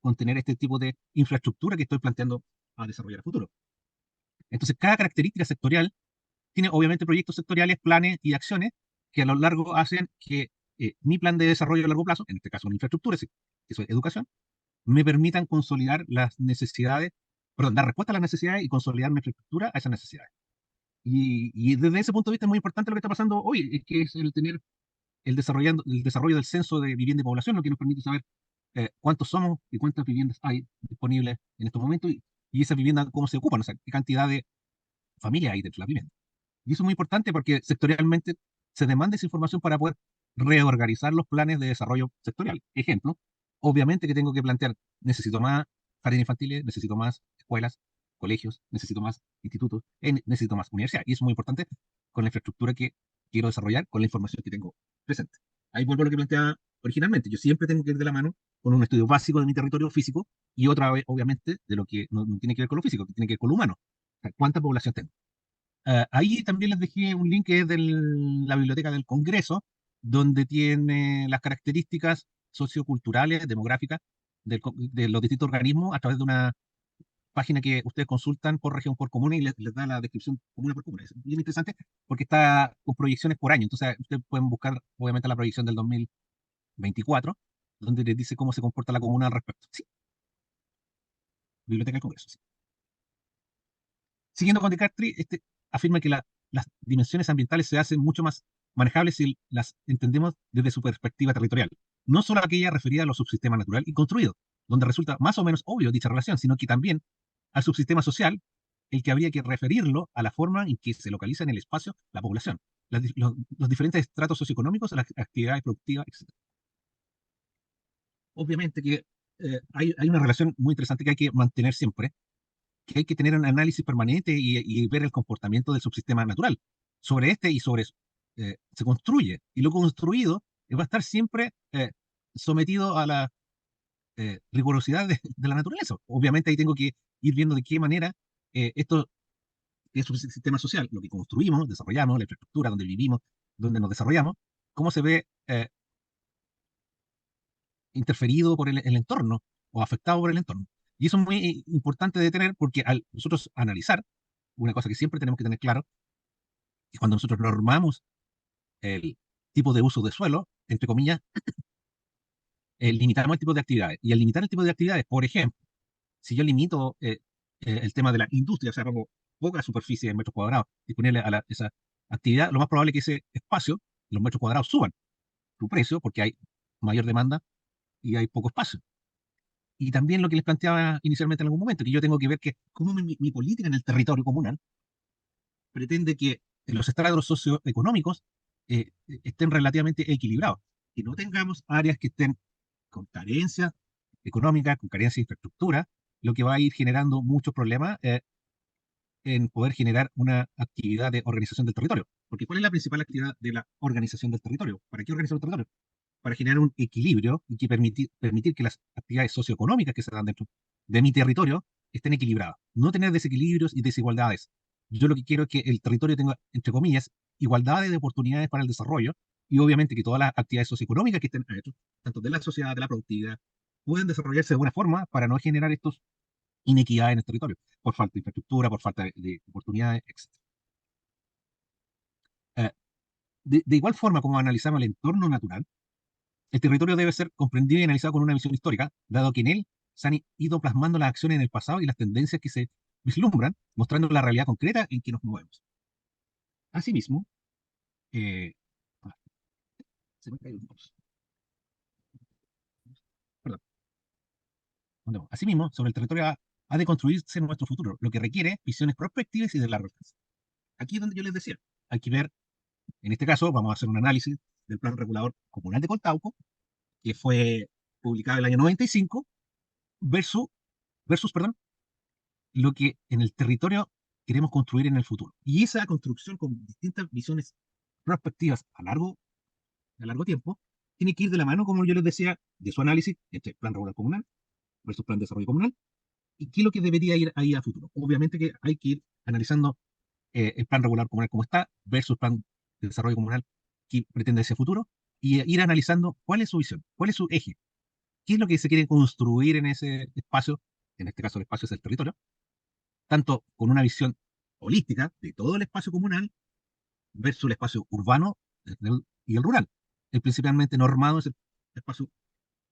contener este tipo de infraestructura que estoy planteando a desarrollar a futuro. Entonces, cada característica sectorial tiene obviamente proyectos sectoriales, planes y acciones que a lo largo hacen que mi plan de desarrollo a largo plazo, en este caso una infraestructura, que es educación, me permitan consolidar las necesidades, perdón, dar respuesta a las necesidades y consolidar mi infraestructura a esas necesidades. Y desde ese punto de vista es muy importante lo que está pasando hoy, es que es el tener el desarrollo del censo de vivienda y población, lo que nos permite saber cuántos somos y cuántas viviendas hay disponibles en estos momentos y esas viviendas cómo se ocupan, o sea, qué cantidad de familias hay dentro de la vivienda. Y eso es muy importante porque sectorialmente se demanda esa información para poder reorganizar los planes de desarrollo sectorial. Ejemplo, obviamente que tengo que plantear, necesito más jardines infantiles, necesito más escuelas, colegios, necesito más institutos, necesito más universidades. Y eso es muy importante con la infraestructura que quiero desarrollar, con la información que tengo presente. Ahí vuelvo a lo que planteaba originalmente. Yo siempre tengo que ir de la mano con un estudio básico de mi territorio físico y otra vez, obviamente, de lo que no tiene que ver con lo físico, que tiene que ver con lo humano. O sea, ¿cuánta población tengo? Ahí también les dejé un link que es de la Biblioteca del Congreso, donde tiene las características socioculturales, demográficas de los distintos organismos a través de una página que ustedes consultan por región, por comuna y les da la descripción comuna por comuna. Es bien interesante porque está con proyecciones por año. Entonces, ustedes pueden buscar, obviamente, la proyección del 24, donde les dice cómo se comporta la comuna al respecto. Sí, Biblioteca del Congreso. Sí. Siguiendo con Descartes, afirma que las dimensiones ambientales se hacen mucho más manejables si las entendemos desde su perspectiva territorial, no solo aquella referida a los subsistemas naturales y construidos, donde resulta más o menos obvio dicha relación, sino que también al subsistema social, el que habría que referirlo a la forma en que se localiza en el espacio la población, los diferentes estratos socioeconómicos, las actividades productivas, etc. Obviamente que hay una relación muy interesante que hay que mantener siempre, que hay que tener un análisis permanente y ver el comportamiento del subsistema natural. Sobre y sobre eso se construye, y lo construido va a estar siempre sometido a la rigurosidad de la naturaleza. Obviamente ahí tengo que ir viendo de qué manera esto es un sistema social, lo que construimos, desarrollamos, la infraestructura donde vivimos, donde nos desarrollamos, cómo se ve interferido por el entorno o afectado por el entorno. Y eso es muy importante de tener porque al nosotros analizar, una cosa que siempre tenemos que tener claro, es cuando nosotros normamos el tipo de uso de suelo, entre comillas, limitamos el tipo de actividades. Y al limitar el tipo de actividades, por ejemplo, si yo limito el tema de la industria, o sea, pongo poca superficie en metros cuadrados disponible a esa actividad, lo más probable es que ese espacio, los metros cuadrados, suban su precio porque hay mayor demanda y hay poco espacio. Y también lo que les planteaba inicialmente en algún momento, que yo tengo que ver que cómo mi política en el territorio comunal pretende que los estratos socioeconómicos estén relativamente equilibrados, que no tengamos áreas que estén con carencia económica, con carencia de infraestructura, lo que va a ir generando muchos problemas en poder generar una actividad de organización del territorio. Porque ¿cuál es la principal actividad de la organización del territorio? ¿Para qué organizar el territorio? Para generar un equilibrio y que permitir que las actividades socioeconómicas que se dan dentro de mi territorio estén equilibradas. No tener desequilibrios y desigualdades. Yo lo que quiero es que el territorio tenga, entre comillas, igualdades de oportunidades para el desarrollo y obviamente que todas las actividades socioeconómicas que estén hechas, tanto de la sociedad, de la productividad, pueden desarrollarse de buena forma para no generar estos inequidades en el territorio, por falta de infraestructura, por falta de oportunidades, etc. De igual forma como analizamos el entorno natural, el territorio debe ser comprendido y analizado con una visión histórica, dado que en él se han ido plasmando las acciones en el pasado y las tendencias que se vislumbran, mostrando la realidad concreta en que nos movemos. Asimismo, eh, ah, se me cayó un post. Perdón. Asimismo, sobre el territorio ha de construirse nuestro futuro, lo que requiere visiones prospectivas y de largo alcance. Aquí es donde yo les decía, hay que ver, en este caso, vamos a hacer un análisis del Plan Regulador Comunal de Coltauco, que fue publicado en el año 95, perdón, lo que en el territorio queremos construir en el futuro. Y esa construcción con distintas visiones prospectivas a largo tiempo tiene que ir de la mano, como yo les decía, de su análisis entre plan regular comunal versus plan de desarrollo comunal y qué es lo que debería ir ahí a futuro. Obviamente que hay que ir analizando el plan regular comunal como está versus plan de desarrollo comunal que pretende ese futuro y ir analizando cuál es su visión, cuál es su eje, qué es lo que se quiere construir en ese espacio, en este caso el espacio es el territorio, tanto con una visión holística de todo el espacio comunal versus el espacio urbano y el rural. El principalmente normado es el espacio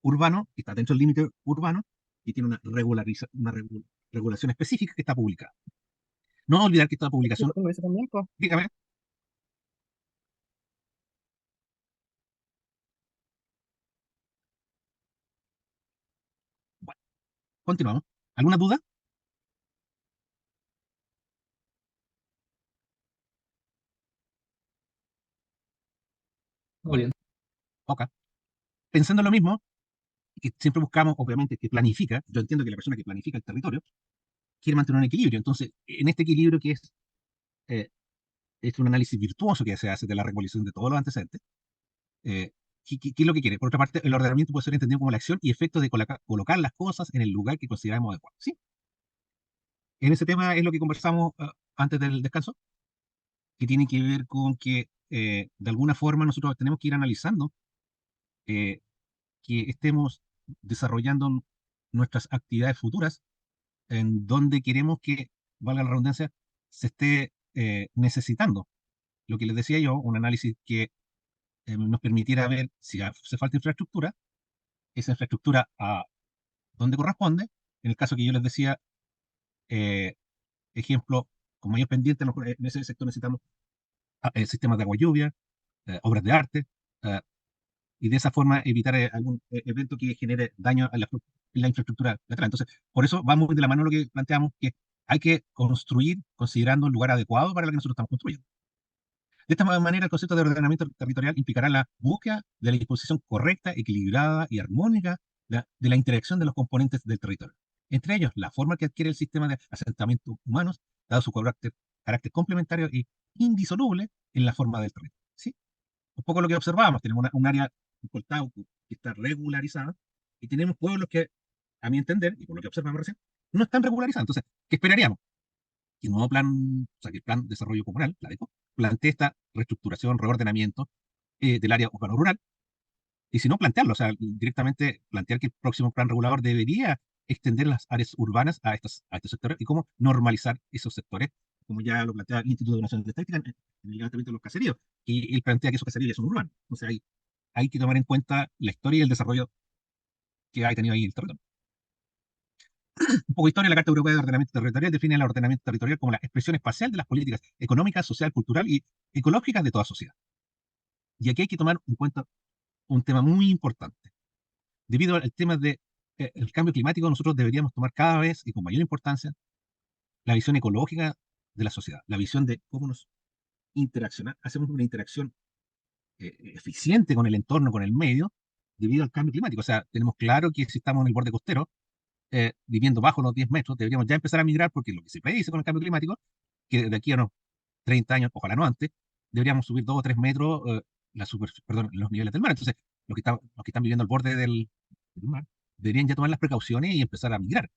urbano, que está dentro del límite urbano, y tiene regulación específica que está publicada. No olvidar que esta Yo publicación, tengo ese también, pues. dígame, bueno, continuamos. ¿Alguna duda? Muy bien. Ok. Pensando en lo mismo, que siempre buscamos, obviamente, que planifica, yo entiendo que la persona que planifica el territorio quiere mantener un equilibrio. Entonces, en este equilibrio que eh, es un análisis virtuoso que se hace de la recolección de todos los antecedentes, eh, ¿qué es lo que quiere? Por otra parte, el ordenamiento puede ser entendido como la acción y efecto de colocar las cosas en el lugar que consideramos adecuado. ¿Sí? En ese tema es lo que conversamos antes del descanso, que tiene que ver con que de alguna forma nosotros tenemos que ir analizando eh, que estemos desarrollando nuestras actividades futuras en donde queremos que, valga la redundancia, se esté necesitando. Lo que les decía yo, un análisis que nos permitiera ver si hace falta infraestructura, esa infraestructura a dónde corresponde. En el caso que yo les decía, eh, ejemplo, con mayor pendiente, a lo mejor en ese sector necesitamos sistemas de agua y lluvia, obras de arte, eh, y de esa forma evitar algún evento que genere daño a la infraestructura lateral. Entonces, por eso vamos de la mano a lo que planteamos, que hay que construir considerando el lugar adecuado para el que nosotros estamos construyendo. De esta manera, el concepto de ordenamiento territorial implicará la búsqueda de la disposición correcta, equilibrada y armónica de la interacción de los componentes del territorio. Entre ellos, la forma que adquiere el sistema de asentamientos humanos, dado su carácter complementario e indisoluble en la forma del territorio. ¿Sí? Un poco lo que observábamos, tenemos un área, un Coltauco, que está regularizada, y tenemos pueblos que, a mi entender, y por lo que observamos recién, no están regularizados. Entonces, ¿qué esperaríamos? Que el nuevo plan, o sea, que el plan de desarrollo comunal, la DECO, plantee esta reestructuración, reordenamiento del área urbano-rural, y si no plantearlo, o sea, directamente plantear que el próximo plan regulador debería extender las áreas urbanas a estos sectores y cómo normalizar esos sectores, como ya lo plantea el Instituto Nacional de Estadística en el levantamiento de los caseríos, y él plantea que esos caseríos ya son urbanos. Entonces hay que tomar en cuenta la historia y el desarrollo que ha tenido ahí el territorio. Un poco de historia, la Carta Europea de Ordenamiento Territorial define el ordenamiento territorial como la expresión espacial de las políticas económicas, social, cultural y ecológicas de toda sociedad. Y aquí hay que tomar en cuenta un tema muy importante. Debido al tema del cambio climático, nosotros deberíamos tomar cada vez y con mayor importancia la visión ecológica de la sociedad, la visión de cómo nos hacemos una interacción eficiente con el entorno, con el medio, debido al cambio climático. O sea, tenemos claro que si estamos en el borde costero, viviendo bajo los 10 metros, deberíamos ya empezar a migrar, porque lo que se predice con el cambio climático, que de aquí a unos 30 años, ojalá no antes, deberíamos subir 2 o 3 metros perdón, los niveles del mar. Entonces, los que están viviendo al borde del mar deberían ya tomar las precauciones y empezar a migrar.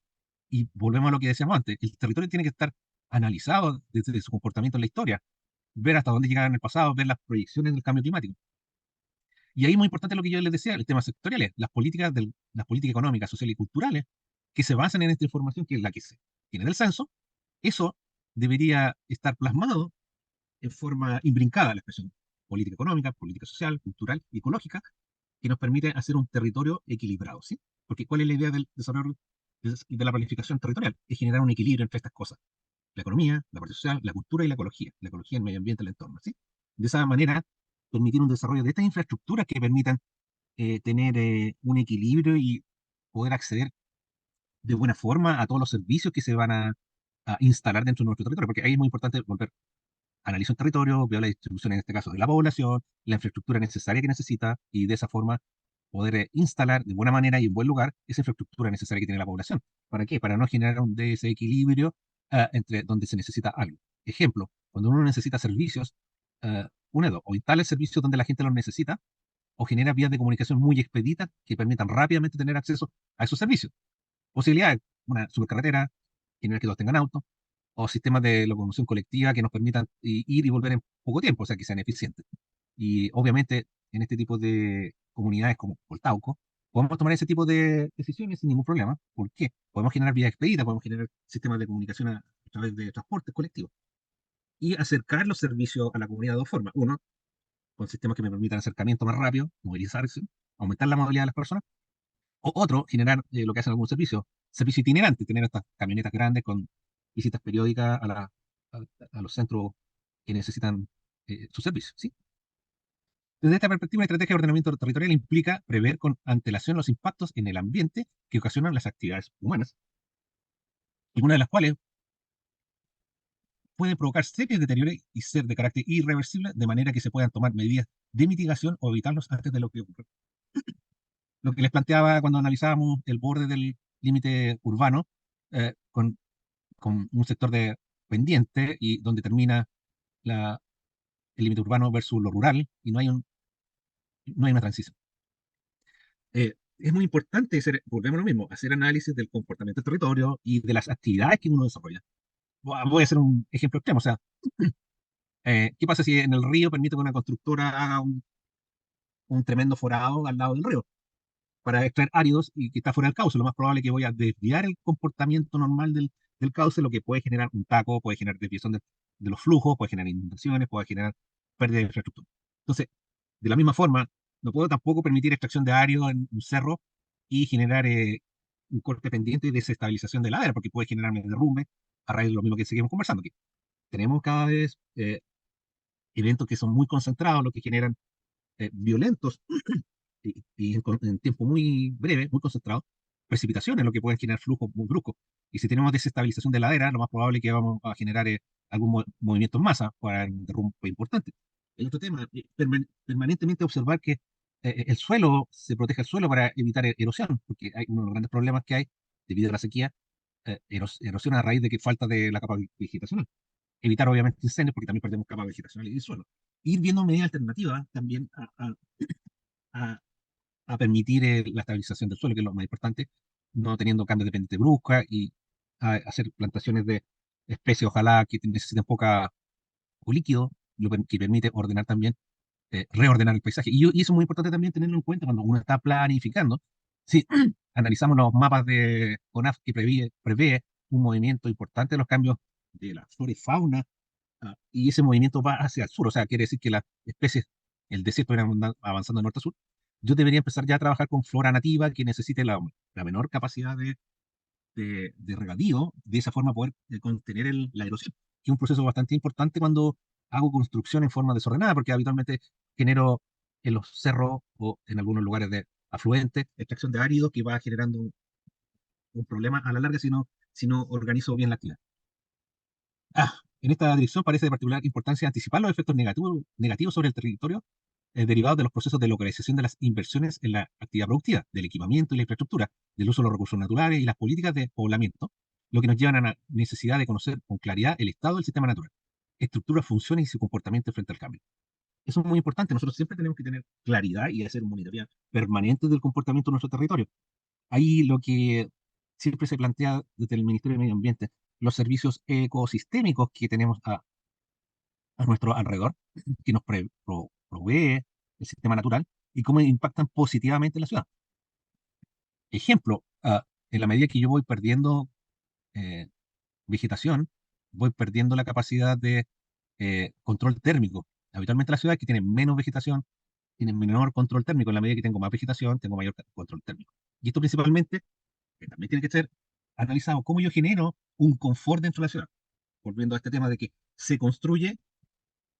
Y volvemos a lo que decíamos antes, el territorio tiene que estar analizado desde su comportamiento en la historia, ver hasta dónde llegaron en el pasado, ver las proyecciones del cambio climático. Y ahí es muy importante lo que yo les decía, el tema sectorial, las políticas económicas, sociales y culturales que se basan en esta información, que es la que se tiene del censo. Eso debería estar plasmado en forma imbrincada, la expresión política económica, política social, cultural y ecológica, que nos permite hacer un territorio equilibrado, ¿sí? Porque ¿cuál es la idea del desarrollo de la planificación territorial? Es generar un equilibrio entre estas cosas: la economía, la parte social, la cultura y la ecología, el medio ambiente, el entorno, ¿sí? De esa manera, permitir un desarrollo de estas infraestructuras que permitan tener un equilibrio y poder acceder de buena forma a todos los servicios que se van a instalar dentro de nuestro territorio, porque ahí es muy importante volver: analizo el territorio, veo la distribución en este caso de la población, la infraestructura necesaria que necesita, y de esa forma poder instalar de buena manera y en buen lugar esa infraestructura necesaria que tiene la población. ¿Para qué? Para no generar un desequilibrio entre donde se necesita algo. Ejemplo, cuando uno necesita servicios, o instala el servicio donde la gente los necesita, o genera vías de comunicación muy expeditas que permitan rápidamente tener acceso a esos servicios. Posibilidades: una supercarretera, generar que todos tengan auto, o sistemas de locomoción colectiva que nos permitan ir y volver en poco tiempo, o sea, que sean eficientes. Y obviamente, en este tipo de comunidades como Coltauco, podemos tomar ese tipo de decisiones sin ningún problema. ¿Por qué? Podemos generar vías expeditas, podemos generar sistemas de comunicación a través de transportes colectivos y acercar los servicios a la comunidad de dos formas. Uno, con sistemas que me permitan acercamiento más rápido, movilizarse, aumentar la movilidad de las personas. O otro, generar lo que hacen algunos servicios, servicio itinerante, tener estas camionetas grandes con visitas periódicas a los centros que necesitan sus servicios, ¿sí? Desde esta perspectiva, la estrategia de ordenamiento territorial implica prever con antelación los impactos en el ambiente que ocasionan las actividades humanas, algunas de las cuales pueden provocar serios deterioros y ser de carácter irreversible, de manera que se puedan tomar medidas de mitigación o evitarlos antes de lo que ocurra. Lo que les planteaba cuando analizábamos el borde del límite urbano, con un sector de pendiente y donde termina el límite urbano versus lo rural, y no hay una transición. Es muy importante volvemos a lo mismo, hacer análisis del comportamiento del territorio y de las actividades que uno desarrolla. Voy a hacer un ejemplo extremo, o sea, ¿qué pasa si en el río permite que una constructora haga un tremendo forado al lado del río para extraer áridos y que está fuera del cauce? Lo más probable es que voy a desviar el comportamiento normal del cauce, lo que puede generar un taco, puede generar desviación de los flujos, puede generar inundaciones, puede generar pérdida de infraestructura. Entonces, De la misma forma, no puedo tampoco permitir extracción de ario en un cerro y generar un corte pendiente y desestabilización de ladera, porque puede generarme derrumbe a raíz de lo mismo que seguimos conversando aquí. Tenemos cada vez eventos que son muy concentrados, lo que generan violentos y en tiempo muy breve, muy concentrado, precipitaciones, lo que pueden generar flujos muy bruscos. Y si tenemos desestabilización de ladera, lo más probable es que vamos a generar algún movimiento en masa para un derrumbe importante. El otro tema, permanentemente observar que el suelo, se proteja el suelo para evitar erosión, porque hay uno de los grandes problemas que hay debido a la sequía, erosión a raíz de que falta de la capa vegetacional. Evitar obviamente incendios, porque también perdemos capa vegetacional y suelo. Ir viendo medidas alternativas también a, a permitir la estabilización del suelo, que es lo más importante, no teniendo cambios de pendiente brusca y hacer plantaciones de especies, ojalá que necesiten poca o líquido, que permite ordenar también, reordenar el paisaje. Y eso es muy importante también tenerlo en cuenta cuando uno está planificando. Si analizamos los mapas de CONAF que prevé un movimiento importante de los cambios de la flora y fauna, y ese movimiento va hacia el sur, o sea, quiere decir que las especies, el desierto viene avanzando de norte a sur, yo debería empezar ya a trabajar con flora nativa que necesite la menor capacidad de regadío, de esa forma poder contener la erosión, que es un proceso bastante importante cuando hago construcción en forma desordenada, porque habitualmente genero en los cerros o en algunos lugares de afluentes, extracción de áridos que va generando un problema a la larga si no organizo bien la actividad. En esta dirección parece de particular importancia anticipar los efectos negativos sobre el territorio derivados de los procesos de localización de las inversiones en la actividad productiva, del equipamiento y la infraestructura, del uso de los recursos naturales y las políticas de poblamiento, lo que nos llevan a la necesidad de conocer con claridad el estado del sistema natural, estructura, funciones y su comportamiento frente al cambio. Eso es muy importante. Nosotros siempre tenemos que tener claridad y hacer un monitoreo permanente del comportamiento de nuestro territorio. Ahí lo que siempre se plantea desde el Ministerio de Medio Ambiente, los servicios ecosistémicos que tenemos a nuestro alrededor, que nos provee el sistema natural y cómo impactan positivamente en la ciudad. Ejemplo, en la medida que yo voy perdiendo eh, vegetación, voy perdiendo la capacidad de control térmico. Habitualmente las ciudades que tienen menos vegetación tienen menor control térmico. En la medida que tengo más vegetación, tengo mayor control térmico. Y esto principalmente también tiene que ser analizado cómo yo genero un confort dentro de la ciudad. Volviendo a este tema de que se construye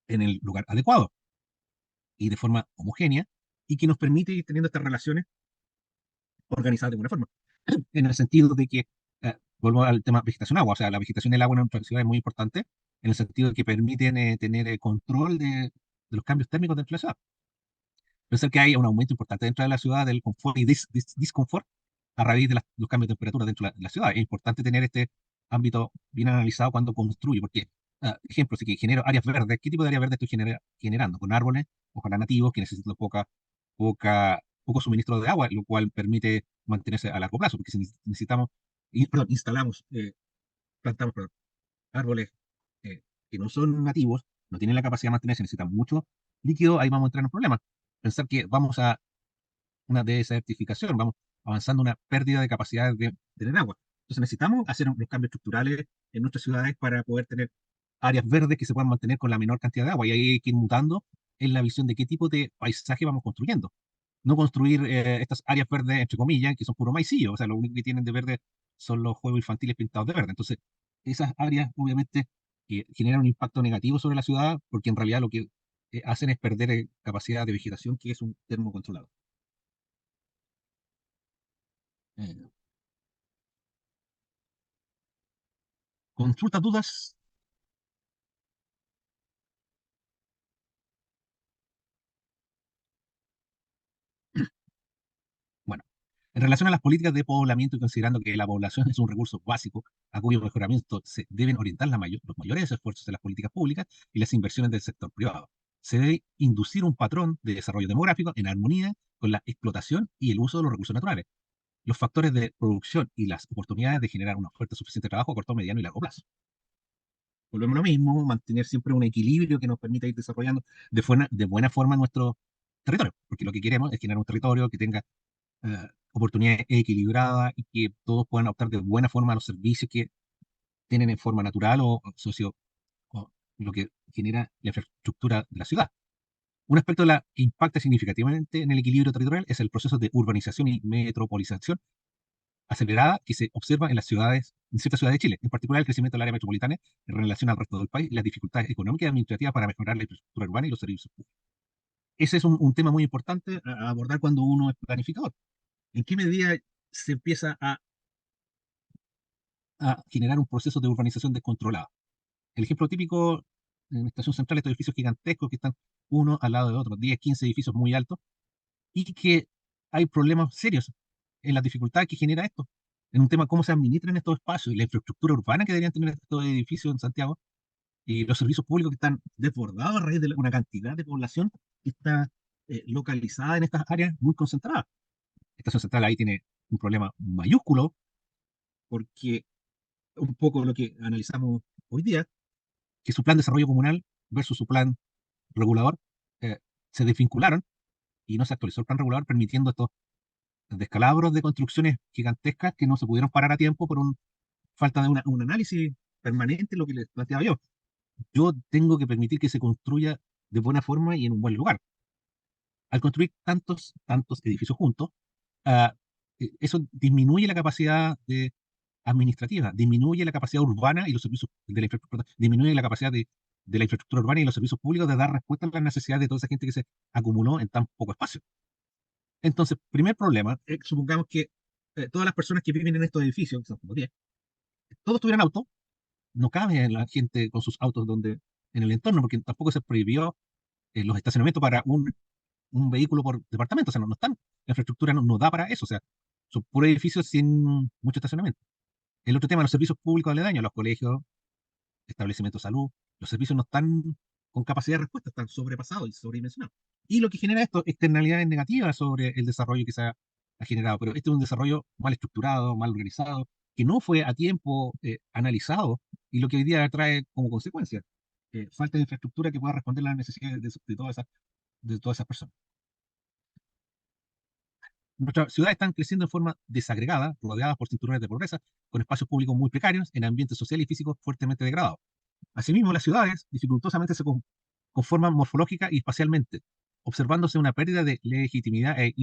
en el lugar adecuado y de forma homogénea y que nos permite ir teniendo estas relaciones organizadas de buena forma. En el sentido de que, vuelvo al tema vegetación-agua, o sea, la vegetación y el agua en nuestra ciudad es muy importante en el sentido de que permiten tener control de los cambios térmicos dentro de la ciudad. Pensar que hay un aumento importante dentro de la ciudad del confort y disconfort a raíz de los cambios de temperatura dentro de la ciudad. Es importante tener este ámbito bien analizado cuando construyo, porque, ejemplo, si que genero áreas verdes, ¿qué tipo de áreas verdes estoy generando? Con árboles, ojalá nativos, que necesitan poco suministro de agua, lo cual permite mantenerse a largo plazo, porque si necesitamos, instalamos, plantamos, perdón, árboles que no son nativos, no tienen la capacidad de mantenerse, necesitan mucho líquido, ahí vamos a entrar en problemas. Pensar que vamos a una desertificación, vamos avanzando una pérdida de capacidad de tener agua. Entonces necesitamos hacer los cambios estructurales en nuestras ciudades para poder tener áreas verdes que se puedan mantener con la menor cantidad de agua. Y ahí hay que ir mutando en la visión de qué tipo de paisaje vamos construyendo. No construir estas áreas verdes, entre comillas, que son puro maicillo. O sea, lo único que tienen de verde son los juegos infantiles pintados de verde. Entonces, esas áreas obviamente generan un impacto negativo sobre la ciudad porque en realidad lo que hacen es perder capacidad de vegetación, que es un termo controlado. Eh, Consulta, dudas. Bueno, en relación a las políticas de poblamiento y considerando que la población es un recurso básico a cuyo mejoramiento se deben orientar los mayores esfuerzos de las políticas públicas y las inversiones del sector privado, se debe inducir un patrón de desarrollo demográfico en armonía con la explotación y el uso de los recursos naturales, los factores de producción y las oportunidades de generar una oferta suficiente de trabajo a corto, mediano y largo plazo. Volvemos a lo mismo, mantener siempre un equilibrio que nos permita ir desarrollando de buena forma nuestro territorio, porque lo que queremos es generar un territorio que tenga oportunidades equilibradas y que todos puedan optar de buena forma a los servicios que tienen en forma natural o socio, o lo que genera la infraestructura de la ciudad. Un aspecto que impacta significativamente en el equilibrio territorial es el proceso de urbanización y metropolización acelerada que se observa en las ciudades, en ciertas ciudades de Chile, en particular el crecimiento del área metropolitana en relación al resto del país y las dificultades económicas y administrativas para mejorar la infraestructura urbana y los servicios públicos. Ese es un tema muy importante a abordar cuando uno es planificador. ¿En qué medida se empieza a generar un proceso de urbanización descontrolada? El ejemplo típico en Estación Central, estos edificios gigantescos que están uno al lado de otro, 10, 15 edificios muy altos, y que hay problemas serios en la dificultad que genera esto, en un tema cómo se administran estos espacios y la infraestructura urbana que deberían tener estos edificios en Santiago y los servicios públicos que están desbordados a raíz de una cantidad de población que está localizada en estas áreas muy concentradas. Estación Central ahí tiene un problema mayúsculo porque un poco lo que analizamos hoy día, que su plan de desarrollo comunal versus su plan regulador eh, se desvincularon y no se actualizó el plan regulador permitiendo estos descalabros de construcciones gigantescas que no se pudieron parar a tiempo por falta de un análisis permanente, lo que les planteaba yo. Yo tengo que permitir que se construya de buena forma y en un buen lugar. Al construir tantos edificios juntos, ah, eso disminuye la capacidad administrativa, disminuye la capacidad urbana y los servicios de la infraestructura, disminuye la capacidad de la infraestructura urbana y los servicios públicos de dar respuesta a las necesidades de toda esa gente que se acumuló en tan poco espacio. Entonces, primer problema, supongamos que todas las personas que viven en estos edificios, que son como 10, todos tuvieran auto, no cabe la gente con sus autos en el entorno, porque tampoco se prohibió los estacionamientos para un vehículo por departamento, o sea, no están, la infraestructura no da para eso, o sea, son puros edificios sin mucho estacionamiento. El otro tema, los servicios públicos aledaños, los colegios, establecimientos de salud, los servicios no están con capacidad de respuesta, están sobrepasados y sobredimensionados. Y lo que genera esto, externalidades negativas sobre el desarrollo que se ha generado. Pero este es un desarrollo mal estructurado, mal organizado, que no fue a tiempo analizado y lo que hoy día trae como consecuencia falta de infraestructura que pueda responder a las necesidades de todas esas personas. Nuestras ciudades están creciendo en forma desagregada, rodeadas por cinturones de pobreza, con espacios públicos muy precarios, en ambientes sociales y físicos fuertemente degradados. Asimismo, las ciudades dificultosamente se conforman morfológica y espacialmente, observándose una pérdida de legitimidad e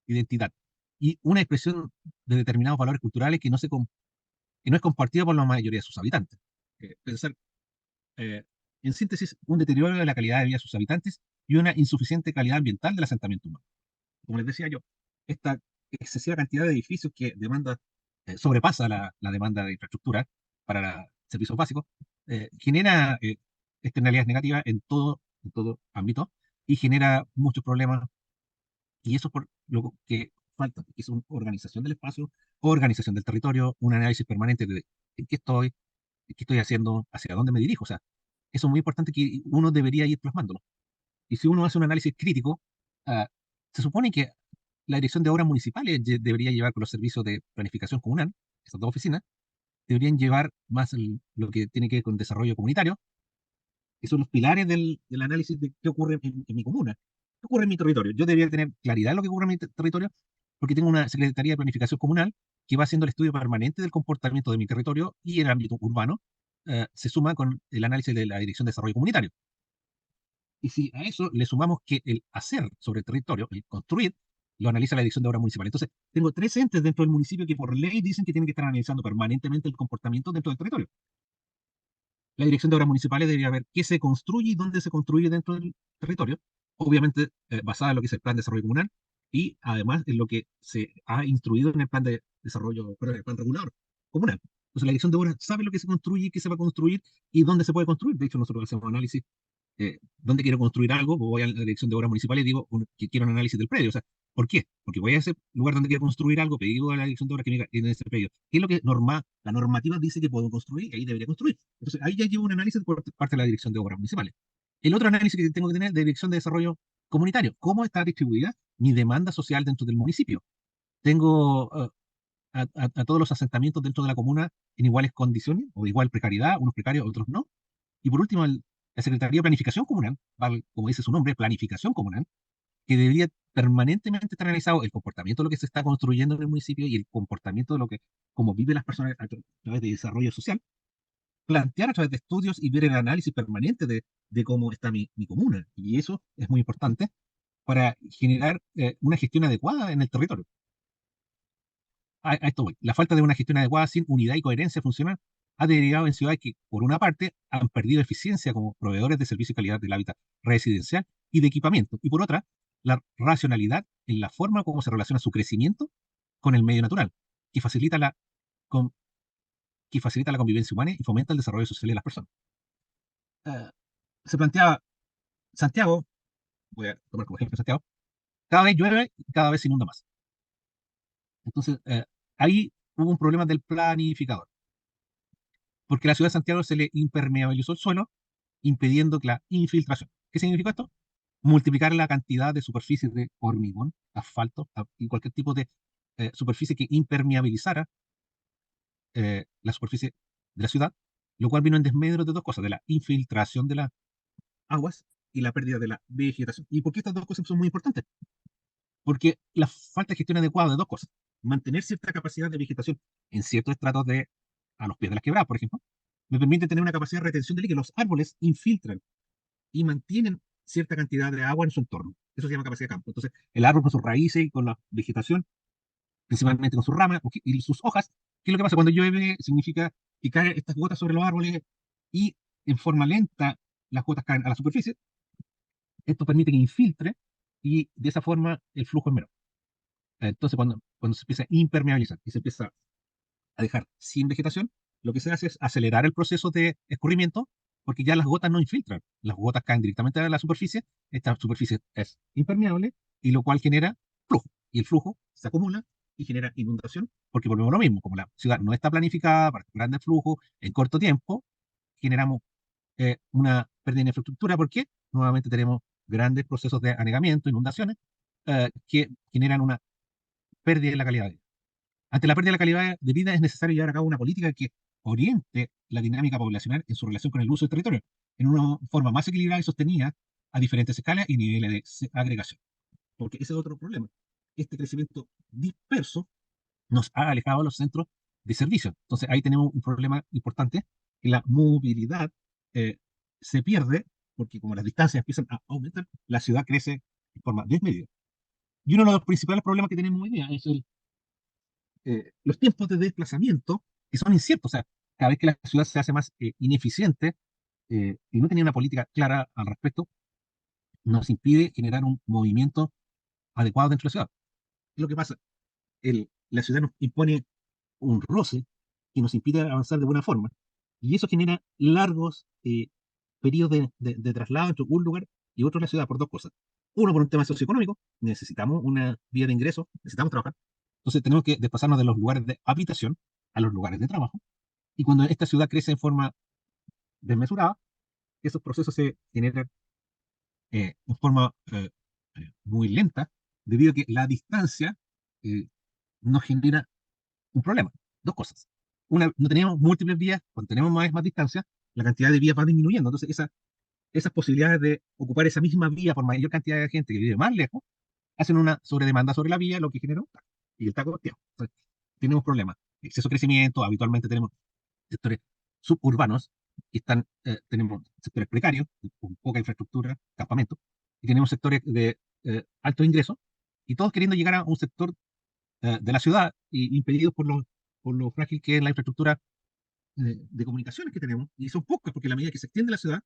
identidad y una expresión de determinados valores culturales que no es compartida por la mayoría de sus habitantes. Pensar, eh, en síntesis, un deterioro de la calidad de vida de sus habitantes y una insuficiente calidad ambiental del asentamiento humano. Como les decía yo, esta excesiva cantidad de edificios que sobrepasa la demanda de infraestructura para servicios básicos, genera externalidades negativas en todo ámbito y genera muchos problemas. Y eso por lo que falta, que es una organización del espacio, organización del territorio, un análisis permanente de en qué estoy haciendo, hacia dónde me dirijo. O sea, eso es muy importante que uno debería ir plasmándolo. Y si uno hace un análisis crítico, ah, se supone que la Dirección de Obras Municipales debería llevar con los servicios de planificación comunal, estas dos oficinas, deberían llevar más lo que tiene que ver con desarrollo comunitario, que son los pilares del análisis de qué ocurre en mi comuna, qué ocurre en mi territorio. Yo debería tener claridad en lo que ocurre en mi territorio, porque tengo una Secretaría de Planificación Comunal que va haciendo el estudio permanente del comportamiento de mi territorio y en el ámbito urbano se suma con el análisis de la Dirección de Desarrollo Comunitario. Y si a eso le sumamos que el hacer sobre el territorio, el construir, lo analiza la Dirección de Obras Municipales. Entonces, tengo tres entes dentro del municipio que por ley dicen que tienen que estar analizando permanentemente el comportamiento dentro del territorio. La Dirección de Obras Municipales debería ver qué se construye y dónde se construye dentro del territorio, obviamente basada en lo que es el Plan de Desarrollo Comunal y además en lo que se ha instruido en el Plan de Desarrollo, perdón, el Plan Regulador Comunal. Entonces, la Dirección de Obras sabe lo que se construye, qué se va a construir y dónde se puede construir. De hecho, nosotros hacemos análisis dónde quiero construir algo, voy a la Dirección de Obras Municipales y digo que quiero un análisis del predio. O sea, ¿por qué? Porque voy a ese lugar donde quiero construir algo, pedido a la Dirección de Obras que me diga en ese predio. ¿Qué es lo que la normativa dice que puedo construir? Y ahí debería construir. Entonces, ahí ya llevo un análisis por parte de la Dirección de Obras Municipales. El otro análisis que tengo que tener es de Dirección de Desarrollo Comunitario. ¿Cómo está distribuida mi demanda social dentro del municipio? Tengo a todos los asentamientos dentro de la comuna en iguales condiciones o igual precariedad, unos precarios, otros no. Y por último, la Secretaría de Planificación Comunal, como dice su nombre, planificación comunal, que debería permanentemente estar analizado el comportamiento de lo que se está construyendo en el municipio y el comportamiento de cómo viven las personas a través de desarrollo social, plantear a través de estudios y ver el análisis permanente de cómo está mi comuna. Y eso es muy importante para generar una gestión adecuada en el territorio. A esto voy. La falta de una gestión adecuada sin unidad y coherencia funcional ha derivado en ciudades que, por una parte, han perdido eficiencia como proveedores de servicios y calidad del hábitat residencial y de equipamiento, y por otra, la racionalidad en la forma como se relaciona su crecimiento con el medio natural, que facilita con- que facilita la convivencia humana y fomenta el desarrollo social de las personas. Eh, Se planteaba Santiago, voy a tomar como ejemplo Santiago, cada vez llueve y cada vez se inunda más. Entonces, ahí hubo un problema del planificador, porque a la ciudad de Santiago se le impermeabilizó el suelo, impidiendo la infiltración. ¿Qué significa esto? Multiplicar la cantidad de superficies de hormigón, asfalto y cualquier tipo de superficie que impermeabilizara la superficie de la ciudad, lo cual vino en desmedro de dos cosas, de la infiltración de las aguas y la pérdida de la vegetación. ¿Y por qué estas dos cosas son muy importantes? Porque la falta de gestión adecuada de dos cosas. Mantener cierta capacidad de vegetación en ciertos estratos a los pies de las quebradas, por ejemplo, me permite tener una capacidad de retención de líquido. Los árboles infiltran y mantienen cierta cantidad de agua en su entorno. Eso se llama capacidad de campo. Entonces, el árbol con sus raíces y con la vegetación, principalmente con sus ramas y sus hojas, ¿qué es lo que pasa? Cuando llueve significa que caen estas gotas sobre los árboles y en forma lenta las gotas caen a la superficie. Esto permite que infiltre y de esa forma el flujo es menor. Entonces, cuando se empieza a impermeabilizar y se empieza a dejar sin vegetación, lo que se hace es acelerar el proceso de escurrimiento porque ya las gotas no infiltran, las gotas caen directamente a la superficie, esta superficie es impermeable y lo cual genera flujo. Y el flujo se acumula y genera inundación porque volvemos a lo mismo, como la ciudad no está planificada para grandes flujos en corto tiempo, generamos una pérdida de infraestructura porque nuevamente tenemos grandes procesos de anegamiento, inundaciones, que generan una pérdida de la calidad de vida. Ante la pérdida de la calidad de vida es necesario llevar a cabo una política que oriente la dinámica poblacional en su relación con el uso del territorio, en una forma más equilibrada y sostenida a diferentes escalas y niveles de agregación. Porque ese es otro problema. Este crecimiento disperso nos ha alejado de los centros de servicio. Entonces ahí tenemos un problema importante, que la movilidad eh, se pierde porque como las distancias empiezan a aumentar, la ciudad crece de forma desmedida. Y uno de los principales problemas que tenemos hoy día es los tiempos de desplazamiento, que son inciertos. O sea, cada vez que la ciudad se hace más ineficiente y no tenía una política clara al respecto, nos impide generar un movimiento adecuado dentro de la ciudad. ¿Qué es lo que pasa? La ciudad nos impone un roce que nos impide avanzar de buena forma. Y eso genera largos periodos de traslado entre un lugar y otro de la ciudad por dos cosas. Uno, por un tema socioeconómico, necesitamos una vía de ingreso, necesitamos trabajar. Entonces tenemos que desplazarnos de los lugares de habitación a los lugares de trabajo. Y cuando esta ciudad crece en forma desmesurada, esos procesos se generan en forma muy lenta, debido a que la distancia eh, nos genera un problema. Dos cosas. Una, no tenemos múltiples vías, cuando tenemos más distancia, la cantidad de vías va disminuyendo. Entonces, esas posibilidades de ocupar esa misma vía por mayor cantidad de gente que vive más lejos, hacen una sobredemanda sobre la vía, lo que genera un taco. Y el taco, tío, entonces, tenemos problemas. Exceso de crecimiento, habitualmente tenemos sectores suburbanos, tenemos sectores precarios, con poca infraestructura, campamentos, y tenemos sectores de alto ingreso, y todos queriendo llegar a un sector de la ciudad, y impedidos por lo frágil que es la infraestructura de comunicaciones que tenemos, y son pocas, porque a la medida que se extiende la ciudad,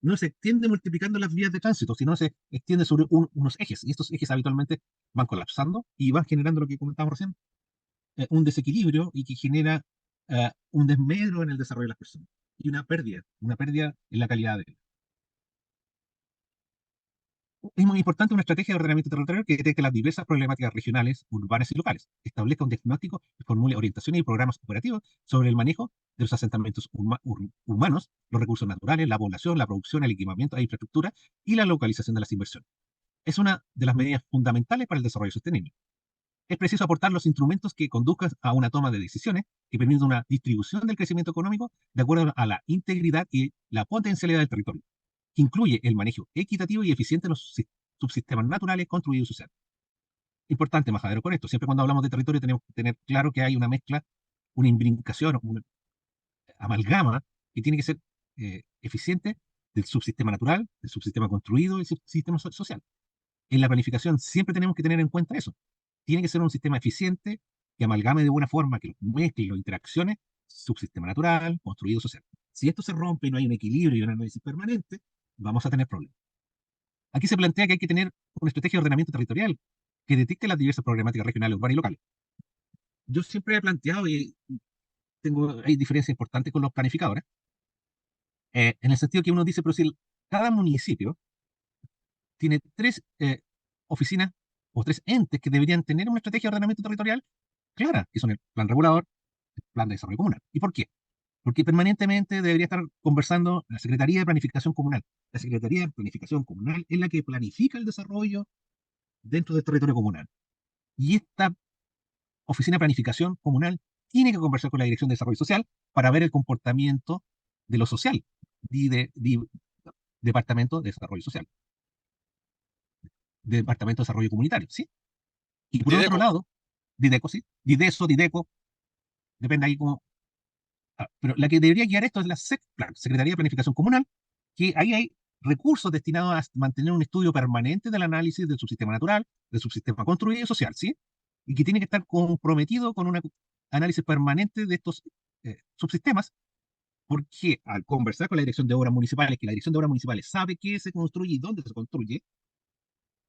no se extiende multiplicando las vías de tránsito, sino se extiende sobre unos ejes, y estos ejes habitualmente van colapsando y van generando lo que comentábamos recién, un desequilibrio y que genera un desmedro en el desarrollo de las personas y una pérdida en la calidad de vida. Es muy importante una estrategia de ordenamiento territorial que detecte las diversas problemáticas regionales, urbanas y locales, establezca un diagnóstico y formule orientaciones y programas operativos sobre el manejo de los asentamientos humanos, los recursos naturales, la población, la producción, el equipamiento e infraestructura y la localización de las inversiones. Es una de las medidas fundamentales para el desarrollo sostenible. Es preciso aportar los instrumentos que conduzcan a una toma de decisiones que permitan una distribución del crecimiento económico de acuerdo a la integridad y la potencialidad del territorio, que incluye el manejo equitativo y eficiente de los subsistemas naturales construidos y sociales. Importante, Majadero, con esto, siempre cuando hablamos de territorio tenemos que tener claro que hay una mezcla, una imbricación, una amalgama que tiene que ser eficiente del subsistema natural, del subsistema construido y del subsistema social. En la planificación siempre tenemos que tener en cuenta eso. Tiene que ser un sistema eficiente que amalgame de buena forma, que mezcle las interacciones, subsistema natural, construido, social. Si esto se rompe y no hay un equilibrio y un análisis permanente, vamos a tener problemas. Aquí se plantea que hay que tener una estrategia de ordenamiento territorial que detecte las diversas problemáticas regionales, urbanas y locales. Yo siempre he planteado, y hay diferencias importantes con los planificadores, en el sentido que uno dice, pero si cada municipio tiene tres oficinas o tres entes que deberían tener una estrategia de ordenamiento territorial clara, que son el plan regulador, el plan de desarrollo comunal. ¿Y por qué? Porque permanentemente debería estar conversando la Secretaría de Planificación Comunal. La Secretaría de Planificación Comunal es la que planifica el desarrollo dentro del territorio comunal. Y esta oficina de planificación comunal tiene que conversar con la Dirección de Desarrollo Social para ver el comportamiento de lo social, Departamento de Desarrollo Social, Departamento de Desarrollo Comunitario, ¿sí? Y por otro Dideco. lado, Dideco, ¿sí? Dideso, Dideco, depende ahí como... pero la que debería guiar esto es la SECPLAN, Secretaría de Planificación Comunal, que ahí hay recursos destinados a mantener un estudio permanente del análisis del subsistema natural, del subsistema construido y social, ¿sí? Y que tiene que estar comprometido con un análisis permanente de estos subsistemas, porque al conversar con la Dirección de Obras Municipales, que la Dirección de Obras Municipales sabe qué se construye y dónde se construye,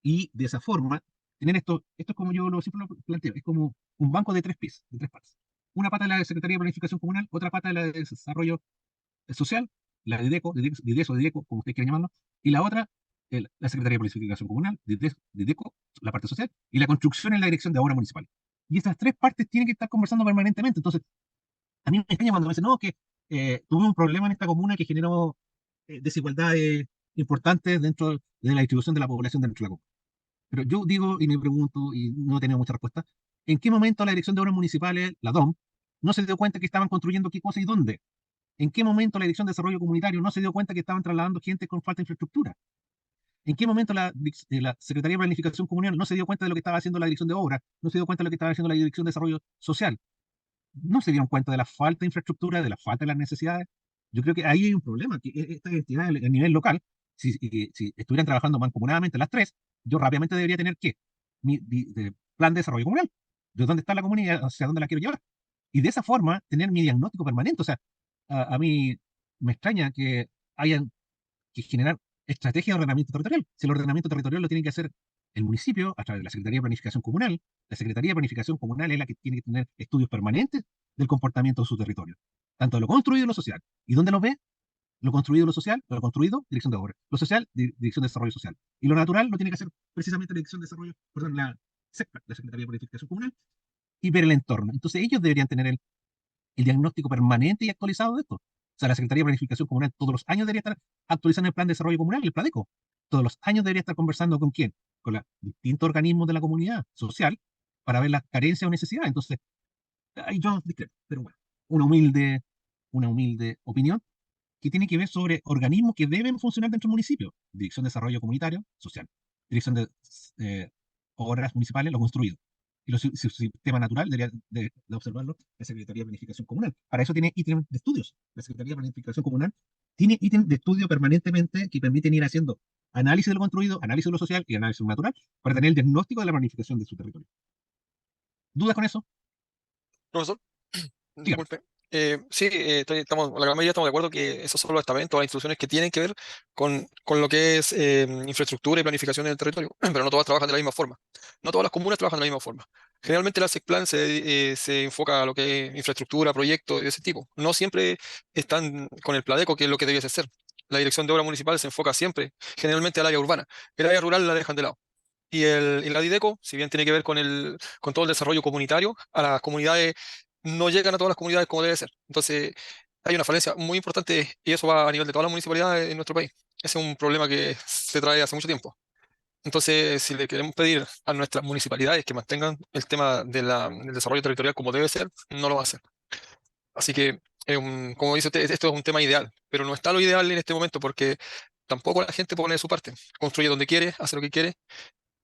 y de esa forma, tener esto es como yo siempre lo planteo, es como un banco de tres pies, de tres patas. Una pata de la Secretaría de Planificación Comunal, otra pata de la de Desarrollo Social, la de DECO, como ustedes quieran llamarlo, y la otra, la Secretaría de Planificación Comunal, DECO, la parte social, y la construcción en la Dirección de Obras Municipales. Y estas tres partes tienen que estar conversando permanentemente. Entonces, a mí me extraña cuando me dicen, no, que tuvimos un problema en esta comuna que generó desigualdades importantes dentro de la distribución de la población dentro de la comuna. Pero yo digo y me pregunto, y no he tenido mucha respuesta, ¿en qué momento la Dirección de Obras Municipales, la DOM, no se dio cuenta que estaban construyendo qué cosa y dónde? ¿En qué momento la Dirección de Desarrollo Comunitario no se dio cuenta que estaban trasladando gente con falta de infraestructura? ¿En qué momento la Secretaría de Planificación Comunal no se dio cuenta de lo que estaba haciendo la Dirección de Obras? ¿No se dio cuenta de lo que estaba haciendo la Dirección de Desarrollo Social? ¿No se dieron cuenta de la falta de infraestructura, de la falta de las necesidades? Yo creo que ahí hay un problema, que estas entidades a nivel local, si estuvieran trabajando mancomunadamente las tres, yo rápidamente debería tener ¿qué? De plan de desarrollo comunal, de dónde está la comunidad, hacia dónde la quiero llevar. Y de esa forma, tener mi diagnóstico permanente. O sea, a mí me extraña que hayan que generar estrategias de ordenamiento territorial. Si el ordenamiento territorial lo tiene que hacer el municipio a través de la Secretaría de Planificación Comunal, la Secretaría de Planificación Comunal es la que tiene que tener estudios permanentes del comportamiento de su territorio, tanto de lo construido y lo social. ¿Y dónde lo ve? Lo construido y lo social, lo construido, Dirección de Obras. Lo social, Dirección de Desarrollo Social. Y lo natural lo tiene que hacer precisamente la Dirección de Desarrollo, perdón, la SECPA, la Secretaría de Planificación Comunal, y ver el entorno. Entonces ellos deberían tener el diagnóstico permanente y actualizado de esto. O sea, la Secretaría de Planificación Comunal todos los años debería estar actualizando el Plan de Desarrollo Comunal, el PLADECO. Todos los años debería estar conversando con quién, con los distintos organismos de la comunidad social para ver las carencias o necesidades. Entonces, ahí yo discrepo, pero bueno, una humilde opinión que tiene que ver sobre organismos que deben funcionar dentro del municipio. Dirección de Desarrollo Comunitario, Social. Dirección de Obras Municipales, lo construido. Y su sistema natural debería de observarlo la Secretaría de Planificación Comunal. Para eso tiene ítems de estudios. La Secretaría de Planificación Comunal tiene ítems de estudio permanentemente que permiten ir haciendo análisis de lo construido, análisis de lo social y análisis de lo natural para tener el diagnóstico de la planificación de su territorio. ¿Dudas con eso? Profesor, Dígame. disculpe. Sí, la gran mayoría estamos de acuerdo que esos son los estamentos, las instituciones que tienen que ver con lo que es infraestructura y planificación del territorio, pero no todas trabajan de la misma forma. No todas las comunas trabajan de la misma forma. Generalmente la SECPLAN se enfoca a lo que es infraestructura, proyectos de ese tipo. No siempre están con el PLADECO, que es lo que debiese ser. La Dirección de Obras Municipales se enfoca siempre, generalmente al área urbana. El área rural la dejan de lado. Y la Dideco, si bien tiene que ver con todo el desarrollo comunitario, a las comunidades no llegan a todas las comunidades como debe ser. Entonces, hay una falencia muy importante y eso va a nivel de todas las municipalidades en nuestro país. Ese es un problema que se trae hace mucho tiempo. Entonces, si le queremos pedir a nuestras municipalidades que mantengan el tema del desarrollo territorial como debe ser, no lo va a hacer. Así que, como dice usted, esto es un tema ideal, pero no está lo ideal en este momento porque tampoco la gente pone de su parte. Construye donde quiere, hace lo que quiere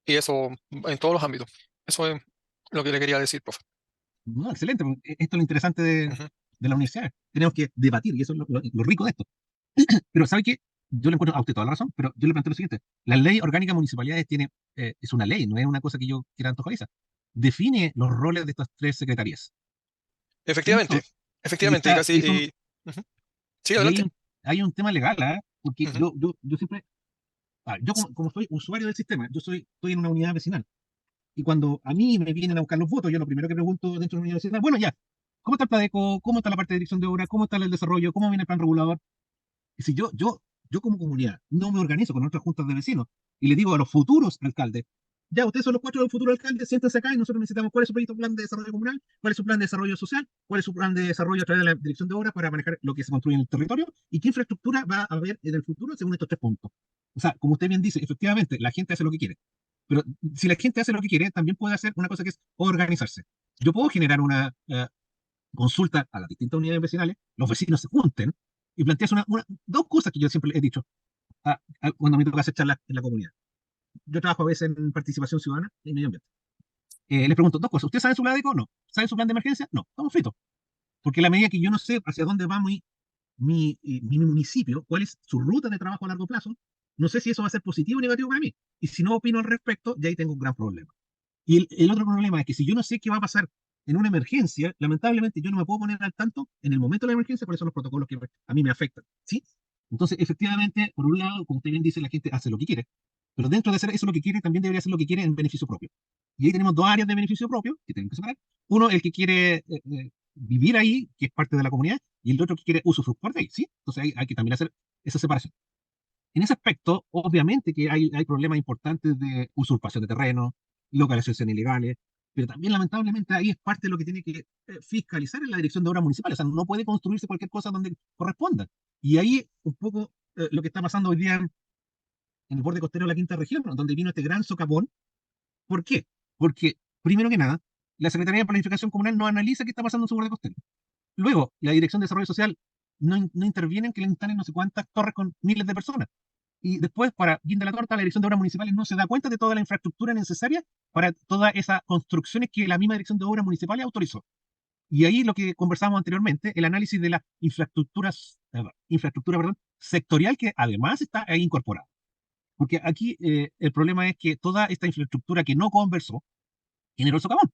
y eso en todos los ámbitos. Eso es lo que le quería decir, profe. No, excelente. Esto es lo interesante de, Ujú. de la universidad. Tenemos que debatir, y eso es lo rico de esto. Pero ¿sabe qué? Yo le encuentro a usted toda la razón, pero yo le planteo lo siguiente. La ley orgánica de municipalidades es una ley, no es una cosa que yo quiera antojadiza. Define los roles de estas tres secretarías. Efectivamente, Entonces, y, efectivamente, y está, casi. y, son, Ujú. Sí, y adelante. hay un tema legal, ¿ah? Porque Ujú. yo siempre, yo como soy usuario del sistema, estoy en una unidad vecinal. Y cuando a mí me vienen a buscar los votos, yo lo primero que pregunto dentro de la unidad vecinal, bueno, ya, ¿cómo está el PLADECO? ¿Cómo está la parte de dirección de obra? ¿Cómo está el desarrollo? ¿Cómo viene el plan regulador? Y si yo como comunidad no me organizo con otras juntas de vecinos y le digo a los futuros alcaldes, ya, ustedes son los 4 de los futuros alcaldes, siéntense acá y nosotros necesitamos cuál es su proyecto plan de desarrollo comunal, cuál es su plan de desarrollo social, cuál es su plan de desarrollo a través de la dirección de obras para manejar lo que se construye en el territorio y qué infraestructura va a haber en el futuro según estos 3 puntos. O sea, como usted bien dice, efectivamente, la gente hace lo que quiere. Pero si la gente hace lo que quiere, también puede hacer una cosa que es organizarse. Yo puedo generar una consulta a las distintas unidades vecinales, los vecinos se junten y planteas dos cosas que yo siempre he dicho cuando me toca hacer charlas en la comunidad. Yo trabajo a veces en participación ciudadana y medio ambiente. Les pregunto dos cosas. ¿Usted sabe su LADECO? No. ¿Sabe su plan de emergencia? No. Estamos fritos. Porque a la medida que yo no sé hacia dónde va mi municipio, cuál es su ruta de trabajo a largo plazo, no sé si eso va a ser positivo o negativo para mí. Y si no opino al respecto, ya ahí tengo un gran problema. Y el otro problema es que si yo no sé qué va a pasar en una emergencia, lamentablemente yo no me puedo poner al tanto en el momento de la emergencia, cuáles son los protocolos que a mí me afectan. ¿Sí? Entonces, efectivamente, por un lado, como usted bien dice, la gente hace lo que quiere, pero dentro de hacer eso lo que quiere, también debería hacer lo que quiere en beneficio propio. Y ahí tenemos dos áreas de beneficio propio que tenemos que separar. Uno, el que quiere vivir ahí, que es parte de la comunidad, y el otro que quiere usufructuar de ahí, ¿sí? Entonces hay que también hacer esa separación. En ese aspecto, obviamente que hay problemas importantes de usurpación de terreno, localizaciones ilegales, pero también lamentablemente ahí es parte de lo que tiene que fiscalizar en la dirección de obras municipales. O sea, no puede construirse cualquier cosa donde corresponda. Y ahí un poco lo que está pasando hoy día en el borde costero de la quinta región, ¿no? Donde vino este gran socavón. ¿Por qué? Porque, primero que nada, la Secretaría de Planificación Comunal no analiza qué está pasando en su borde costero. Luego, la Dirección de Desarrollo Social no interviene en que le instalen no sé cuántas torres con miles de personas. Y después, para guinda la torta, la Dirección de Obras Municipales no se da cuenta de toda la infraestructura necesaria para todas esas construcciones que la misma Dirección de Obras Municipales autorizó. Y ahí lo que conversamos anteriormente, el análisis de la infraestructura, perdón, sectorial que además está ahí incorporada. Porque aquí el problema es que toda esta infraestructura que no conversó generó el socavón.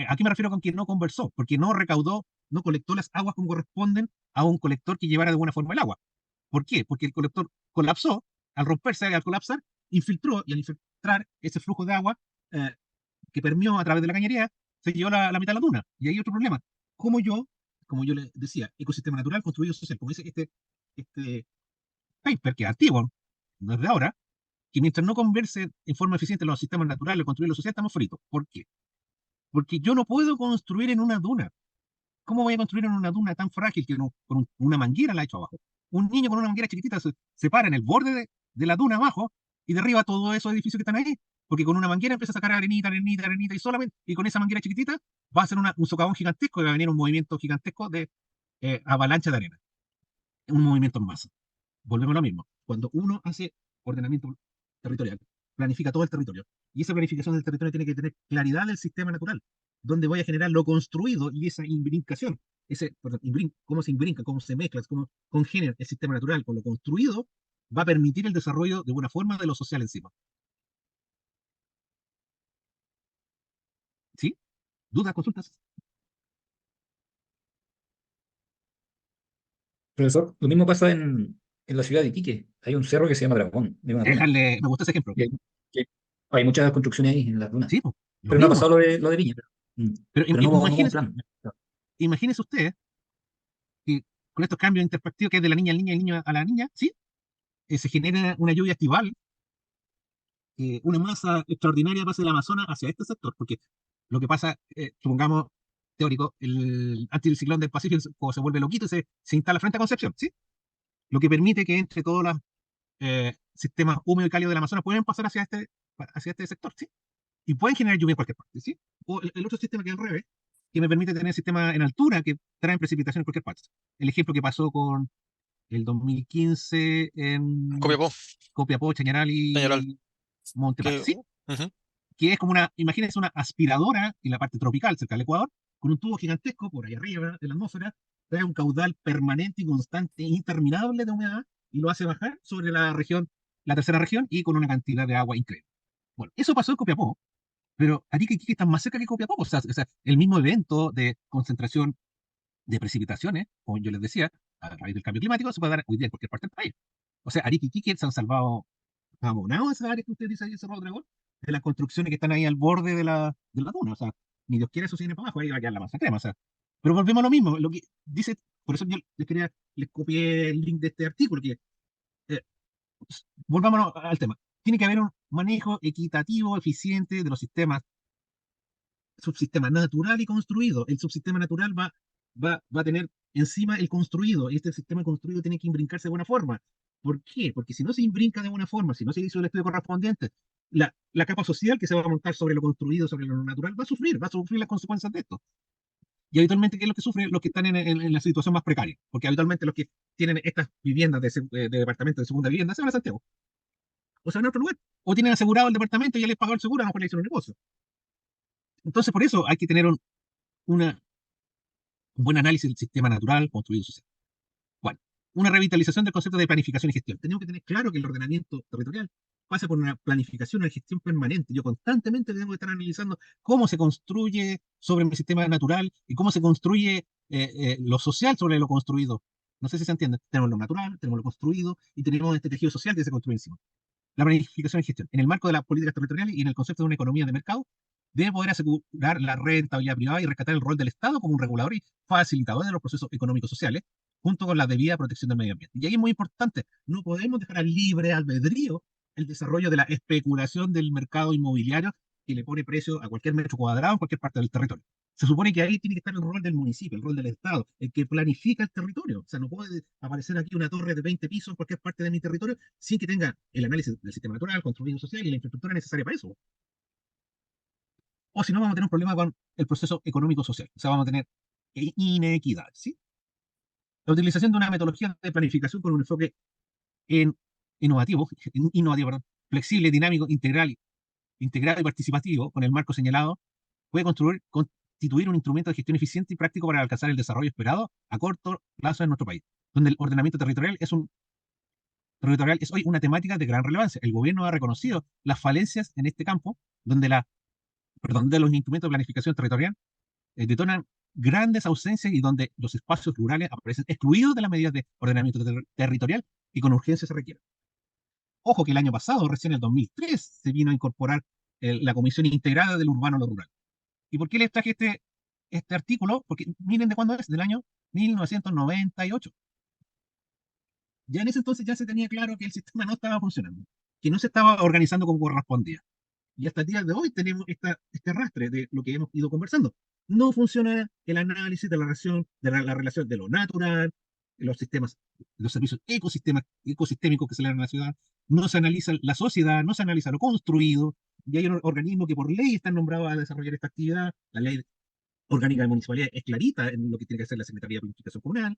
¿A qué me refiero con que no conversó? Porque no recaudó, no colectó las aguas como corresponden a un colector que llevara de buena forma el agua. ¿Por qué? Porque el colector colapsó, al romperse, al colapsar, infiltró, y al infiltrar ese flujo de agua eh, que permeó a través de la cañería, se llevó la mitad de la duna. Y hay otro problema. Como yo le decía, ecosistema natural construido social, como dice este paper, que es antiguo, no es de ahora, que mientras no converse en forma eficiente los sistemas naturales, construir lo social, estamos fritos. ¿Por qué? Porque yo no puedo construir en una duna. ¿Cómo voy a construir en una duna tan frágil que con una manguera la he hecho abajo? Un niño con una manguera chiquitita se para en el borde de la duna abajo y derriba todos esos edificios que están ahí, porque con una manguera empieza a sacar arenita, arenita, arenita, y con esa manguera chiquitita va a ser un socavón gigantesco y va a venir un movimiento gigantesco de avalancha de arena. Un movimiento en masa. Volvemos a lo mismo. Cuando uno hace ordenamiento territorial, planifica todo el territorio, y esa planificación del territorio tiene que tener claridad del sistema natural, donde voy a generar lo construido y esa imbrincación, cómo se imbrinca, cómo se mezcla, cómo congenia el sistema natural con lo construido, va a permitir el desarrollo de buena forma de lo social encima. ¿Sí? ¿Dudas, consultas? Profesor, lo mismo pasa en la ciudad de Iquique. Hay un cerro que se llama Dragón, de una duna. Me gusta ese ejemplo. Y hay muchas construcciones ahí en las dunas. Sí, pues, lo Pero no ha mismo. pasado lo de Viña. Pero no hubo un plan. Imagínese usted que con estos cambios interactivos que es de la niña al niño y el niño a la niña, ¿sí? Se genera una lluvia estival, una masa extraordinaria pasa del Amazonas hacia este sector, porque lo que pasa, supongamos, teórico, el anticiclón del Pacífico se vuelve loquito y se instala frente a Concepción, ¿sí? Lo que permite que entre todos los sistemas húmedos y cálidos del Amazonas pueden pasar hacia este sector, ¿sí? Y pueden generar lluvia en cualquier parte, ¿sí? O el otro sistema que es al revés, que me permite tener sistemas en altura que traen precipitación en cualquier parte. El ejemplo que pasó con el 2015 en Copiapó, Copiapó, Chañaral Peñaral. y Montepatí, ¿sí? Ujú. Que es como imagínense una aspiradora en la parte tropical, cerca del Ecuador, con un tubo gigantesco por ahí arriba de la atmósfera, trae un caudal permanente y constante, interminable de humedad, y lo hace bajar sobre la región, la tercera región, y con una cantidad de agua increíble. Bueno, eso pasó en Copiapó, pero Arica y Iquique están más cerca que Copiapó. O sea, el mismo evento de concentración de precipitaciones, como yo les decía, a raíz del cambio climático, se puede dar hoy día en cualquier parte del país. O sea, Arica y Iquique se han salvado abonados esas áreas que usted dice ahí en Cerro Dragón, de las construcciones que están ahí al borde de la duna. O sea, ni Dios quiere eso se viene para abajo, ahí va a quedar la masa crema. O sea, pero volvemos a lo mismo, lo que dice, por eso yo les copié el link de este artículo, que eh, volvámonos al tema. Tiene que haber un manejo equitativo, eficiente de los sistemas, subsistema natural y construido. El subsistema natural va a tener encima el construido, y este sistema construido tiene que imbrincarse de buena forma. ¿Por qué? Porque si no se imbrinca de buena forma, si no se hizo el estudio correspondiente, la capa social que se va a montar sobre lo construido, sobre lo natural, va a sufrir las consecuencias de esto. Y habitualmente, ¿qué es lo que sufren los que están en la situación más precaria? Porque habitualmente los que tienen estas viviendas de departamentos de segunda vivienda se van a Santiago, o se van a otro lugar, o tienen asegurado el departamento y ya les pagó el seguro, a lo mejor le hicieron un negocio. Entonces, por eso hay que tener una, un buen análisis del sistema natural, construido y social. Bueno, una revitalización del concepto de planificación y gestión. Tenemos que tener claro que el ordenamiento territorial pasa por una planificación, una gestión permanente. Yo constantemente tengo que estar analizando cómo se construye sobre mi sistema natural y cómo se construye lo social sobre lo construido. No sé si se entiende. Tenemos lo natural, tenemos lo construido y tenemos este tejido social que se construye encima. La planificación y gestión. En el marco de las políticas territoriales y en el concepto de una economía de mercado, debe poder asegurar la rentabilidad privada y rescatar el rol del Estado como un regulador y facilitador de los procesos económicos sociales, junto con la debida protección del medio ambiente. Y ahí es muy importante, no podemos dejar al libre albedrío el desarrollo de la especulación del mercado inmobiliario que le pone precio a cualquier metro cuadrado en cualquier parte del territorio. Se supone que ahí tiene que estar el rol del municipio, el rol del Estado, el que planifica el territorio. O sea, no puede aparecer aquí una torre de 20 pisos en cualquier parte de mi territorio sin que tenga el análisis del sistema natural, construido social y la infraestructura necesaria para eso. O si no, vamos a tener un problema con el proceso económico-social. O sea, vamos a tener inequidad, ¿sí? La utilización de una metodología de planificación con un enfoque innovativo, perdón, flexible, dinámico, integrado y participativo, con el marco señalado, puede constituir un instrumento de gestión eficiente y práctico para alcanzar el desarrollo esperado a corto plazo en nuestro país, donde el ordenamiento territorial es hoy una temática de gran relevancia. El gobierno ha reconocido las falencias en este campo, donde los instrumentos de planificación territorial detonan grandes ausencias y donde los espacios rurales aparecen excluidos de las medidas de ordenamiento territorial y con urgencia se requieren. Ojo que el año pasado, recién en el 2003, se vino a incorporar la Comisión Integrada del Urbano a lo Rural. ¿Y por qué les traje este artículo? Porque miren de cuándo es, del año 1998. Ya en ese entonces ya se tenía claro que el sistema no estaba funcionando, que no se estaba organizando como correspondía. Y hasta el día de hoy tenemos este arrastre de lo que hemos ido conversando. No funciona el análisis de la relación de lo natural, de los sistemas, los servicios ecosistémicos que se le dan a la ciudad. No se analiza la sociedad, no se analiza lo construido. Y hay un organismo que por ley está nombrado a desarrollar esta actividad. La ley orgánica de municipalidad es clarita en lo que tiene que hacer la Secretaría de Planificación Comunal,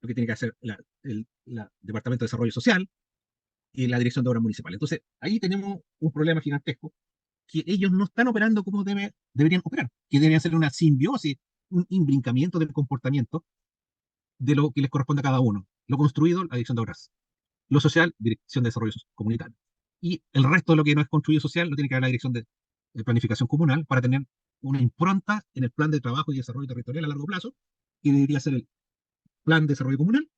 lo que tiene que hacer el Departamento de Desarrollo Social y la Dirección de Obras Municipales. Entonces, ahí tenemos un problema gigantesco, que ellos no están operando como deberían operar, que deberían ser una simbiosis, un imbrincamiento del comportamiento de lo que les corresponde a cada uno. Lo construido, la Dirección de Obras. Lo social, Dirección de Desarrollo Comunitario. Y el resto de lo que no es construido social lo tiene que ver la Dirección de Planificación Comunal para tener una impronta en el plan de trabajo y desarrollo territorial a largo plazo, que debería ser el plan de desarrollo comunal,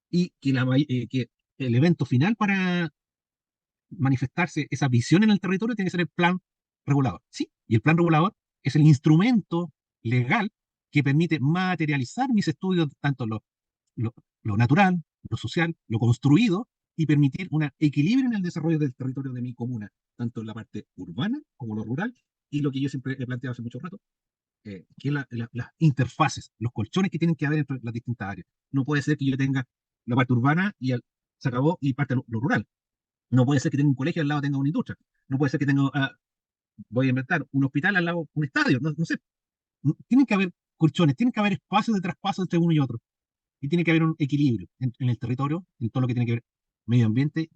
y que el evento final para manifestarse esa visión en el territorio tiene que ser el plan regulador. Sí, y el plan regulador es el instrumento legal que permite materializar mis estudios, tanto lo natural, lo social, lo construido, y permitir un equilibrio en el desarrollo del territorio de mi comuna, tanto en la parte urbana como lo rural, y lo que yo siempre he planteado hace mucho rato, que es las interfaces, los colchones que tienen que haber entre las distintas áreas. No puede ser que yo tenga la parte urbana y se acabó y parte lo rural. No puede ser que tenga un colegio al lado tenga una industria. No puede ser que tenga, voy a inventar, un hospital al lado un estadio. No sé. Tienen que haber colchones, tienen que haber espacios de traspaso entre uno y otro. Y tiene que haber un equilibrio en el territorio, en todo lo que tiene que ver medio ambiente,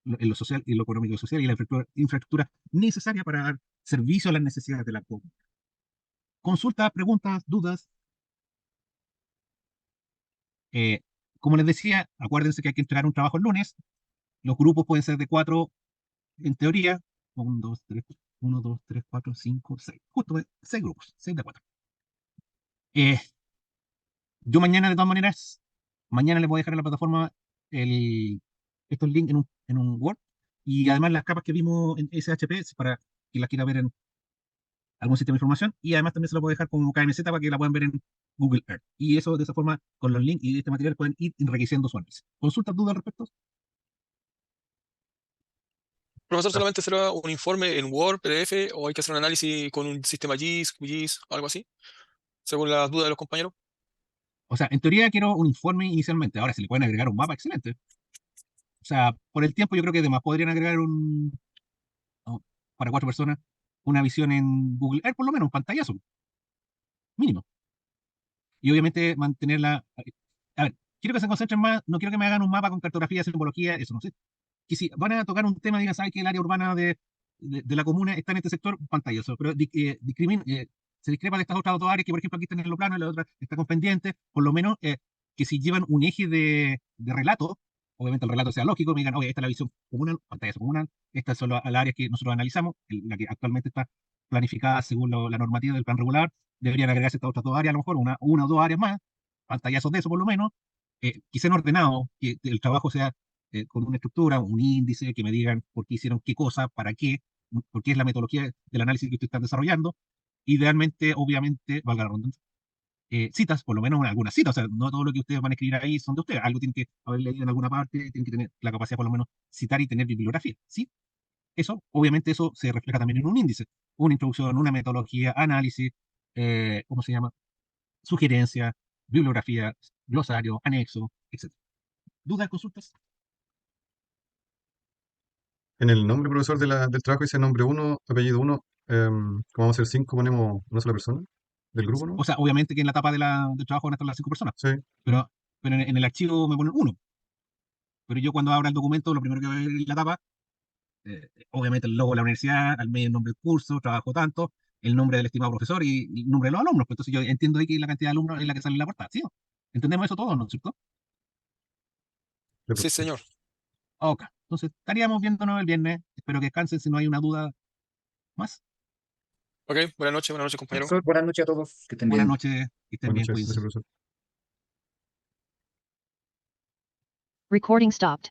en lo social y lo económico y social, y la infraestructura necesaria para dar servicio a las necesidades de la comunidad. Consultas, preguntas, dudas. Como les decía, acuérdense que hay que entregar un trabajo el lunes. Los grupos pueden ser de 4, en teoría. 1, 2, 3, 1, 2, 3, 4, 5, 6. Justo 6 grupos, 6 de 4. Yo mañana, de todas maneras, mañana les voy a dejar en la plataforma estos links en un Word. Y además las capas que vimos en SHP para quien las quiera ver en algún sistema de información. Y además también se lo puedo dejar como KMZ para que la puedan ver en Google Earth. Y eso, de esa forma, con los links y este material pueden ir enriqueciendo su análisis. ¿Consultas, dudas al respecto? Profesor, ¿solamente será un informe en Word, PDF, o hay que hacer un análisis con un sistema GIS, QGIS, algo así, según las dudas de los compañeros? O sea, en teoría quiero un informe inicialmente. Ahora, si le pueden agregar un mapa, excelente. O sea, por el tiempo yo creo que además podrían agregar para 4 personas, una visión en Google Earth, por lo menos, un pantallazo, mínimo. Y obviamente mantenerla. A ver, quiero que se concentren más, no quiero que me hagan un mapa con cartografía, simbología, eso no sé. Que si van a tocar un tema, digan, ¿sabes que el área urbana de la comuna está en este sector? Pantallazo. Pero se discrepa de estas otras 2 áreas que, por ejemplo, aquí están en lo plano y la otra está con pendiente. Por lo menos que si llevan un eje de relato, obviamente el relato sea lógico, me digan, oye, esta es la visión comunal, pantallazo comunal, estas son las áreas que nosotros analizamos, la que actualmente está planificada según la normativa del plan regular. Deberían agregarse estas otras 2 áreas, a lo mejor una o 2 áreas más, pantallazos de eso por lo menos, que sean ordenados, que el trabajo sea con una estructura, un índice, que me digan por qué hicieron qué cosa, para qué, por qué es la metodología del análisis que ustedes están desarrollando. Idealmente, obviamente, valga la redundancia, citas, por lo menos algunas citas, o sea, no todo lo que ustedes van a escribir ahí son de ustedes, algo tienen que haber leído en alguna parte, tienen que tener la capacidad por lo menos citar y tener bibliografía, ¿sí? Eso, obviamente, eso se refleja también en un índice, una introducción, una metodología, análisis, ¿cómo se llama? Sugerencia, bibliografía, glosario, anexo, etc. ¿Dudas, consultas? En el nombre, profesor, del trabajo dice nombre 1, apellido 1. Como vamos a ser 5, ponemos una sola persona del grupo, ¿no? O sea, obviamente que en la tapa del trabajo van a estar las 5 personas, Sí. pero en el archivo me ponen 1. Pero yo cuando abra el documento, lo primero que voy a ver en la tapa, obviamente el logo de la universidad, al medio el nombre del curso, trabajo tanto, el nombre del estimado profesor y el nombre de los alumnos. Pues entonces yo entiendo ahí que la cantidad de alumnos es la que sale en la portada, ¿sí? ¿Entendemos eso todo, no es cierto? Ya, Sí, profesor. señor. Ok, entonces estaríamos viéndonos el viernes. Espero que descansen si no hay una duda más. Ok, buenas noches, compañero. Profesor, buenas noches a todos. Que estén Buenas bien. noches, que estén Buenas bien, noches, cuídense. gracias, profesor. Recording stopped.